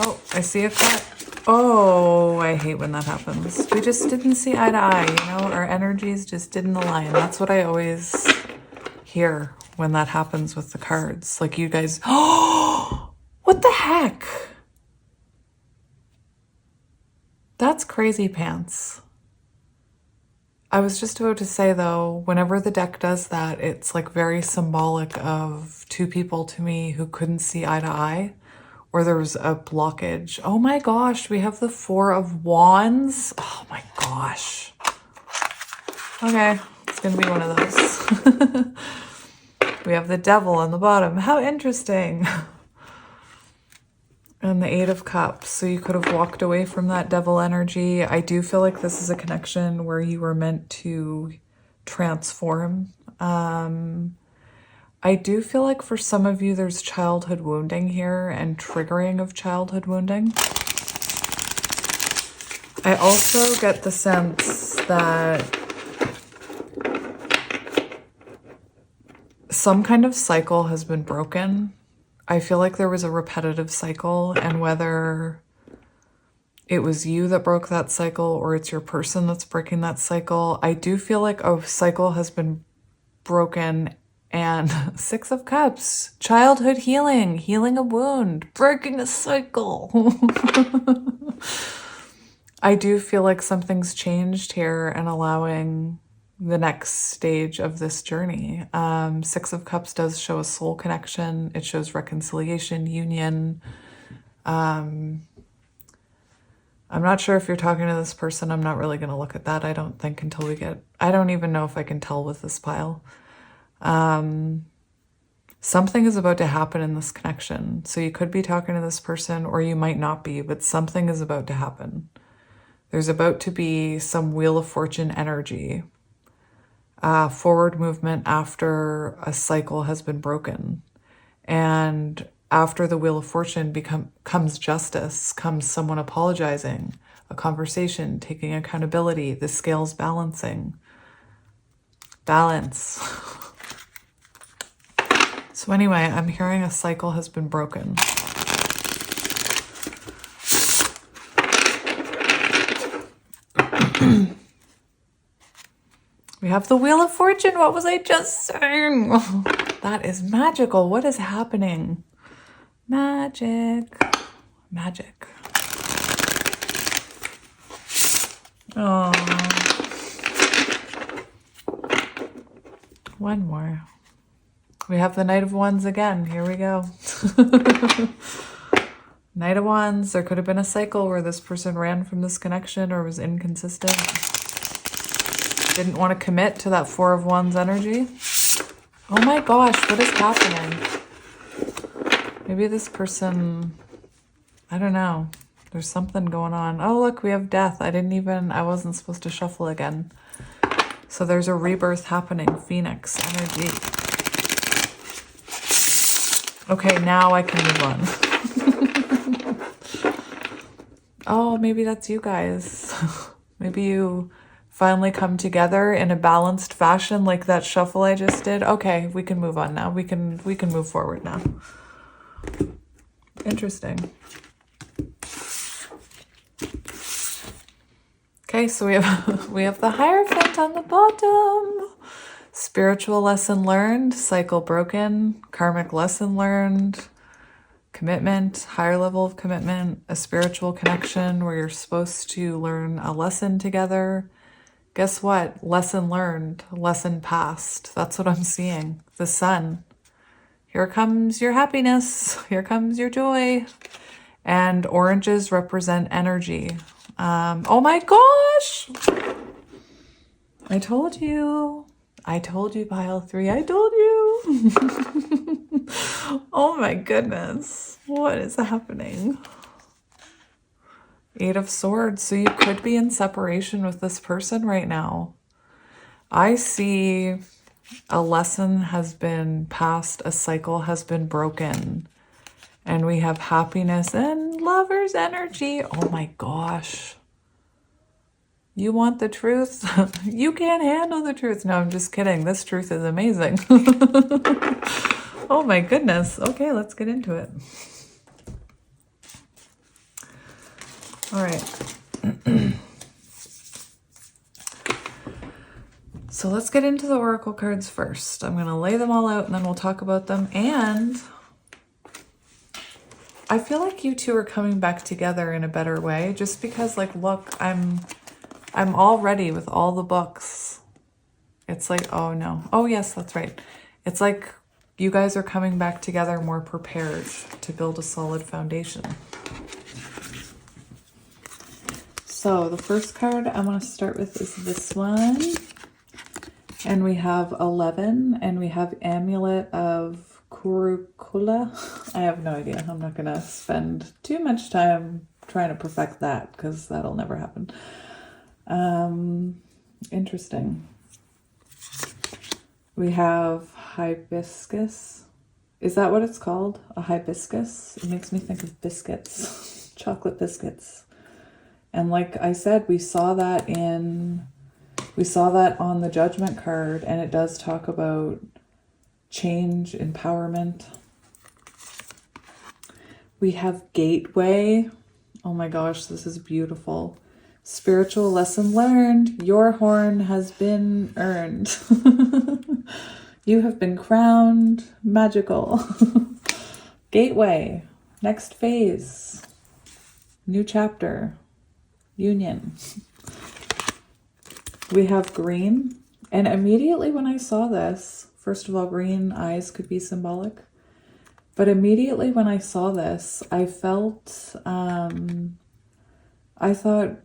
Oh, I see a cut. Oh, I hate when that happens. We just didn't see eye to eye, you know? Our energies just didn't align. That's what I always hear when that happens with the cards. Like you guys, oh, what the heck? That's crazy pants. I was just about to say though, whenever the deck does that, it's like very symbolic of two people to me who couldn't see eye to eye. Or there was a blockage. Oh my gosh, we have the Four of Wands. Oh my gosh. Okay, it's gonna be one of those. We have the Devil on the bottom. How interesting. And the Eight of Cups. So you could have walked away from that devil energy. I do feel like this is a connection where you were meant to transform. I do feel like for some of you, there's childhood wounding here and triggering of childhood wounding. I also get the sense that some kind of cycle has been broken. I feel like there was a repetitive cycle, and whether it was you that broke that cycle or it's your person that's breaking that cycle, I do feel like a cycle has been broken. And Six of Cups, childhood healing, healing a wound, breaking a cycle. I do feel like something's changed here and allowing the next stage of this journey. Six of Cups does show a soul connection. It shows reconciliation, union. I'm not sure if you're talking to this person. I'm not really going to look at that, I don't think, until we get... I don't even know if I can tell with this pile. Something is about to happen in this connection. So you could be talking to this person or you might not be, but something is about to happen. There's about to be some Wheel of Fortune energy, forward movement after a cycle has been broken. And after the Wheel of Fortune comes justice, comes someone apologizing, a conversation, taking accountability, the scales balancing. Balance. So anyway, I'm hearing a cycle has been broken. We have the Wheel of Fortune. What was I just saying? Oh, that is magical. What is happening? Magic. Magic. Oh. One more. We have the Knight of Wands again. Here we go. Knight of Wands. There could have been a cycle where this person ran from this connection or was inconsistent. Didn't want to commit to that Four of Wands energy. Oh my gosh, what is happening? Maybe this person, I don't know. There's something going on. Oh, look, we have death. I wasn't supposed to shuffle again. So there's a rebirth happening. Phoenix energy. Okay, now I can move on. Oh, maybe that's you guys. Maybe you finally come together in a balanced fashion like that shuffle I just did. Okay, we can move on now. We can move forward now. Interesting. Okay, so we have the Hierophant on the bottom. Spiritual lesson learned, cycle broken, karmic lesson learned, commitment, higher level of commitment, a spiritual connection where you're supposed to learn a lesson together. Guess what? Lesson learned, lesson passed. That's what I'm seeing. The sun. Here comes your happiness. Here comes your joy. And oranges represent energy. Oh my gosh! I told you. I told you, pile 3. I told you. Oh my goodness. What is happening? 8 of Swords. So you could be in separation with this person right now. I see a lesson has been passed. A cycle has been broken. And we have happiness and Lover's energy. Oh my gosh. You want the truth? You can't handle the truth. No, I'm just kidding. This truth is amazing. Oh my goodness. Okay, let's get into it. All right. So let's get into the oracle cards first. I'm going to lay them all out and then we'll talk about them. And I feel like you two are coming back together in a better way just because, like, look, I'm all ready with all the books. It's like, oh no. Oh yes, that's right. It's like you guys are coming back together more prepared to build a solid foundation. So the first card I want to start with is this one. And we have 11 and we have Amulet of Kurukula. I have no idea. I'm not going to spend too much time trying to perfect that because that'll never happen. Interesting. We have hibiscus. Is that what it's called? A hibiscus? It makes me think of biscuits, chocolate biscuits. And like I said, we saw that on the Judgment card, and it does talk about change, empowerment. We have Gateway. Oh my gosh, this is beautiful. Spiritual lesson learned. Your horn has been earned. You have been crowned magical. Gateway. Next phase. New chapter. Union. We have green. And immediately when I saw this, first of all, green eyes could be symbolic. But immediately when I saw this, I felt, I thought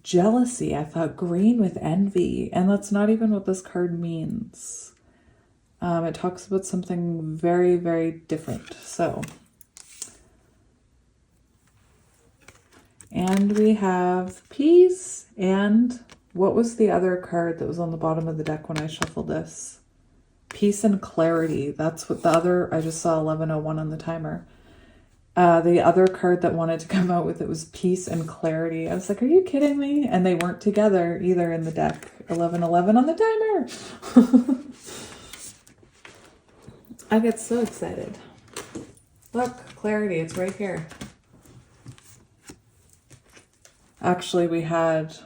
jealousy. I thought green with envy. And that's not even what this card means. It talks about something very, very different. So, and we have peace. And what was the other card that was on the bottom of the deck when I shuffled this? Peace and clarity. That's what the other, I just saw 1101 on the timer. The other card that wanted to come out with it was peace and clarity. I was like, are you kidding me? And they weren't together either in the deck. 1111 on the timer. I get so excited. Look, clarity, it's right here. Actually, we had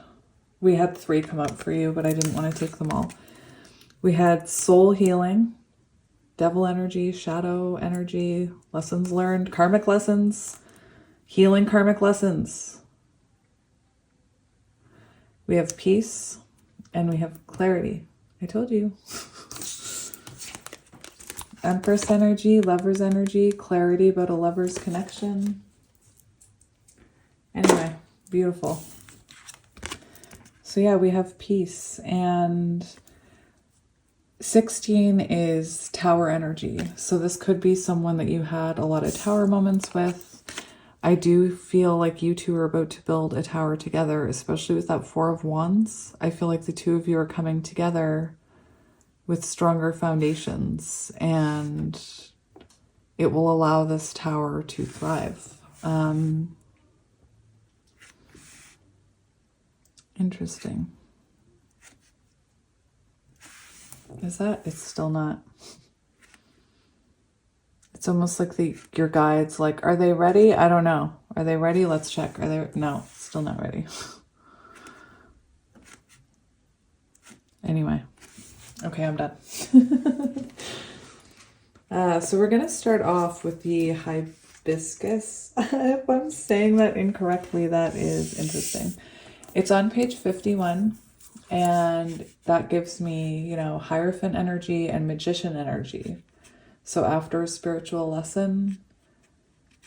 3 come up for you, but I didn't want to take them all. We had soul healing, devil energy, shadow energy, lessons learned, karmic lessons, healing karmic lessons. We have peace and we have clarity. I told you. Empress energy, lover's energy, clarity about a lover's connection. Anyway, beautiful. So yeah, we have peace, and 16 is tower energy. So this could be someone that you had a lot of tower moments with. I do feel like you two are about to build a tower together, especially with that Four of Wands. I feel like the two of you are coming together with stronger foundations, and it will allow this tower to thrive. Interesting. Is that? It's still not. It's almost like your guide's like, are they ready? I don't know. Are they ready? Let's check. Are they? No, still not ready. Anyway. Okay, I'm done. So we're going to start off with the hibiscus. If I'm saying that incorrectly, that is interesting. It's on page 51, and that gives me, you know, Hierophant energy and Magician energy. So after a spiritual lesson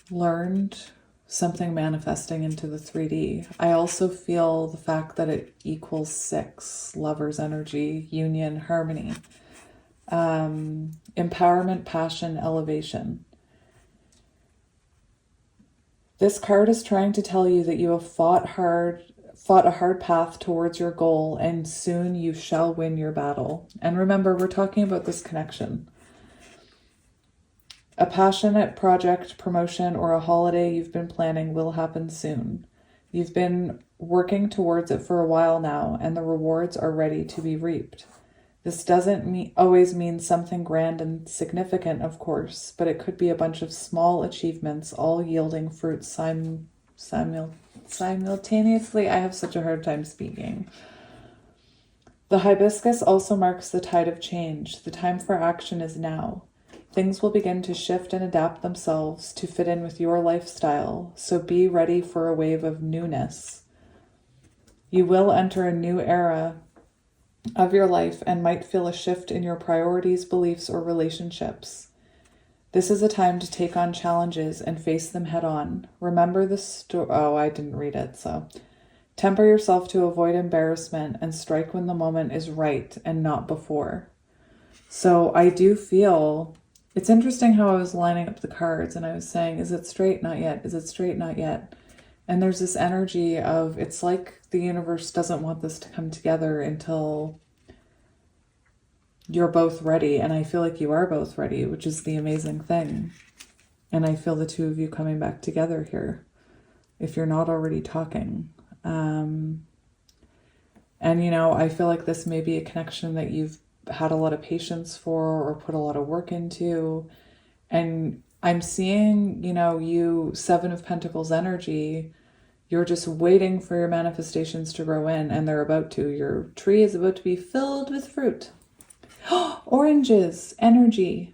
learned, something manifesting into the 3D. I also feel the fact that it equals 6, Lover's energy, union, harmony, empowerment, passion, elevation. This card is trying to tell you that you have fought a hard path towards your goal, and soon you shall win your battle. And remember, we're talking about this connection. A passionate project, promotion, or a holiday you've been planning will happen soon. You've been working towards it for a while now, and the rewards are ready to be reaped. This doesn't always mean something grand and significant, of course, but it could be a bunch of small achievements, all yielding fruit simultaneously. I have such a hard time speaking. The hibiscus also marks the tide of change. The time for action is now. Things will begin to shift and adapt themselves to fit in with your lifestyle, so be ready for a wave of newness. You will enter a new era of your life and might feel a shift in your priorities, beliefs, or relationships. This is a time to take on challenges and face them head on. Remember the story. Oh, I didn't read it, so. Temper yourself to avoid embarrassment and strike when the moment is right and not before. So I do feel, it's interesting how I was lining up the cards and I was saying, is it straight? Not yet. Is it straight? Not yet. And there's this energy of, it's like the universe doesn't want this to come together until you're both ready. And I feel like you are both ready, which is the amazing thing. And I feel the two of you coming back together here, if you're not already talking. And, you know, I feel like this may be a connection that you've had a lot of patience for or put a lot of work into. And I'm seeing, you know, you, Seven of Pentacles energy, you're just waiting for your manifestations to grow in, and they're about to. Your tree is about to be filled with fruit. Oranges, energy.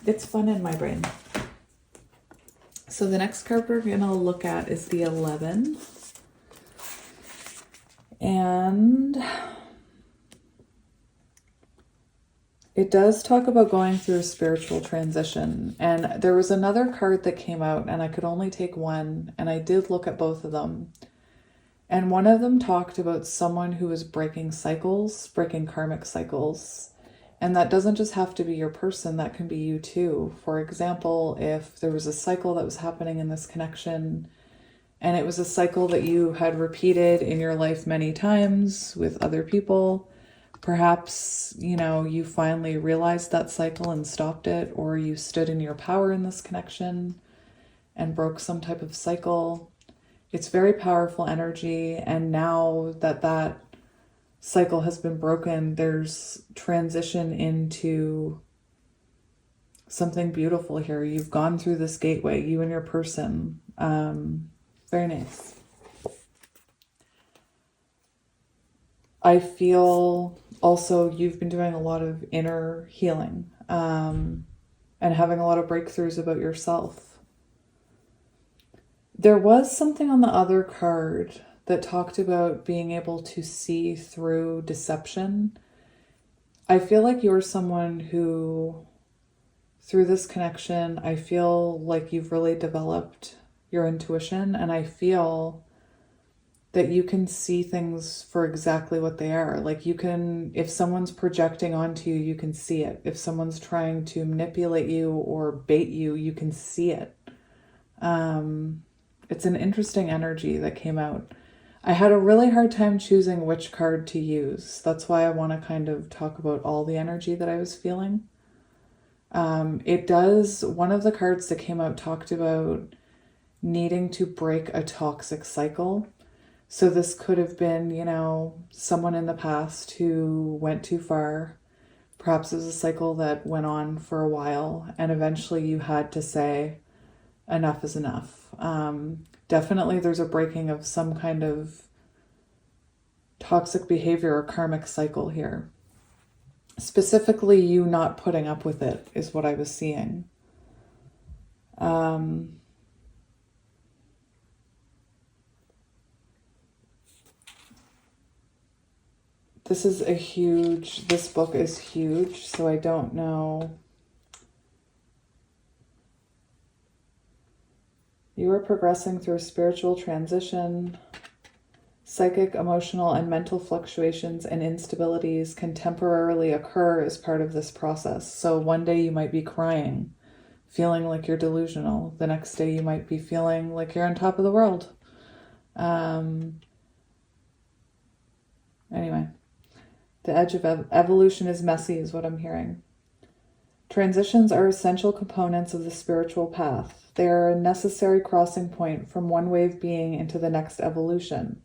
It's fun in my brain. So the next card we're going to look at is the 11. And it does talk about going through a spiritual transition. And there was another card that came out, and I could only take one, and I did look at both of them. And one of them talked about someone who was breaking cycles, breaking karmic cycles. And that doesn't just have to be your person, that can be you too. For example, if there was a cycle that was happening in this connection, and it was a cycle that you had repeated in your life many times with other people, perhaps, you know, you finally realized that cycle and stopped it, or you stood in your power in this connection and broke some type of cycle. It's very powerful energy, and now that that cycle has been broken, there's transition into something beautiful here. You've gone through this gateway, you and your person. Very nice. I feel also you've been doing a lot of inner healing, and having a lot of breakthroughs about yourself. There was something on the other card that talked about being able to see through deception. I feel like you're someone who, through this connection, I feel like you've really developed your intuition, and I feel that you can see things for exactly what they are. Like you can, if someone's projecting onto you, you can see it. If someone's trying to manipulate you or bait you, you can see it. It's an interesting energy that came out. I had a really hard time choosing which card to use. That's why I want to kind of talk about all the energy that I was feeling. One of the cards that came out talked about needing to break a toxic cycle. So this could have been, someone in the past who went too far. Perhaps it was a cycle that went on for a while, and eventually you had to say, enough is enough. Definitely there's a breaking of some kind of toxic behavior or karmic cycle here. Specifically, you not putting up with it is what I was seeing. This book is huge, so I don't know. You are progressing through a spiritual transition. Psychic, emotional, and mental fluctuations and instabilities can temporarily occur as part of this process. So one day you might be crying, feeling like you're delusional. The next day you might be feeling like you're on top of the world. Anyway, the edge of evolution is messy is what I'm hearing. Transitions are essential components of the spiritual path. They are a necessary crossing point from one way of being into the next evolution.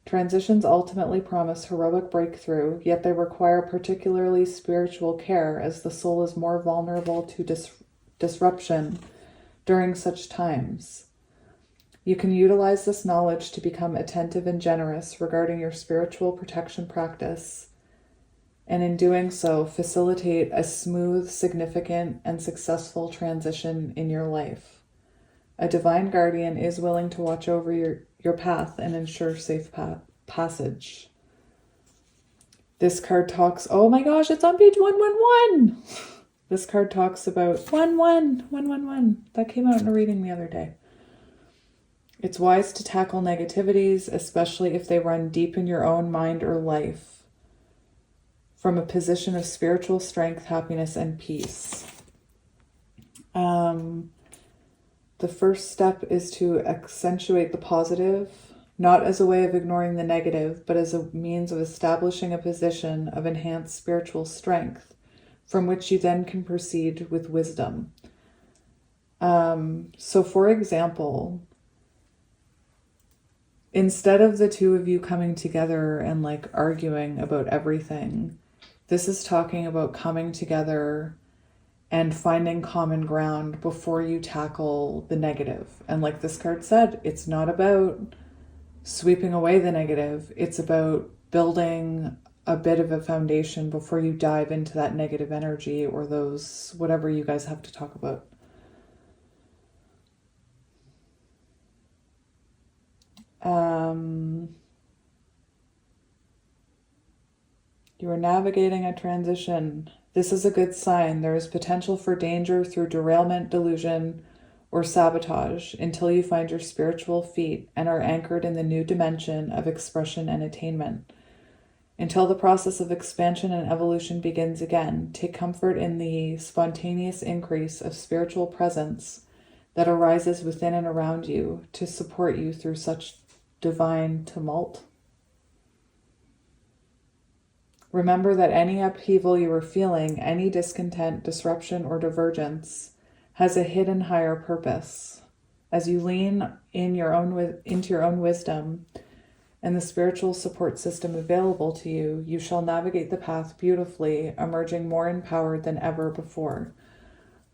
Transitions ultimately promise heroic breakthrough, yet they require particularly spiritual care as the soul is more vulnerable to disruption during such times. You can utilize this knowledge to become attentive and generous regarding your spiritual protection practice, and in doing so, facilitate a smooth, significant, and successful transition in your life. A divine guardian is willing to watch over your path and ensure safe passage. This card talks, oh my gosh, it's on page 111. This card talks about 111. That came out in a reading the other day. It's wise to tackle negativities, especially if they run deep in your own mind or life, from a position of spiritual strength, happiness, and peace. The first step is to accentuate the positive, not as a way of ignoring the negative, but as a means of establishing a position of enhanced spiritual strength, from which you then can proceed with wisdom. So for example, instead of the two of you coming together and like arguing about everything, this is talking about coming together and finding common ground before you tackle the negative. And like this card said, it's not about sweeping away the negative. It's about building a bit of a foundation before you dive into that negative energy or those, whatever you guys have to talk about. You are navigating a transition. This is a good sign. There is potential for danger through derailment, delusion, or sabotage until you find your spiritual feet and are anchored in the new dimension of expression and attainment. Until the process of expansion and evolution begins again, take comfort in the spontaneous increase of spiritual presence that arises within and around you to support you through such divine tumult. Remember that any upheaval you are feeling, any discontent, disruption, or divergence has a hidden higher purpose. As you lean into your own wisdom and the spiritual support system available to you, you shall navigate the path beautifully, emerging more empowered than ever before.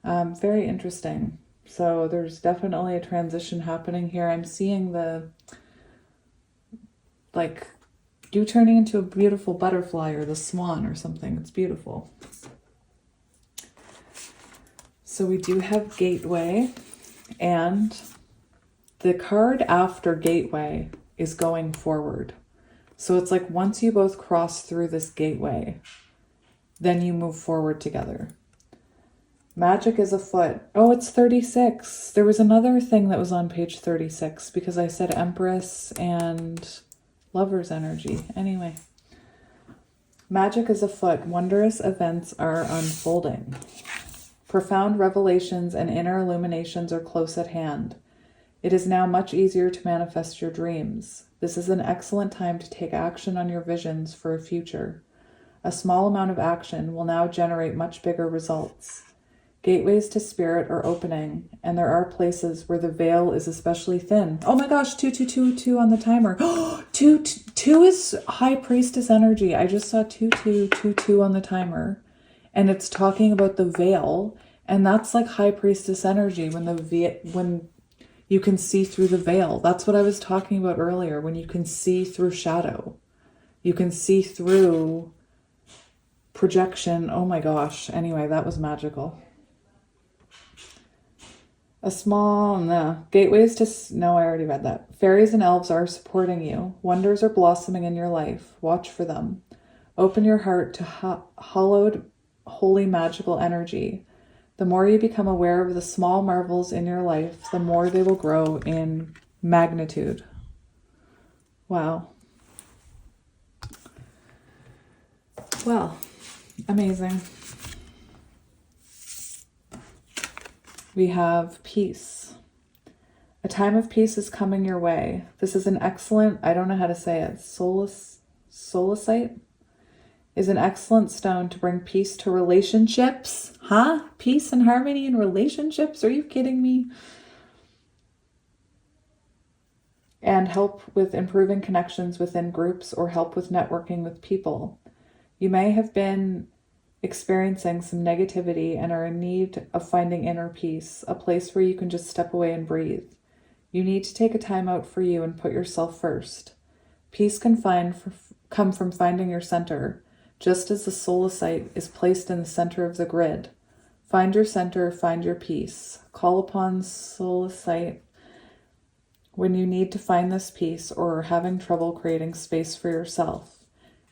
Very interesting. So there's definitely a transition happening here. I'm seeing you turning into a beautiful butterfly or the swan or something. It's beautiful. So we do have Gateway, and the card after Gateway is going forward. So it's like once you both cross through this gateway, then you move forward together. Magic is afoot. Oh, it's 36. There was another thing that was on page 36 because I said Empress and Lover's energy. Anyway. Magic is afoot. Wondrous events are unfolding. Profound revelations and inner illuminations are close at hand. It is now much easier to manifest your dreams. This is an excellent time to take action on your visions for a future. A small amount of action will now generate much bigger results. Gateways to spirit are opening, and there are places where the veil is especially thin. Oh my gosh, 2222 on the timer. 2 is High Priestess energy. I just saw 2222 on the timer, and it's talking about the veil, and that's like High Priestess energy when you can see through the veil. That's what I was talking about earlier, when you can see through shadow. You can see through projection. Oh my gosh. Anyway, that was magical. Gateways to... No, I already read that. Fairies and elves are supporting you. Wonders are blossoming in your life. Watch for them. Open your heart to hallowed, holy, magical energy. The more you become aware of the small marvels in your life, the more they will grow in magnitude. Wow. Well, amazing. We have peace. A time of peace is coming your way. This is an excellent, I don't know how to say it, solicite is an excellent stone to bring peace to relationships. Huh? Peace and harmony in relationships? Are you kidding me? And help with improving connections within groups or help with networking with people. You may have been experiencing some negativity and are in need of finding inner peace, a place where you can just step away and breathe. You need to take a time out for you and put yourself first. Peace can come from finding your center, just as the solicite is placed in the center of the grid. Find your center, find your peace. Call upon solicite when you need to find this peace or are having trouble creating space for yourself.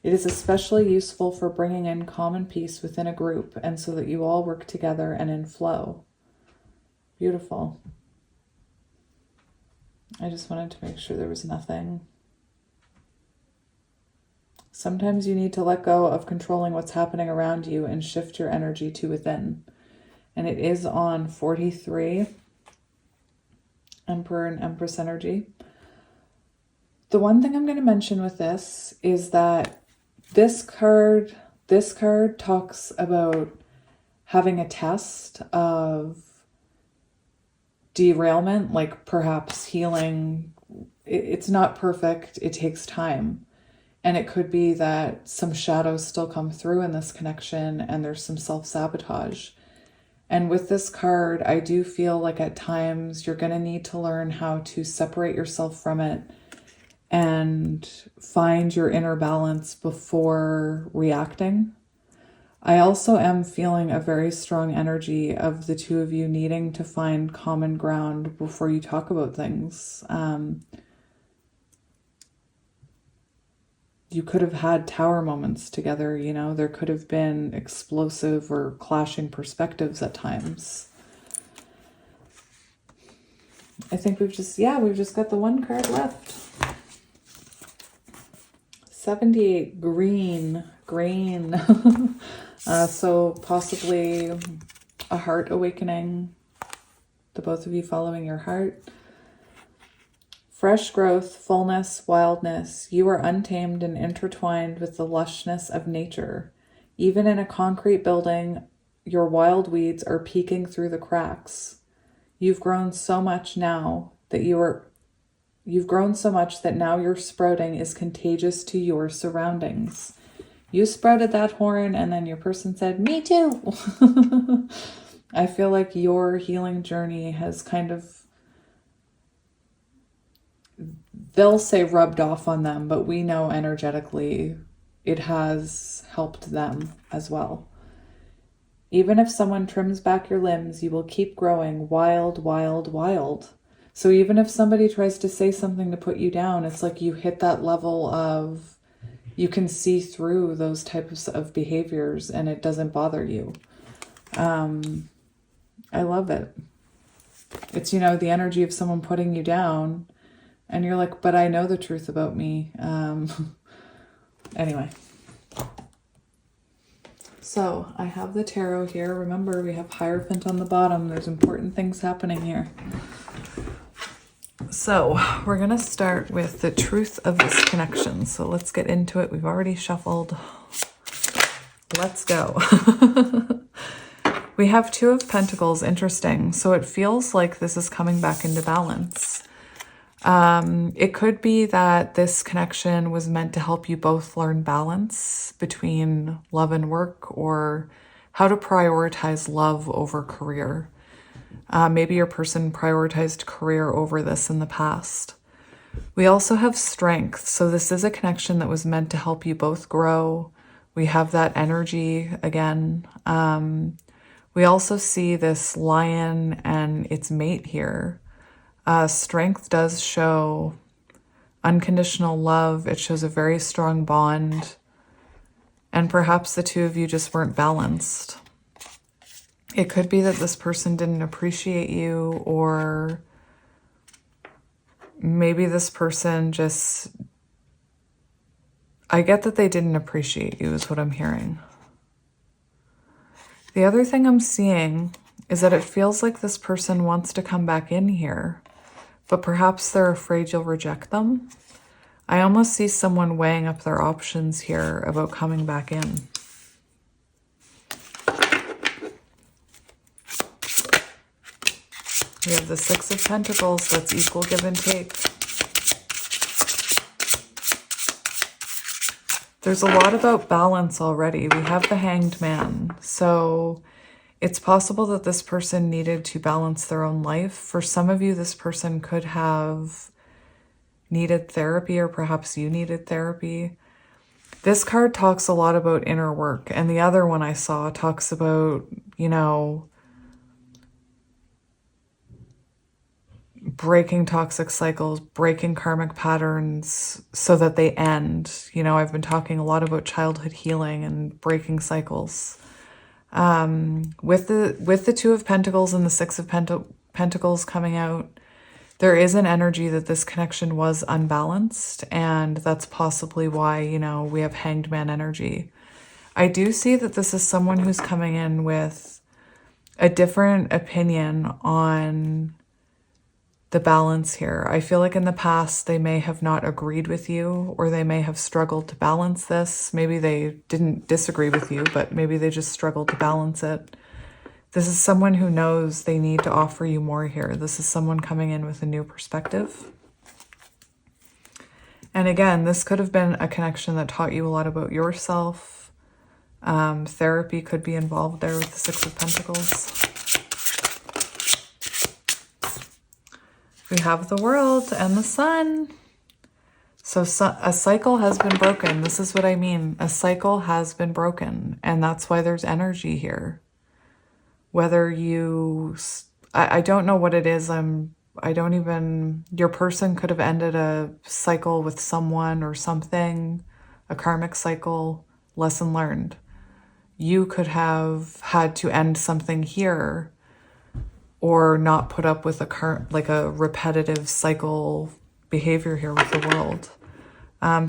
It is especially useful for bringing in common peace within a group and so that you all work together and in flow. Beautiful. I just wanted to make sure there was nothing. Sometimes you need to let go of controlling what's happening around you and shift your energy to within. And it is on 43, Emperor and Empress energy. The one thing I'm going to mention with this is that this card talks about having a test of derailment, like perhaps healing. It's not perfect. It takes time. And it could be that some shadows still come through in this connection and there's some self-sabotage. And with this card, I do feel like at times you're going to need to learn how to separate yourself from it and find your inner balance before reacting. I also am feeling a very strong energy of the two of you needing to find common ground before you talk about things. You could have had tower moments together, you know, there could have been explosive or clashing perspectives at times. I think we've just got the one card left. 78, green. So possibly a heart awakening, the both of you following your heart. Fresh growth, fullness, wildness. You are untamed and intertwined with the lushness of nature. Even in a concrete building, your wild weeds are peeking through the cracks. You've grown so much now that now your sprouting is contagious to your surroundings. You sprouted that horn and then your person said, "Me too." I feel like your healing journey has kind of, they'll say rubbed off on them, but we know energetically it has helped them as well. Even if someone trims back your limbs, you will keep growing wild, wild, wild. So even if somebody tries to say something to put you down, it's like you hit that level of, you can see through those types of behaviors and it doesn't bother you. I love it. It's, you know, the energy of someone putting you down, And you're like, but I know the truth about me. Anyway. So I have the tarot here. Remember, we have Hierophant on the bottom. There's important things happening here. So we're going to start with the truth of this connection. So let's get into it. We've already shuffled. Let's go. We have Two of Pentacles. Interesting. So it feels like this is coming back into balance. It could be that this connection was meant to help you both learn balance between love and work, or how to prioritize love over career. Maybe your person prioritized career over this in the past. We also have Strength. So this is a connection that was meant to help you both grow. We have that energy again. We also see this lion and its mate here. Strength does show unconditional love. It shows a very strong bond. And perhaps the two of you just weren't balanced. It could be that this person didn't appreciate you, or maybe this person just... I get that they didn't appreciate you is what I'm hearing. The other thing I'm seeing is that it feels like this person wants to come back in here, but perhaps they're afraid you'll reject them. I almost see someone weighing up their options here about coming back in. We have the Six of Pentacles. That's equal give and take. There's a lot about balance already. We have the Hanged Man. So it's possible that this person needed to balance their own life. For some of you, this person could have needed therapy, or perhaps you needed therapy. This card talks a lot about inner work. And the other one I saw talks about, you know, breaking toxic cycles, breaking karmic patterns so that they end. You know, I've been talking a lot about childhood healing and breaking cycles. With the Two of Pentacles and the Six of Pentacles coming out, there is an energy that this connection was unbalanced, and that's possibly why, you know, we have Hanged Man energy. I do see that this is someone who's coming in with a different opinion on the balance here. I feel like in the past they may have not agreed with you, or they may have struggled to balance this. Maybe they didn't disagree with you, but maybe they just struggled to balance it. This is someone who knows they need to offer you more here. This is someone coming in with a new perspective. And again, this could have been a connection that taught you a lot about yourself. Therapy could be involved there with the Six of Pentacles. We have the World and the Sun. So a cycle has been broken. This is what I mean. A cycle has been broken. And that's why there's energy here. Whether you... I don't know what it is. Your person could have ended a cycle with someone or something. A karmic cycle. Lesson learned. You could have had to end something here, or not put up with a repetitive cycle behavior here with the World.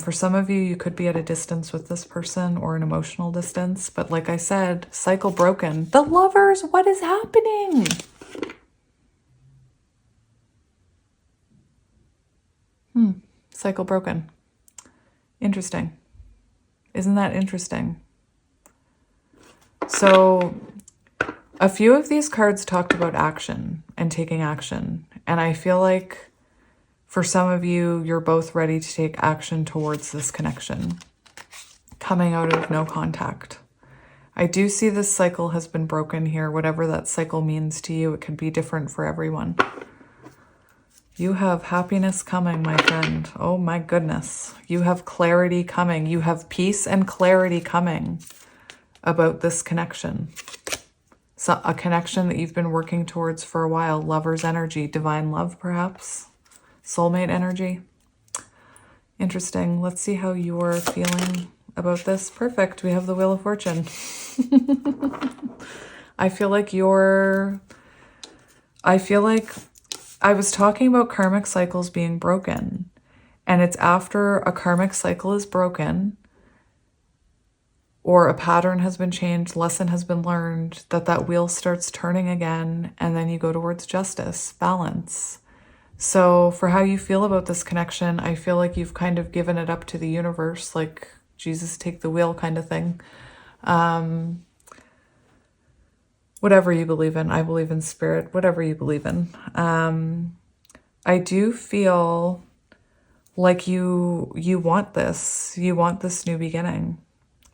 For some of you, you could be at a distance with this person, or an emotional distance. But like I said, cycle broken. The Lovers, what is happening? Cycle broken. Interesting. Isn't that interesting? So a few of these cards talked about action and taking action. And I feel like for some of you, you're both ready to take action towards this connection, coming out of no contact. I do see this cycle has been broken here. Whatever that cycle means to you, it could be different for everyone. You have happiness coming, my friend. Oh my goodness. You have clarity coming. You have peace and clarity coming about this connection. So a connection that you've been working towards for a while. Lover's energy, divine love perhaps. Soulmate energy. Interesting. Let's see how you're feeling about this. Perfect. We have the Wheel of Fortune. I feel like I was talking about karmic cycles being broken, and it's after a karmic cycle is broken or a pattern has been changed, lesson has been learned, that wheel starts turning again, and then you go towards justice, balance. So for how you feel about this connection, I feel like you've kind of given it up to the universe, like Jesus take the wheel kind of thing. Whatever you believe in, I believe in spirit, whatever you believe in. I do feel like you want this. You want this new beginning.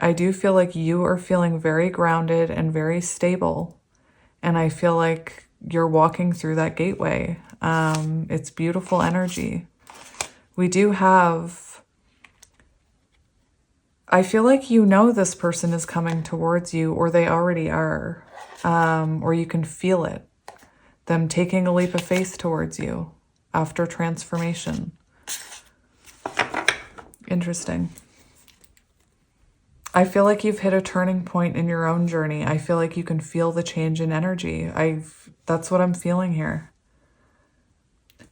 I do feel like you are feeling very grounded and very stable. And I feel like you're walking through that gateway. It's beautiful energy. We do have, I feel like you know this person is coming towards you, or they already are. Or you can feel it. Them taking a leap of faith towards you after transformation. Interesting. I feel like you've hit a turning point in your own journey. I feel like you can feel the change in energy. That's what I'm feeling here.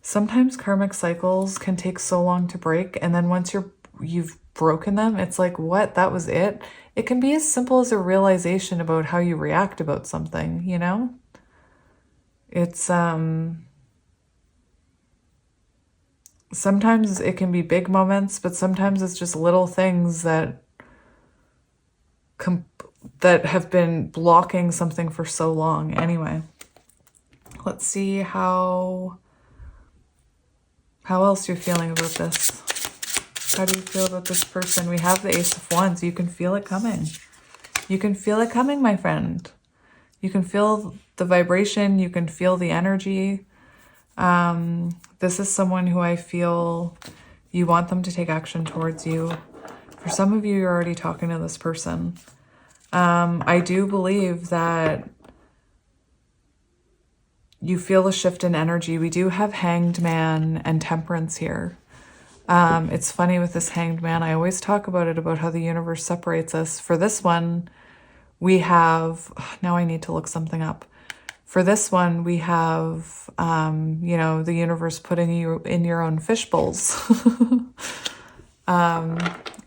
Sometimes karmic cycles can take so long to break, and then once you've broken them, it's like, what? That was it? It can be as simple as a realization about how you react about something, you know? It's sometimes it can be big moments, but sometimes it's just little things that have been blocking something for so long. Anyway, let's see how else you're feeling about this. How do you feel about this person? We have the Ace of Wands. You can feel it coming. You can feel it coming, my friend. You can feel the vibration. You can feel the energy. This is someone who I feel you want them to take action towards you. For some of you, you're already talking to this person. I do believe that you feel a shift in energy. We do have Hanged Man and Temperance here. It's funny with this Hanged Man. I always talk about it, about how the universe separates us. For this one, we have, now I need to look something up. For this one, we have, the universe putting you in your own fish bowls.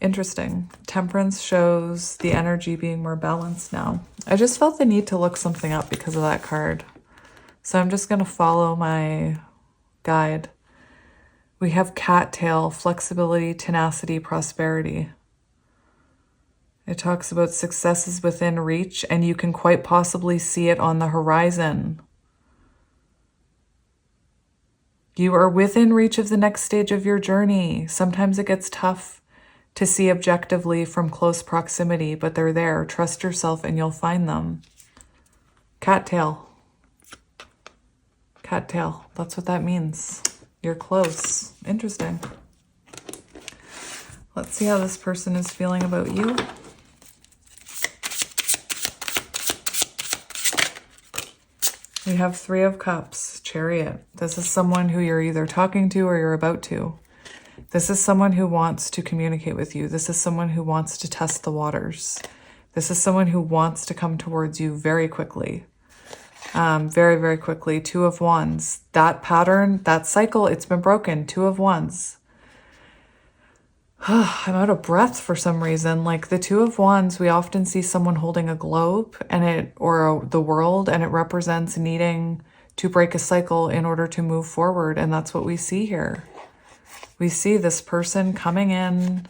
Interesting. Temperance shows the energy being more balanced now. I just felt the need to look something up because of that card. So I'm just going to follow my guide. We have cattail, flexibility, tenacity, prosperity. It talks about successes within reach, and you can quite possibly see it on the horizon. You are within reach of the next stage of your journey. Sometimes it gets tough to see objectively from close proximity, but they're there. Trust yourself and you'll find them. Cattail. Cattail. That's what that means. You're close. Interesting. Let's see how this person is feeling about you. We have Three of Cups, Chariot. This is someone who you're either talking to or you're about to. This is someone who wants to communicate with you. This is someone who wants to test the waters. This is someone who wants to come towards you very quickly. Very, very quickly. Two of Wands. That pattern, that cycle, it's been broken. Two of Wands. I'm out of breath for some reason. Like the Two of Wands, we often see someone holding a globe or the world, and it represents needing to break a cycle in order to move forward. And that's what we see here. We see this person coming in,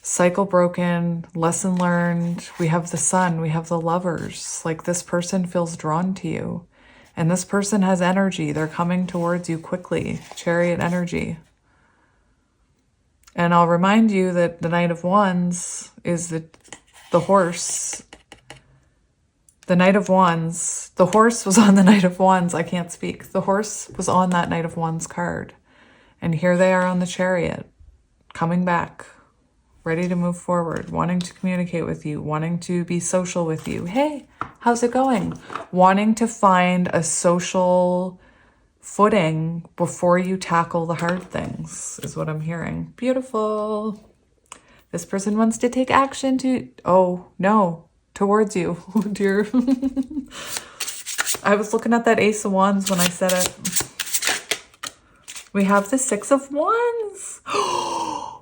cycle broken, lesson learned. We have the Sun, we have the Lovers. Like this person feels drawn to you. And this person has energy. They're coming towards you quickly. Chariot energy. And I'll remind you that the Knight of Wands is the horse. The Knight of Wands. The horse was on the Knight of Wands. I can't speak. The horse was on that Knight of Wands card. And here they are on the Chariot, coming back, ready to move forward, wanting to communicate with you, wanting to be social with you. Hey, how's it going? Wanting to find a social footing before you tackle the hard things is what I'm hearing. Beautiful. This person wants to take action towards you. Oh dear. I was looking at that Ace of Wands when I said it. We have the Six of Wands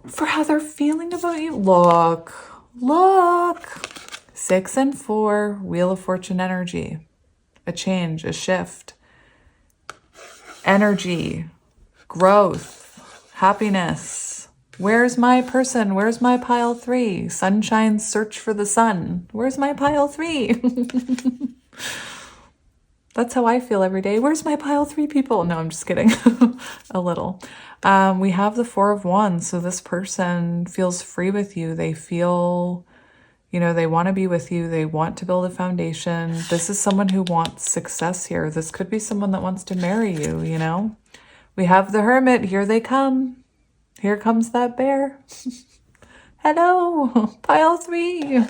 for how they're feeling about you. Look, look. 6 and 4, Wheel of Fortune energy. A change, a shift. Energy, growth, happiness. Where's my person? Where's my pile 3? Sunshine, search for the sun. Where's my pile 3? That's how I feel every day. Where's my pile 3 people? No, I'm just kidding. A little. We have the 4 of Wands. So this person feels free with you. They feel, they want to be with you. They want to build a foundation. This is someone who wants success here. This could be someone that wants to marry you, We have the Hermit. Here they come. Here comes that bear. Hello, pile 3.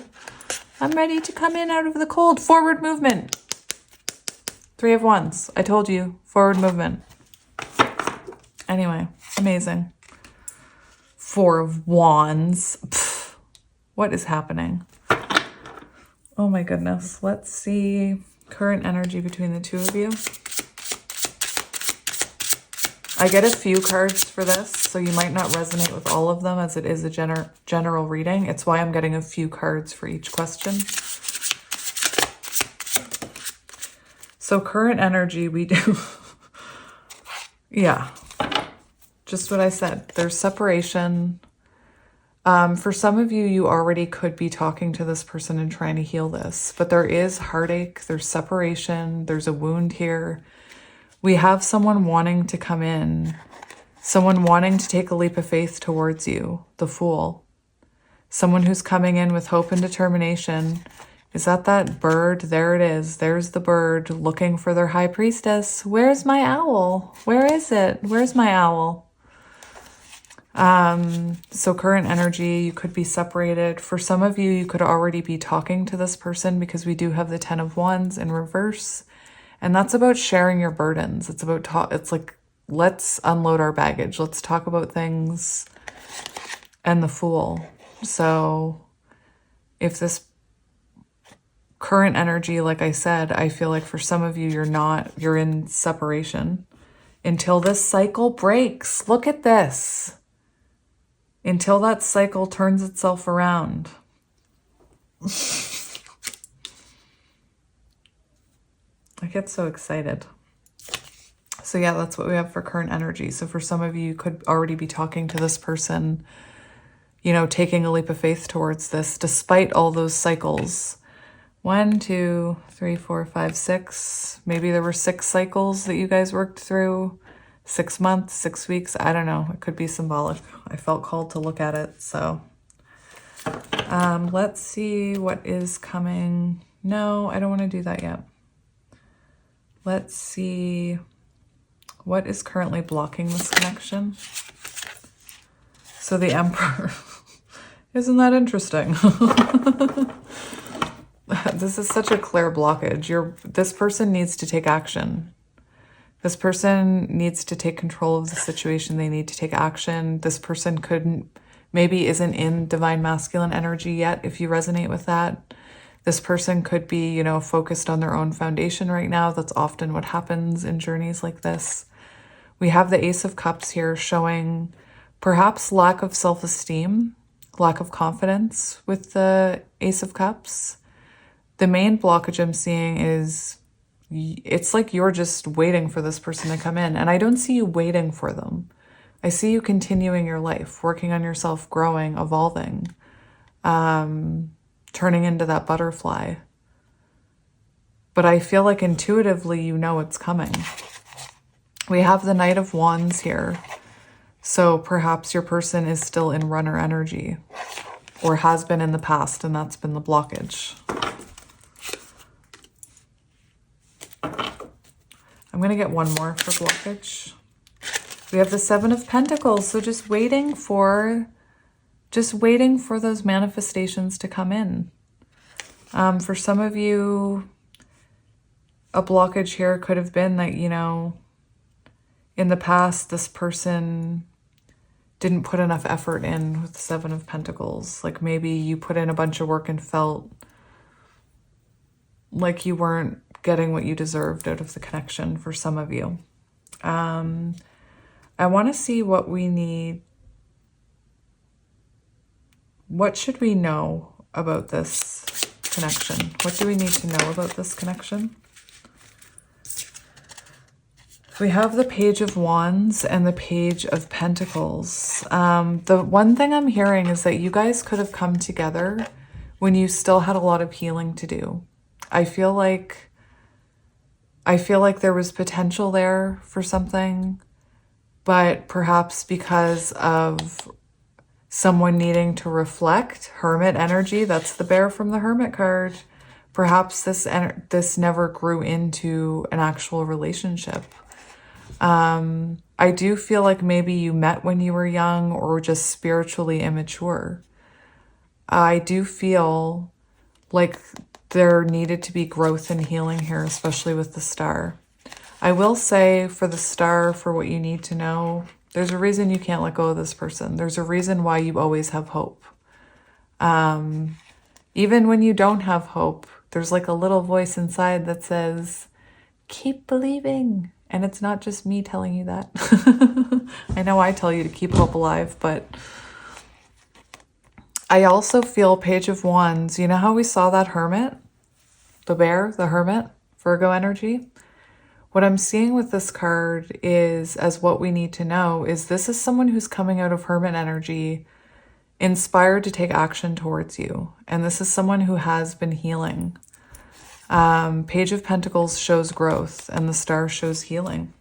I'm ready to come in out of the cold. Forward movement. 3 of Wands. I told you, forward movement. Anyway, amazing. 4 of Wands. Pfft, what is happening? Oh my goodness. Let's see current energy between the two of you. I get a few cards for this, so you might not resonate with all of them as it is a general reading. It's why I'm getting a few cards for each question. So current energy, we do. Yeah, just what I said. There's separation. For some of you, you already could be talking to this person and trying to heal this, but there is heartache, there's separation, there's a wound here. We have someone wanting to come in, someone wanting to take a leap of faith towards you, the Fool. Someone who's coming in with hope and determination. Is that bird? There it is. There's the bird looking for their high priestess. Where's my owl? Where is it? Where's my owl? So current energy, you could be separated. For some of you, you could already be talking to this person because we do have the 10 of Wands in reverse. And that's about sharing your burdens. It's about it's like, let's unload our baggage. Let's talk about things. And the Fool. So if this current energy, like I said, I feel like for some of you, you're in separation until this cycle breaks. Look at this. Until that cycle turns itself around. I get so excited. So yeah, that's what we have for current energy. So for some of you, you could already be talking to this person, taking a leap of faith towards this, despite all those cycles. 1, 2, 3, 4, 5, 6. Maybe there were 6 cycles that you guys worked through. 6 months, 6 weeks. I don't know. It could be symbolic. I felt called to look at it. So let's see what is coming. No, I don't want to do that yet. Let's see what is currently blocking this connection. So the Emperor. Isn't that interesting? This is such a clear blockage. This person needs to take action. This person needs to take control of the situation. They need to take action. This person maybe isn't in divine masculine energy yet, if you resonate with that. This person could be, focused on their own foundation right now. That's often what happens in journeys like this. We have the Ace of Cups here showing perhaps lack of self-esteem, lack of confidence with the Ace of Cups. The main blockage I'm seeing is it's like you're just waiting for this person to come in. And I don't see you waiting for them. I see you continuing your life, working on yourself, growing, evolving, turning into that butterfly. But I feel like intuitively it's coming. We have the Knight of Wands here. So perhaps your person is still in runner energy or has been in the past, and that's been the blockage. I'm going to get one more for blockage. We have the 7 of Pentacles. So just waiting for those manifestations to come in. For some of you, a blockage here could have been that, in the past, this person didn't put enough effort in with the 7 of Pentacles. Like maybe you put in a bunch of work and felt like you weren't getting what you deserved out of the connection for some of you. I I want to see what we need. What should we know about this connection? What do we need to know about this connection? We have the Page of Wands and the Page of Pentacles. The one thing I'm hearing is that you guys could have come together when you still had a lot of healing to do. I feel like there was potential there for something, but perhaps because of someone needing to reflect, Hermit energy, that's the Bear from the Hermit card, perhaps this never grew into an actual relationship. I do feel like maybe you met when you were young or just spiritually immature. I do feel like there needed to be growth and healing here, especially with the Star. I will say for the Star, for what you need to know, there's a reason you can't let go of this person. There's a reason why you always have hope. Even when you don't have hope, there's like a little voice inside that says, keep believing. And it's not just me telling you that. I know I tell you to keep hope alive, but I also feel Page of Wands. You know how we saw that Hermit? The Bear, the Hermit, Virgo energy? What I'm seeing with this card is, as what we need to know, is this is someone who's coming out of Hermit energy, inspired to take action towards you. And this is someone who has been healing. Page of Pentacles shows growth and the Star shows healing.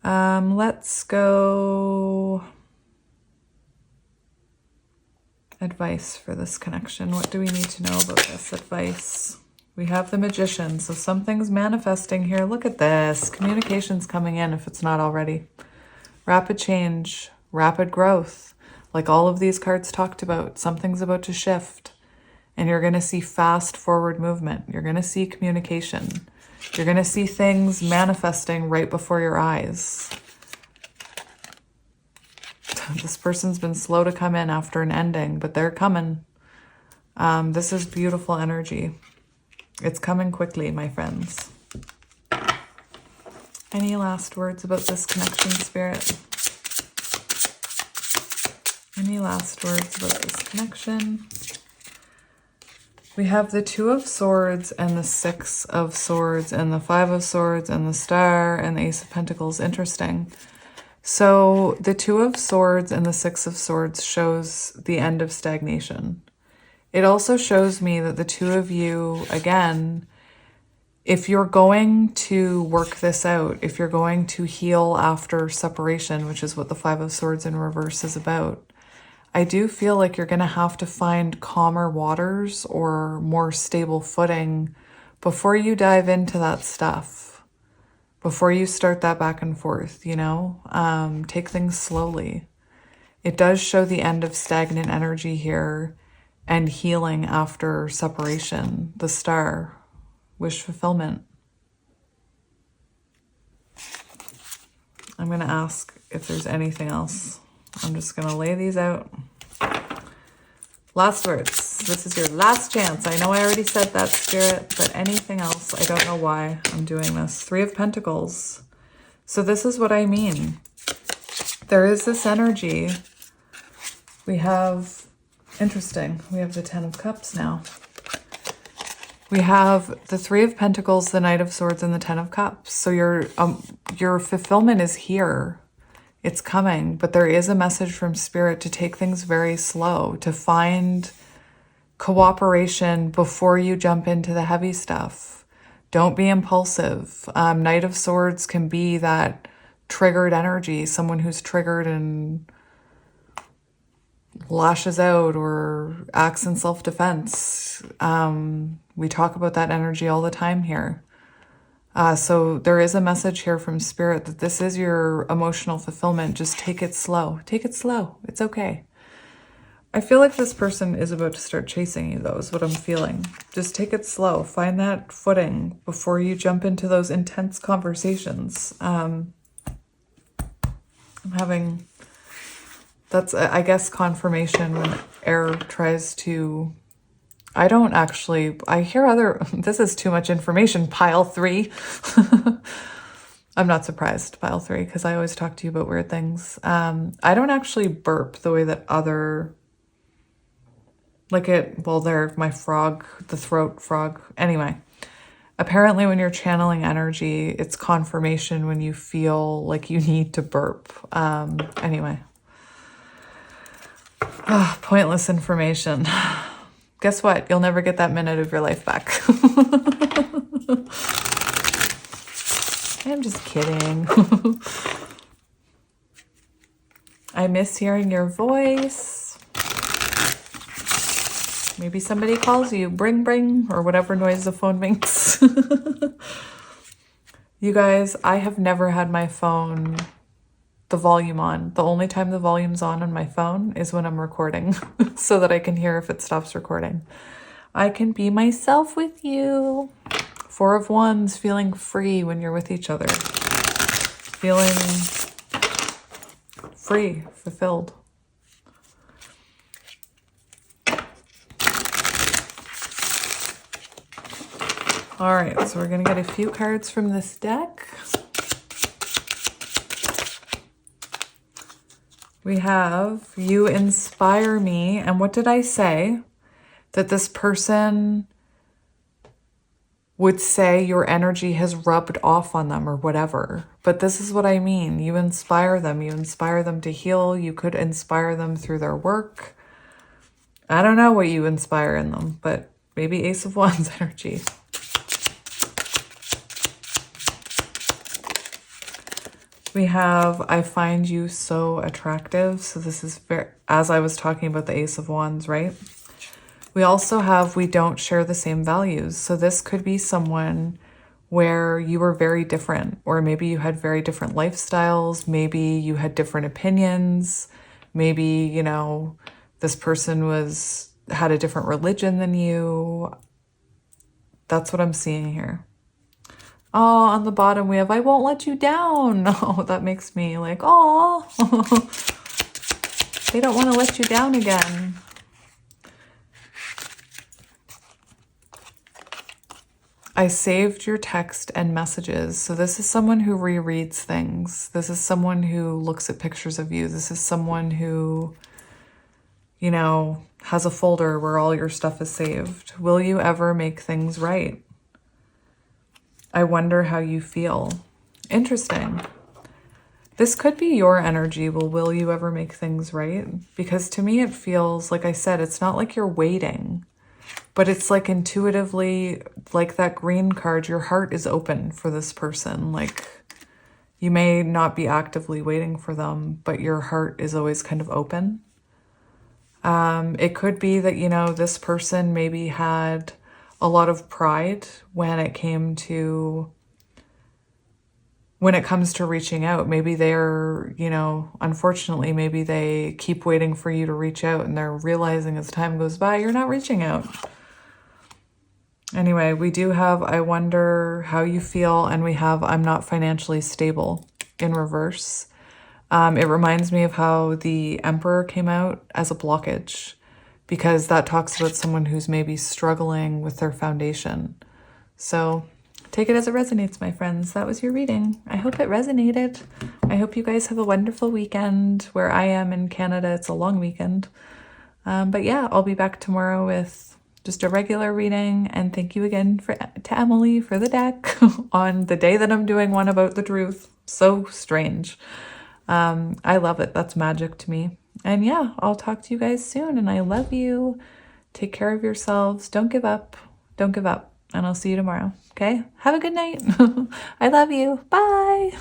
Let's go advice for this connection. What do we need to know about this advice? We have the Magician, so something's manifesting here. Look at this. Communication's coming in if it's not already. Rapid change, rapid growth. Like all of these cards talked about, something's about to shift and you're going to see fast forward movement. You're going to see communication. You're going to see things manifesting right before your eyes. This person's been slow to come in after an ending, but they're coming. This is beautiful energy. It's coming quickly, my friends. Any last words about this connection, Spirit? Any last words about this connection? We have the Two of Swords and the Six of Swords and the Five of Swords and the Star and the Ace of Pentacles. Interesting. So the Two of Swords and the Six of Swords shows the end of stagnation. It also shows me that the two of you, again, if you're going to work this out, if you're going to heal after separation, which is what the Five of Swords in reverse is about, I do feel like you're going to have to find calmer waters or more stable footing before you dive into that stuff, before you start that back and forth, you know? Take things slowly. It does show the end of stagnant energy here and healing after separation. The Star, wish fulfillment. I'm going to ask if there's anything else. I'm just going to lay these out. Last words. This is your last chance. I know I already said that, Spirit, but anything else? I don't know why I'm doing this. Three of Pentacles. So this is what I mean. There is this energy. We have, interesting, we have the Ten of Cups now. We have the Three of Pentacles, the Knight of Swords, and the Ten of Cups. So your fulfillment is here. It's coming, but there is a message from Spirit to take things very slow, to find cooperation before you jump into the heavy stuff. Don't be impulsive. Knight of Swords can be that triggered energy, someone who's triggered and lashes out or acts in self-defense. We talk about that energy all the time here. So there is a message here from Spirit that this is your emotional fulfillment. Just take it slow. Take it slow. It's okay. I feel like this person is about to start chasing you, though, is what I'm feeling. Just take it slow. Find that footing before you jump into those intense conversations. I'm having, that's, I guess, confirmation when air tries to I don't actually, I hear other, this is too much information, pile 3. I'm not surprised, pile 3, because I always talk to you about weird things. I don't actually burp the way that other, like well, they're my frog, the throat frog. Anyway, apparently when you're channeling energy, it's confirmation when you feel like you need to burp. Anyway. Pointless information. Guess what? You'll never get that minute of your life back. I'm just kidding. I miss hearing your voice. Maybe somebody calls you, bring, bring, or whatever noise the phone makes. You guys, I have never had my phone, the volume on. The only time the volume's on my phone is when I'm recording so that I can hear if it stops recording. I can be myself with you. 4 of Wands, feeling free when you're with each other. Feeling free, fulfilled. All right, so we're going to get a few cards from this deck. We have, you inspire me. And what did I say? That this person would say your energy has rubbed off on them or whatever. But this is what I mean. You inspire them. You inspire them to heal. You could inspire them through their work. I don't know what you inspire in them, but maybe Ace of Wands energy. We have, I find you so attractive. So this is very, as I was talking about the Ace of Wands, right? We also have, we don't share the same values. So this could be someone where you were very different, or maybe you had very different lifestyles. Maybe you had different opinions. Maybe, you know, this person had a different religion than you. That's what I'm seeing here. Oh, on the bottom we have, I won't let you down. Oh, that makes me like, oh, they don't want to let you down again. I saved your text and messages. So this is someone who rereads things. This is someone who looks at pictures of you. This is someone who, you know, has a folder where all your stuff is saved. Will you ever make things right? I wonder how you feel. Interesting. This could be your energy. Well, will you ever make things right? Because to me, it feels, like I said, it's not like you're waiting, but it's like intuitively, like that green card, your heart is open for this person. Like you may not be actively waiting for them, but your heart is always kind of open. It could be that, you know, this person maybe had a lot of pride when it comes to reaching out. Maybe they're, you know, unfortunately, maybe they keep waiting for you to reach out and they're realizing as time goes by, you're not reaching out. Anyway, we do have, I wonder how you feel, and we have, I'm not financially stable in reverse. It reminds me of how the Emperor came out as a blockage, because that talks about someone who's maybe struggling with their foundation. So take it as it resonates, my friends. That was your reading. I hope it resonated. I hope you guys have a wonderful weekend. Where I am in Canada, it's a long weekend. But yeah, I'll be back tomorrow with just a regular reading. And thank you again to Emily for the deck on the day that I'm doing one about the truth. So strange. I love it. That's magic to me. And yeah, I'll talk to you guys soon, and I love you. Take care of yourselves. Don't give up. Don't give up. And I'll see you tomorrow. Okay? Have a good night. I love you. Bye.